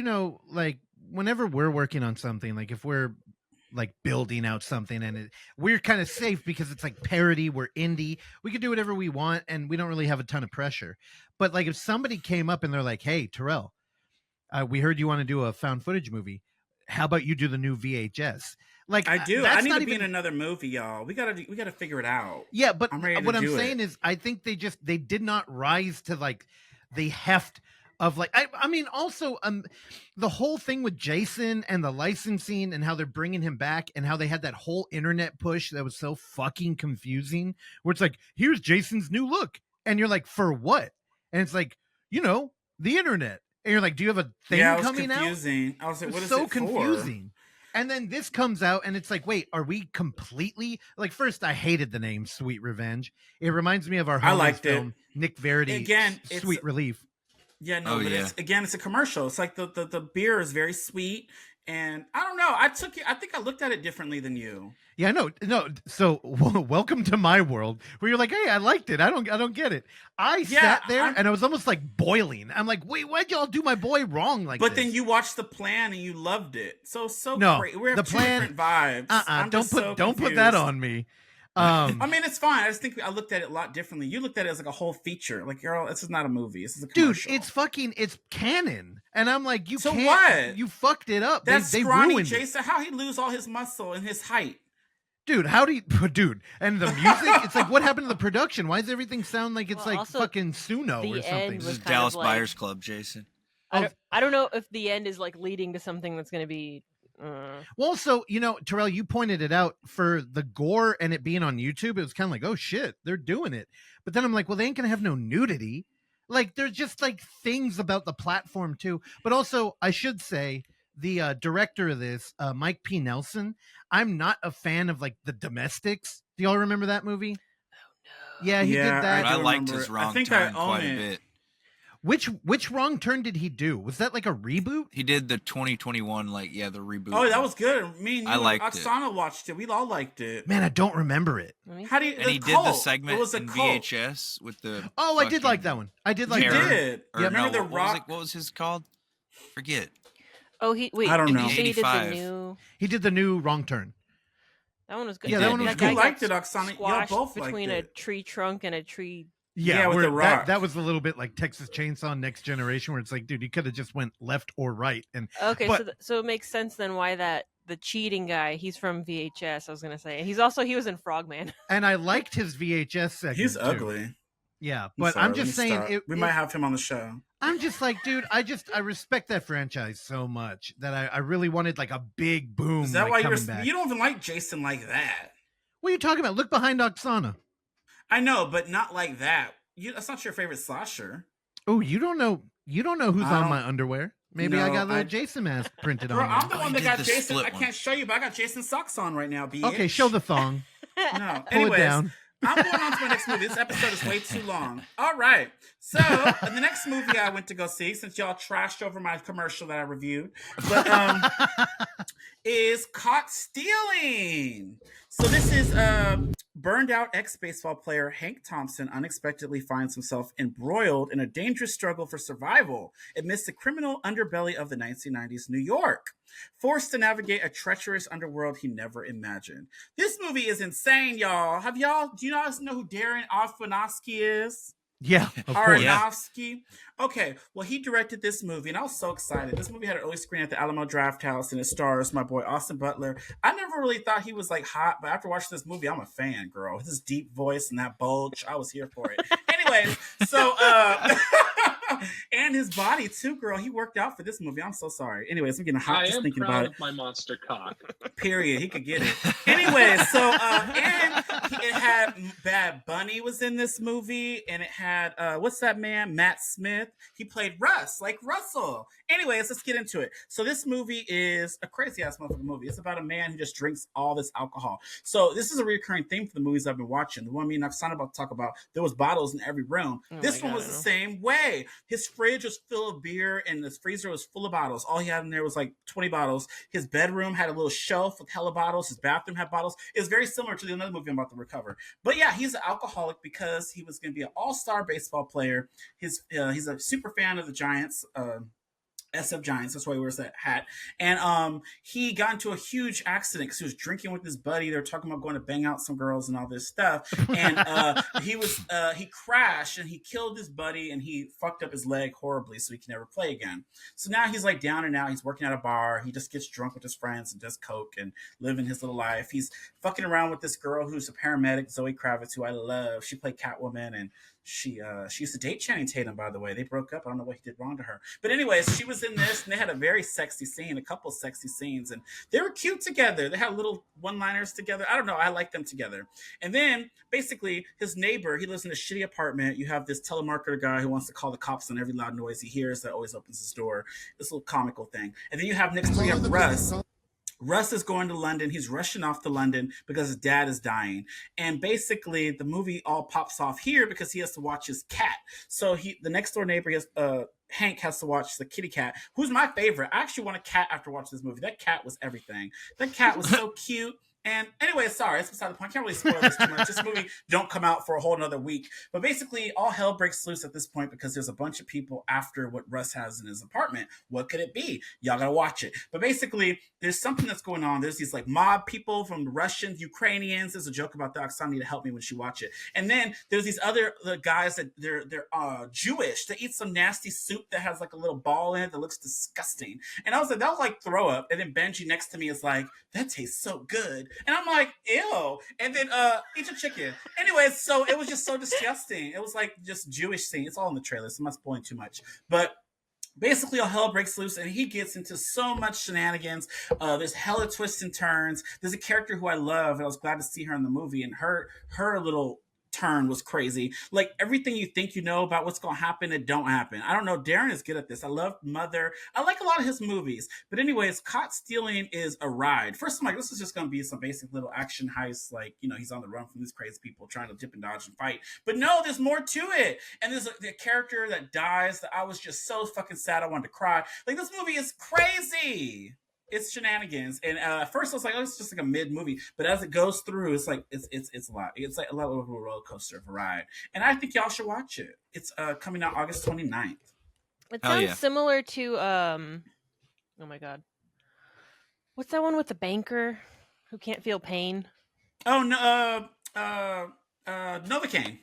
like whenever we're working on something, like if we're like building out something and we're kind of safe because it's like parody, we're indie, we can do whatever we want and we don't really have a ton of pressure. But like if somebody came up and they're like, hey, Terrell, we heard you want to do a found footage movie. How about you do the new VHS? Like I do. I need to be in another movie, y'all. We gotta figure it out. Yeah, but what I'm saying is I think they did not rise to like the heft of like, I mean, also the whole thing with Jason and the licensing and how they're bringing him back and how they had that whole internet push that was so fucking confusing, where it's like, here's Jason's new look. And you're like, for what? And it's like, the internet. And you're like, do you have a thing coming confusing. I was like, what is so it for? confusing. And then this comes out and it's like, wait, are we completely like, first I hated the name Sweet Revenge. It reminds me of our homies film, Nick Verity, again, Sweet Relief. Yeah, no, it's a commercial. It's like the beer is very sweet, and I don't know. I think I looked at it differently than you. Yeah, no. So welcome to my world where you're like, hey, I liked it. I don't get it. I sat there and I was almost like boiling. I'm like, wait, why'd y'all do my boy wrong like But this? then you watched the plan and you loved it. So no, great. We have the two plan, different vibes. Don't put that on me. I mean, it's fine. I just think I looked at it a lot differently. You looked at it as like a whole feature. Like, girl, this is not a movie. This is a commercial. Dude, it's canon. And I'm like, you so can't. What? You fucked it up. That's they scrawny ruined Jason. it. How he lose all his muscle and his height? Dude, and the music, it's like, what happened to the production? Why does everything sound like it's like fucking Suno or something? This is Dallas Buyers Club, Jason. I don't know if the end is like leading to something that's going to be. Well, so, Terrell, you pointed it out for the gore and it being on YouTube. It was kind of like, oh shit, they're doing it. But then I'm like, well, they ain't going to have no nudity. Like, there's just like things about the platform too. But also, I should say, the director of this, Mike P. Nelson, I'm not a fan of like The Domestics. Do y'all remember that movie? Oh, no. Yeah, he did that. I liked his Wrong Turn quite a bit. Which Wrong Turn did he do? Was that like a reboot? He did the 2021, the reboot. Oh, that was good. Me and you, I liked Oksana watched it. We all liked it. Man, I don't remember it. How do you? And he did the segment in VHS with the. Oh, I did like that one. I did like. You that. did. Yeah, remember the Rock? What was his called? Forget. Oh, I don't know. He did the new. He did the new Wrong Turn. That one was good. Yeah, that one was good. You liked it, Oksana. Y'all both between liked it. a tree trunk and a tree. Yeah, with the Rock. That was a little bit like Texas Chainsaw Next Generation, where it's like, dude, you could have just went left or right. And okay, so it makes sense then why the cheating guy, he's from VHS. I was gonna say, he was in Frogman. And I liked his VHS segment. He's too. ugly. Yeah, but I'm just saying, we might have him on the show. I'm just like, dude, I respect that franchise so much that I really wanted like a big boom. Is that like, why you don't even like Jason like that? What are you talking about? Look behind Oksana. I know, but not like that. That's not your favorite slasher. Oh, you don't know who's on my underwear. Maybe I got a Jason mask printed on. I'm the one that got Jason. I can't show you, but I got Jason socks on right now. Okay, show the thong. No, pull it down. I'm going on to my next movie. This episode is way too long. All right. So, the next movie I went to go see, since y'all trashed over my commercial that I reviewed, is Caught Stealing. So this is burned out ex-baseball player Hank Thompson unexpectedly finds himself embroiled in a dangerous struggle for survival amidst the criminal underbelly of the 1990s New York. Forced to navigate a treacherous underworld he never imagined. This movie is insane, y'all. Do you guys know who Darren Aronofsky is? Yeah, of course. Aronofsky. Okay, well, he directed this movie, and I was so excited. This movie had an early screen at the Alamo Drafthouse, and it stars my boy Austin Butler. I never really thought he was like hot, but after watching this movie, I'm a fan, girl. His deep voice and that bulge, I was here for it. Anyway, so And his body too, girl. He worked out for this movie. I'm so sorry. Anyways, I'm getting hot just thinking about it. My monster cock. Period. He could get it. Anyway, so and it had Bad Bunny was in this movie, and it had what's that man? Matt Smith. He played Russ, like Russell. Anyways, let's get into it. So this movie is a crazy ass motherfucking movie. It's about a man who just drinks all this alcohol. So this is a recurring theme for the movies I've been watching. The one me and Oksana about to talk about, there was bottles in every room. This one was the same way. His fridge was full of beer and his freezer was full of bottles. All he had in there was like 20 bottles. His bedroom had a little shelf with hella bottles. His bathroom had bottles. It's very similar to the another movie I'm about to recover. But yeah, he's an alcoholic because he was going to be an all-star baseball player. He's a super fan of the Giants. SF Giants, that's why he wears that hat. And he got into a huge accident because he was drinking with his buddy. They were talking about going to bang out some girls and all this stuff. And he crashed and he killed his buddy and he fucked up his leg horribly so he can never play again. So now he's like down and out. He's working at a bar. He just gets drunk with his friends and does coke and living his little life. He's fucking around with this girl who's a paramedic, Zoe Kravitz, who I love. She played Catwoman, and she used to date Channing Tatum, by the way. They broke up. I don't know what he did wrong to her. But anyways, she was in this, and they had a very sexy scene, a couple sexy scenes, and they were cute together. They had little one-liners together. I don't know. I like them together. And then, basically, his neighbor, he lives in a shitty apartment. You have this telemarketer guy who wants to call the cops on every loud noise he hears that always opens his door. This little comical thing. And then you have next to you have Russ. Russ is going to London. He's rushing off to London because his dad is dying. And basically, the movie all pops off here because he has to watch his cat. So the next door neighbor, Hank, has to watch the kitty cat, who's my favorite. I actually want a cat after watching this movie. That cat was everything. That cat was so cute. And anyway, sorry, it's beside the point. I can't really spoil this too much. This movie don't come out for a whole another week. But basically, all hell breaks loose at this point because there's a bunch of people after what Russ has in his apartment. What could it be? Y'all gotta watch it. But basically, there's something that's going on. There's these like mob people from the Russians, Ukrainians. There's a joke about that. Oksana need to help me when she watch it. And then there's these other guys that they're Jewish. They eat some nasty soup that has like a little ball in it that looks disgusting. And I was like, that was like throw up. And then Benji next to me is like, that tastes so good. And I'm like, ew. And then eat your chicken. Anyways, so it was just so disgusting. It was like just Jewish scene. It's all in the trailer, so I'm not spoiling too much. But basically, all hell breaks loose, and he gets into so much shenanigans. There's hella twists and turns. There's a character who I love, and I was glad to see her in the movie, and her little turn was crazy. Like everything you think you know about what's gonna happen, it don't happen. I don't know. Darren is good at this. I love Mother. I like a lot of his movies. But anyways, Caught Stealing is a ride. First, I'm like, this is just gonna be some basic little action heist. Like, you know, he's on the run from these crazy people trying to dip and dodge and fight. But no, there's more to it. And there's a character that dies that I was just so fucking sad I wanted to cry. Like, this movie is crazy. It's shenanigans, and at first I was like, "Oh, it's just like a mid movie." But as it goes through, it's like it's a lot. It's like a lot of a roller coaster of a ride, and I think y'all should watch it. It's coming out August 29th. It sounds similar to oh my god, what's that one with the banker who can't feel pain? Oh no, Novocaine.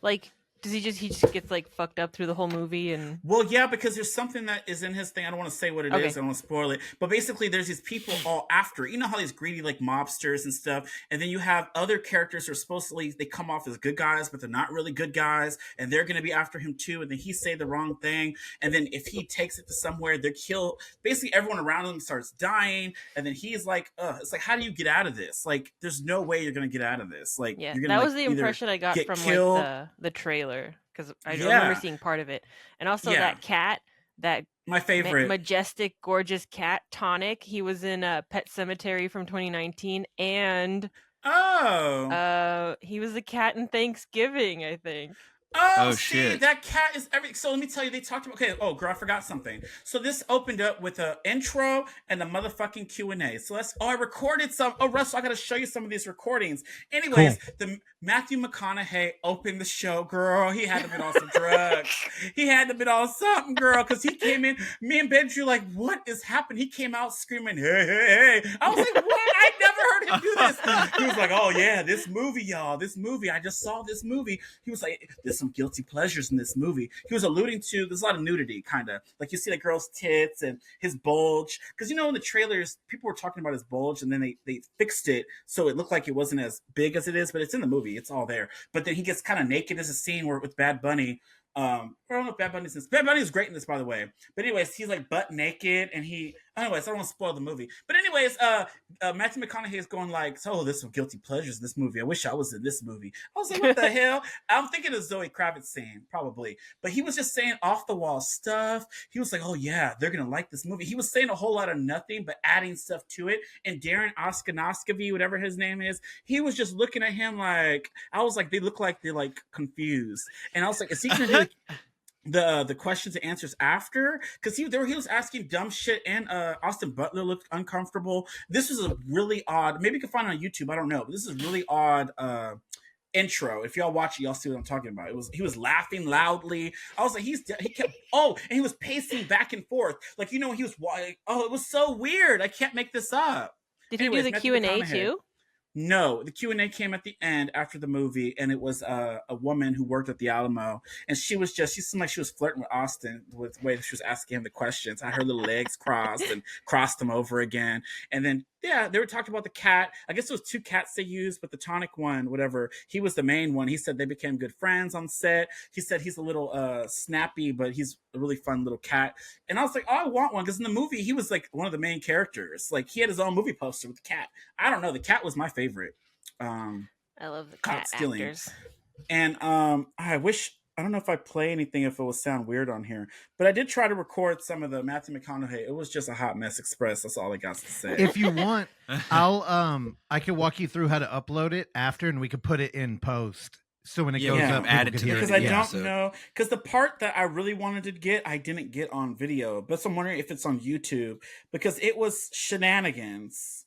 Like, does he just gets like fucked up through the whole movie? And well, yeah, because there's something that is in his thing. I don't want to say what it is. I don't want to spoil it. But basically, there's these people all after. You know how these greedy like mobsters and stuff. And then you have other characters who are supposedly they come off as good guys, but they're not really good guys, and they're going to be after him too. And then he say the wrong thing, and then if he takes it to somewhere, they're killed. Basically, everyone around him starts dying, and then he's like, it's like, how do you get out of this? Like, there's no way you're going to get out of this. Like, yeah, you're gonna, that like, was the impression I got from killed. like the trailer. Because I remember seeing part of it. And also that cat, that my favorite majestic, gorgeous cat, Tonic. He was in Pet Sematary from 2019. And he was a cat in Thanksgiving, I think. Oh shit! That cat is every. So let me tell you, they talked about. Okay, girl, I forgot something. So this opened up with an intro and a motherfucking Q&A. So I recorded some. Oh, Russell, I got to show you some of these recordings. Anyways, the Matthew McConaughey opened the show, girl. He had to been on some drugs. He had to been on something, girl, because he came in. Me and Benji were like, "What is happening?" He came out screaming, "Hey, hey, hey!" I was like, "What? I never heard him do this." He was like, "Oh yeah, this movie, y'all. This movie. I just saw this movie." He was like, "This." Some guilty pleasures in this movie. He was alluding to there's a lot of nudity, kind of like you see the girl's tits and his bulge, because you know in the trailers people were talking about his bulge and then they fixed it so it looked like it wasn't as big as it is, but it's in the movie, it's all there. But then he gets kind of naked. There's a scene where with Bad Bunny I don't know if Bad Bunny's in this. Bad Bunny is great in this, by the way. But anyways, he's like butt naked, and anyways, I don't want to spoil the movie. But anyways, Matthew McConaughey is going like, "Oh, there's some guilty pleasures in this movie. I wish I was in this movie." I was like, "What the hell?" I'm thinking of Zoe Kravitz saying probably, but he was just saying off the wall stuff. He was like, "Oh yeah, they're gonna like this movie." He was saying a whole lot of nothing, but adding stuff to it. And Darren Aronofsky, whatever his name is, he was just looking at him like, I was like, they look like they're like confused, and I was like, is he gonna do the questions and answers after? Because he was asking dumb shit, and Austin Butler looked uncomfortable. This was a really odd, maybe you can find it on YouTube, I don't know, but this is a really odd intro. If y'all watch it, y'all see what I'm talking about. He was laughing loudly. I was like, he kept, and he was pacing back and forth, like, he was, it was so weird. I can't make this up. Did he do the Q&A too? No, the Q&A came at the end after the movie, and it was a woman who worked at the Alamo, and she seemed like she was flirting with Austin with the way that she was asking him the questions. I heard little legs crossed and crossed them over again. And then, they were talking about the cat. I guess it was 2 cats they used, but the tonic one, whatever, he was the main one. He said they became good friends on set. He said he's a little snappy, but he's a really fun little cat. And I was like, oh, I want one, because in the movie, he was like one of the main characters. Like, he had his own movie poster with the cat. I don't know. The cat was my favorite. I love the cat actors. And I don't know if I play anything if it will sound weird on here, but I did try to record some of the Matthew McConaughey. It was just a hot mess express. That's all I got to say. If you want, I can walk you through how to upload it after, and we could put it in post. So when it goes up, add it to the because I don't know, because the part that I really wanted to get, I didn't get on video. But so I'm wondering if it's on YouTube, because it was shenanigans.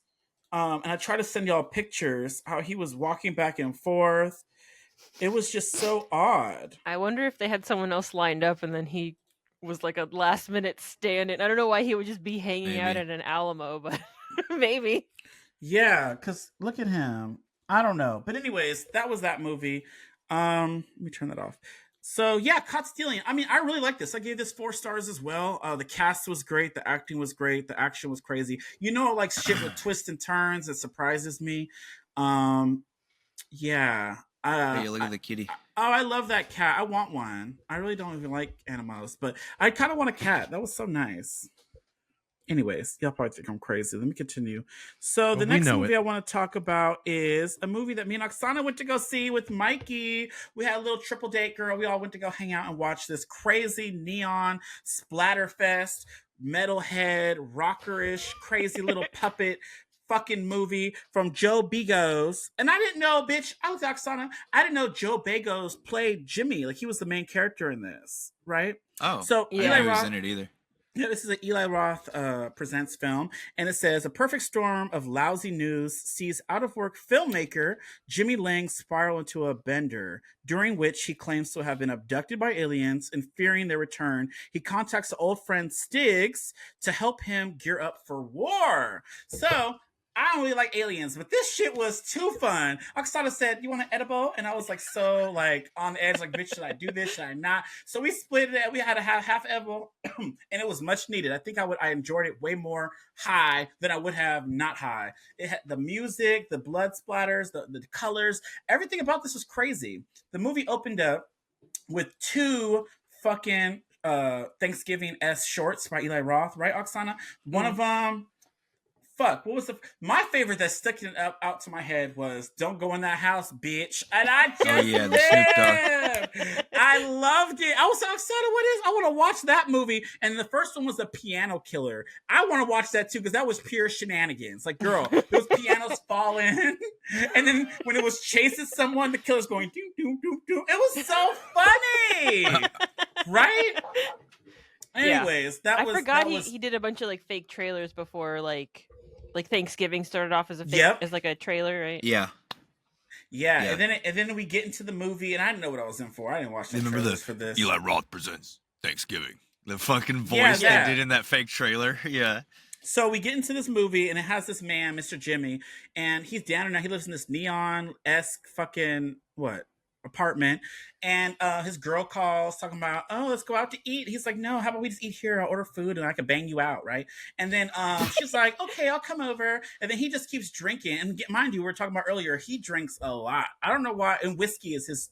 And I tried to send y'all pictures how he was walking back and forth. It was just so odd. I wonder if they had someone else lined up, and then he was like a last minute stand-in. I don't know why he would just be hanging out at an Alamo, but maybe. Yeah, because look at him. I don't know. But anyways, that was that movie. Let me turn that off. So yeah, Caught Stealing. I mean, I really like this. I gave this 4 stars as well. The cast was great. The acting was great. The action was crazy. Like shit with twists and turns. It surprises me. Yeah. Hey, look at the kitty. I love that cat. I want one. I really don't even like animals, but I kind of want a cat. That was so nice. Anyways, y'all probably think I'm crazy. Let me continue. So the next movie I want to talk about is a movie that me and Oksana went to go see with Mikey. We had a little triple date, girl. We all went to go hang out and watch this crazy neon splatterfest, metalhead, rockerish, crazy little puppet fucking movie from Joe Begos. And I didn't know, bitch, I was Oksana. I didn't know Joe Begos played Jimmy. Like, he was the main character in this, right? Oh, so I didn't know he was in it either. Yeah, this is an Eli Roth presents film, and it says, a perfect storm of lousy news sees out-of-work filmmaker Jimmy Lang spiral into a bender, during which he claims to have been abducted by aliens, and fearing their return, he contacts the old friend Stiggs to help him gear up for war. So, I don't really like aliens, but this shit was too fun. Oksana said, "You want an edible?" And I was like, so like on the edge, like, bitch, should I do this? Should I not? So we split it. We had to have half edible, and it was much needed. I think I enjoyed it way more high than I would have not high. It had the music, the blood splatters, the colors, everything about this was crazy. The movie opened up with 2 fucking Thanksgiving-esque shorts by Eli Roth, right, Oksana? One of them. What was my favorite that stuck out to my head was "Don't Go in That House, Bitch," and I just the Snoop Dogg. I loved it. I was so excited. I want to watch that movie. And the first one was The Piano Killer. I want to watch that too, because that was pure shenanigans. Like, girl, those pianos falling, and then when it was chasing someone, the killer's going doo doo doo doo. It was so funny, right? Anyways, I forgot he did a bunch of like fake trailers before like Thanksgiving started off as a fake, as like a trailer, right? Yeah. And then we get into the movie, and I didn't know what I was in for. I didn't watch the trailers for this. Eli Roth presents Thanksgiving. The fucking voice they did in that fake trailer. Yeah. So we get into this movie, and it has this man, Mr. Jimmy, and he's down and out. He lives in this neon-esque fucking apartment, and his girl calls talking about, oh, let's go out to eat. He's like, no, how about we just eat here? I'll order food and I can bang you out, right? And then she's like, okay, I'll come over. And then he just keeps drinking. And mind you, we were talking about earlier, he drinks a lot. I don't know why. And whiskey is his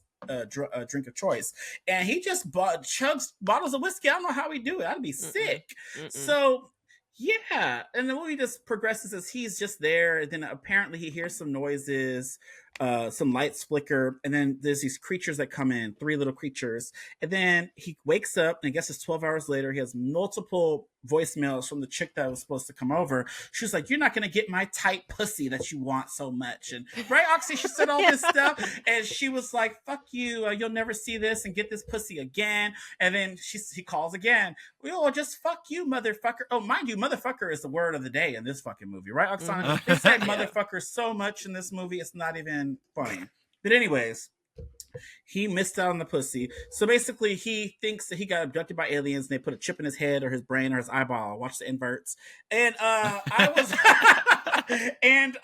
drink of choice, and he just chugs bottles of whiskey. I don't know how he do it. I'd be sick. So yeah, and the movie just progresses as he's just there, and then apparently he hears some noises, some lights flicker, and then there's these creatures that come in, 3 little creatures, and then he wakes up, and I guess it's 12 hours later. He has multiple voicemails from the chick that was supposed to come over. She was like, "You're not gonna get my tight pussy that you want so much," and right, Oxy, she said all this stuff, and she was like, "Fuck you, you'll never see this and get this pussy again." And then he calls again. "Oh, just fuck you, motherfucker." Oh, mind you, motherfucker is the word of the day in this fucking movie, right, Oksana? They say motherfucker so much in this movie, it's not even funny. But anyways, he missed out on the pussy. So basically, he thinks that he got abducted by aliens, and they put a chip in his head or his brain or his eyeball. Watch the inverts. And I was, and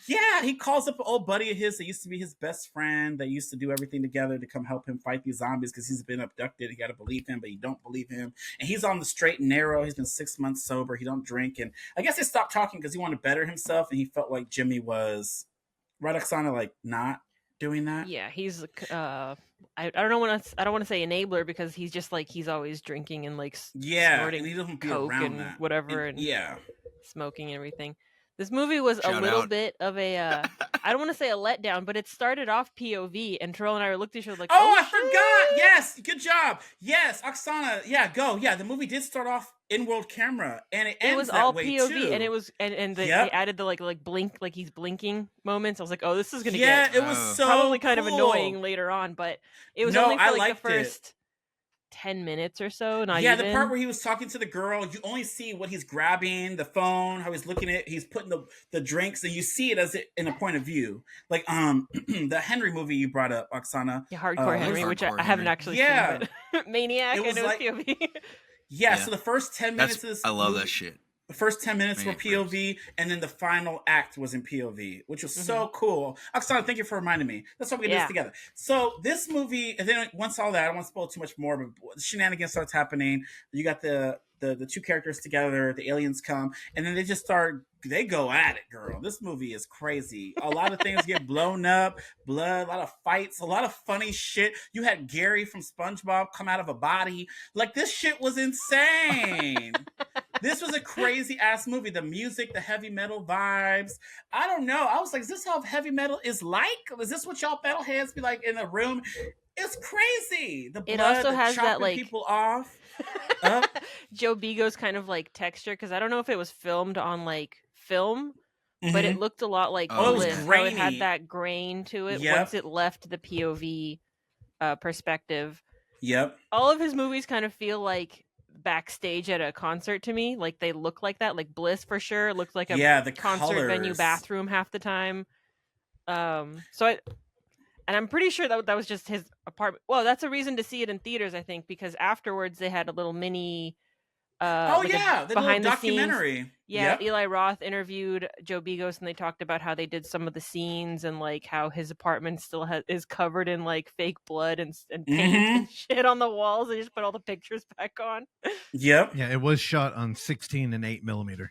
yeah, he calls up an old buddy of his that used to be his best friend. That used to do everything together to come help him fight these zombies because he's been abducted. You got to believe him, but you don't believe him. And he's on the straight and narrow. He's been 6 months sober. He don't drink, and I guess he stopped talking because he wanted to better himself, and he felt like Jimmy was right, Oksana, like not doing that. Yeah, he's I don't want to say enabler because he's just like he's always drinking and like snorting and he doesn't be coke around and that. whatever and yeah, smoking and everything. This movie was a little bit of a I don't want to say a letdown, but it started off POV, and Terrell and I looked at each other like, oh I forgot. Yes, good job. Yes, Oksana. Yeah, go. Yeah, the movie did start off in-world camera, and it ends was that all way POV, too. and it was they added the like blink, like he's blinking moments. I was like, oh, this is gonna get it was so probably kind of cool. annoying later on, but it was only for like the first 10 minutes or so. Not even. The part where he was talking to the girl, you only see what he's grabbing, the phone, how he's looking at, he's putting the drinks, and you see it as in a point of view. Like the Henry movie you brought up, Oksana. Yeah, Hardcore Henry, which I haven't actually seen, but Maniac, it was and like, it was POV. Yeah, so the first 10 minutes of this I love movie, that shit. The first 10 minutes were POV, and then the final act was in POV, which was so cool. Oksana, thank you for reminding me. That's why we can do this together. So this movie, and then once all that, I don't want to spoil too much more, but the shenanigans starts happening. You got the 2 characters together, the aliens come, and then they go at it, girl. This movie is crazy. A lot of things get blown up, blood, a lot of fights, a lot of funny shit. You had Gary from SpongeBob come out of a body. Like, this shit was insane. This was a crazy ass movie. The music, the heavy metal vibes. I don't know. I was like, is this how heavy metal is like? Is this what y'all metalheads be like in a room? It's crazy. The blood, it also has that like people off. Joe Begos kind of like texture, because I don't know if it was filmed on like film, but it looked a lot like Bliss. How it had that grain to it once it left the POV perspective. Yep. All of his movies kind of feel like backstage at a concert to me. Like they look like that. Like Bliss for sure looked like a concert venue bathroom half the time. And I'm pretty sure that was just his apartment. Well, that's a reason to see it in theaters, I think, because afterwards they had a little mini the behind the documentary. Scenes. Yeah, Eli Roth interviewed Joe Begos, and they talked about how they did some of the scenes and like how his apartment still is covered in like fake blood and paint and shit on the walls. They just put all the pictures back on. Yep. Yeah, it was shot on 16 and 8mm.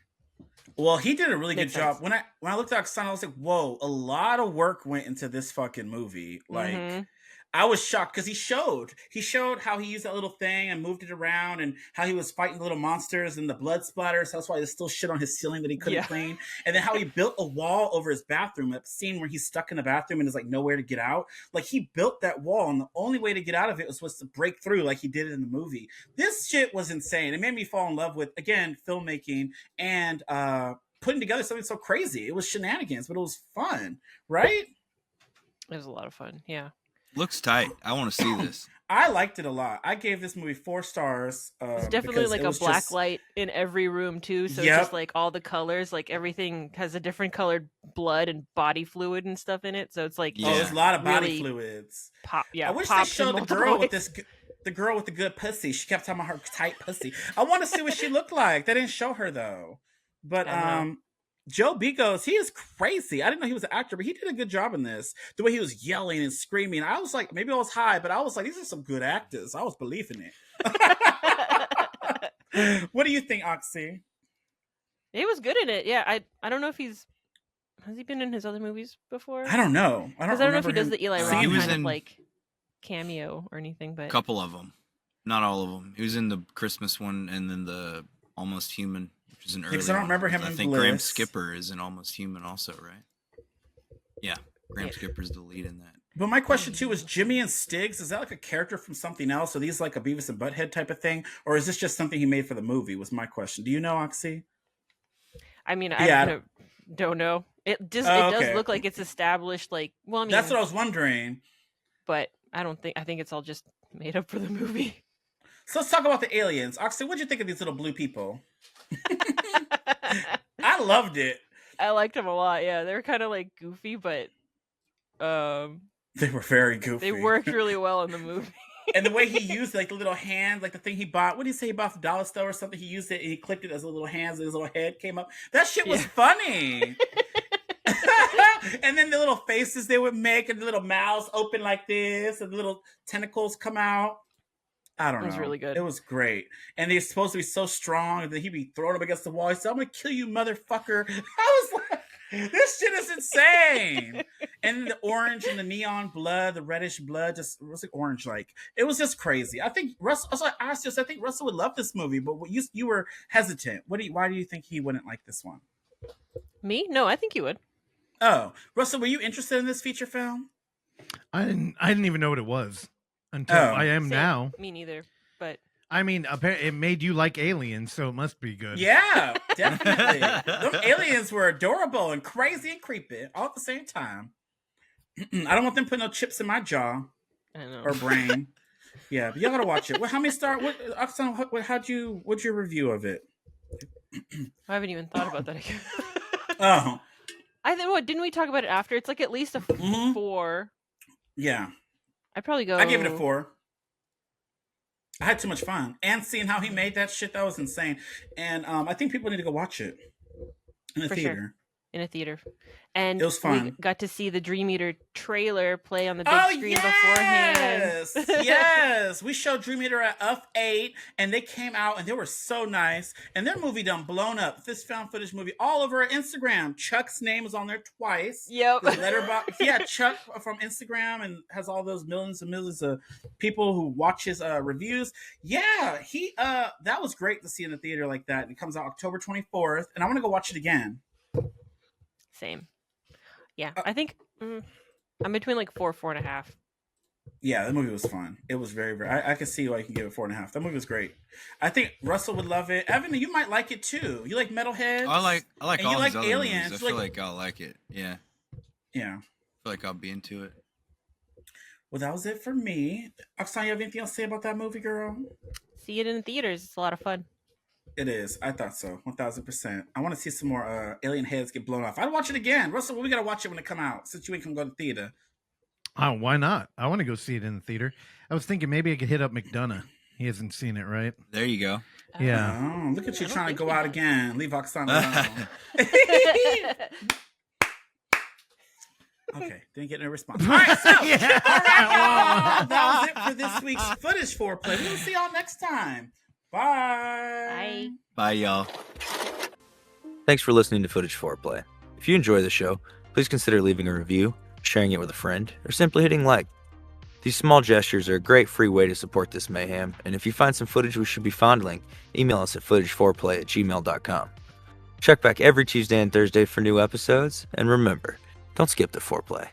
Well, he did a really good job. When I looked at Oksana, I was like, whoa, a lot of work went into this fucking movie. Like, I was shocked because he showed how he used that little thing and moved it around, and how he was fighting the little monsters and the blood splatters. So that's why there's still shit on his ceiling that he couldn't clean. And then how he built a wall over his bathroom. That scene where he's stuck in the bathroom and there's like nowhere to get out. Like, he built that wall, and the only way to get out of it was to break through, like he did it in the movie. This shit was insane. It made me fall in love with, again, filmmaking and putting together something so crazy. It was shenanigans, but it was fun, right? It was a lot of fun. Yeah. Looks tight. I want to see this. I liked it a lot. I gave this movie 4 stars. It's definitely like a black light in every room too. So it's just like all the colors, like everything has a different colored blood and body fluid and stuff in it. So it's like there's a lot of body fluids. I wish they showed the girl with the girl with the good pussy. She kept talking about her tight pussy. I want to see what she looked like. They didn't show her though. But Joe Begos, he is crazy. I didn't know he was an actor, but he did a good job in this. The way he was yelling and screaming. I was like, maybe I was high, but I was like, these are some good actors. I was believing it. What do you think, Oxy? He was good in it. Yeah, I don't know if has he been in his other movies before? I don't know. I don't know if he does the Eli Roth kind of like cameo or anything, but A couple of them, not all of them. He was in the Christmas one, and then the Almost Human, which is an early. Because I don't remember him I in think Graham Bliss. Skipper is in Almost Human also, right? Yeah, Graham Yeah. Skipper's the lead in that. But my question too is Jimmy and Stiggs, is that like a character from something else? Are these like a Beavis and Butthead type of thing? Or is this just something he made for the movie, was my question. Do you know, Oxy? I mean, Yeah. I don't know. It Oh, it okay. does look like it's established. Like, well, I mean, That's what I was wondering. but I think it's all just made up for the movie. So let's talk about the aliens. Oxy, what'd you think of these little blue people? I loved it. I liked them a lot. Yeah, they were kind of like goofy, but They were very goofy. they worked really well in the movie. And the way he used like the little hand, like the thing he bought. What did he say he bought from Dollar Store or something? He used it and he clicked it as a little hands and his little head came up. That shit was Yeah. funny. And then the little faces they would make and the little mouths open like this and the little tentacles come out. I don't know. It was really good. It was great. And they're supposed to be so strong that he'd be throwing them against the wall. He said, I'm going to kill you, motherfucker. I was like, this shit is insane. And the orange and the neon blood, the reddish blood, just what's it orange like? It was just crazy. I think Russell, I asked you, I think Russell would love this movie, but you were hesitant. Why do you think he wouldn't like this one? Me? No, I think you would. Oh, Russell, were you interested in this feature film? I didn't even know what it was until Oh. I am Same. now. Me neither. But I mean, it made you like aliens, so it must be good. Yeah, definitely. Those aliens were adorable and crazy and creepy all at the same time. I don't want them putting no chips in my jaw I don't know. or brain. Yeah, but y'all gotta watch it. How many stars? What's your review of it? I haven't even thought about that. Oh, I think. What didn't we talk about it after? It's like at least a Mhm. 4. yeah. I'd probably go. I gave it a 4. I had too much fun. And seeing how he made that shit, that was insane. And I think people need to go watch it in the For theater. sure. In a theater. And It was we fun. got to see the Dream Eater trailer play on the big Oh, screen beforehand. yes! Yes! We showed Dream Eater at UFF8, and they came out, and they were so nice. And their movie done blown up. This found footage movie all over Instagram. Chuck's name is on there twice. Yep. The letterbox. Yeah, Chuck from Instagram and has all those millions and millions of people who watch his reviews. Yeah, he that was great to see in the theater like that. And it comes out October 24th, and I want to go watch it again. Same. Yeah, I think I'm between like 4.5. Yeah, the movie was fun. It was very, very. I can see why you can give it 4.5. That movie was great. I think Russell would love it. Evan, you might like it too. You like Metalheads? I like And all you his like other Aliens. movies. I feel like I'll like it. Yeah, Yeah. I feel like I'll be into it. Well, that was it for me. Oksana, you have anything else to say about that movie, girl? See it in the theaters. It's a lot of fun. It is. I thought so. 1,000%. I want to see some more alien heads get blown off. I'd watch it again. Russell, we got to watch it when it come out since you ain't going to go to theater. Oh, why not? I want to go see it in the theater. I was thinking maybe I could hit up McDonough. He hasn't seen it, right? There you go. Yeah. Oh, look at you I don't trying to think go we out have. again. Leave Oksana alone. Okay, didn't get no response. All right, so all right, y'all. That was it for this week's footage foreplay. We'll see y'all next time. Bye. Bye. Bye, y'all. Thanks for listening to Footage Foreplay. If you enjoy the show, please consider leaving a review, sharing it with a friend, or simply hitting like. These small gestures are a great free way to support this mayhem, and if you find some footage we should be fondling, email us at footageforeplay@gmail.com. Check back every Tuesday and Thursday for new episodes, and remember, don't skip the foreplay.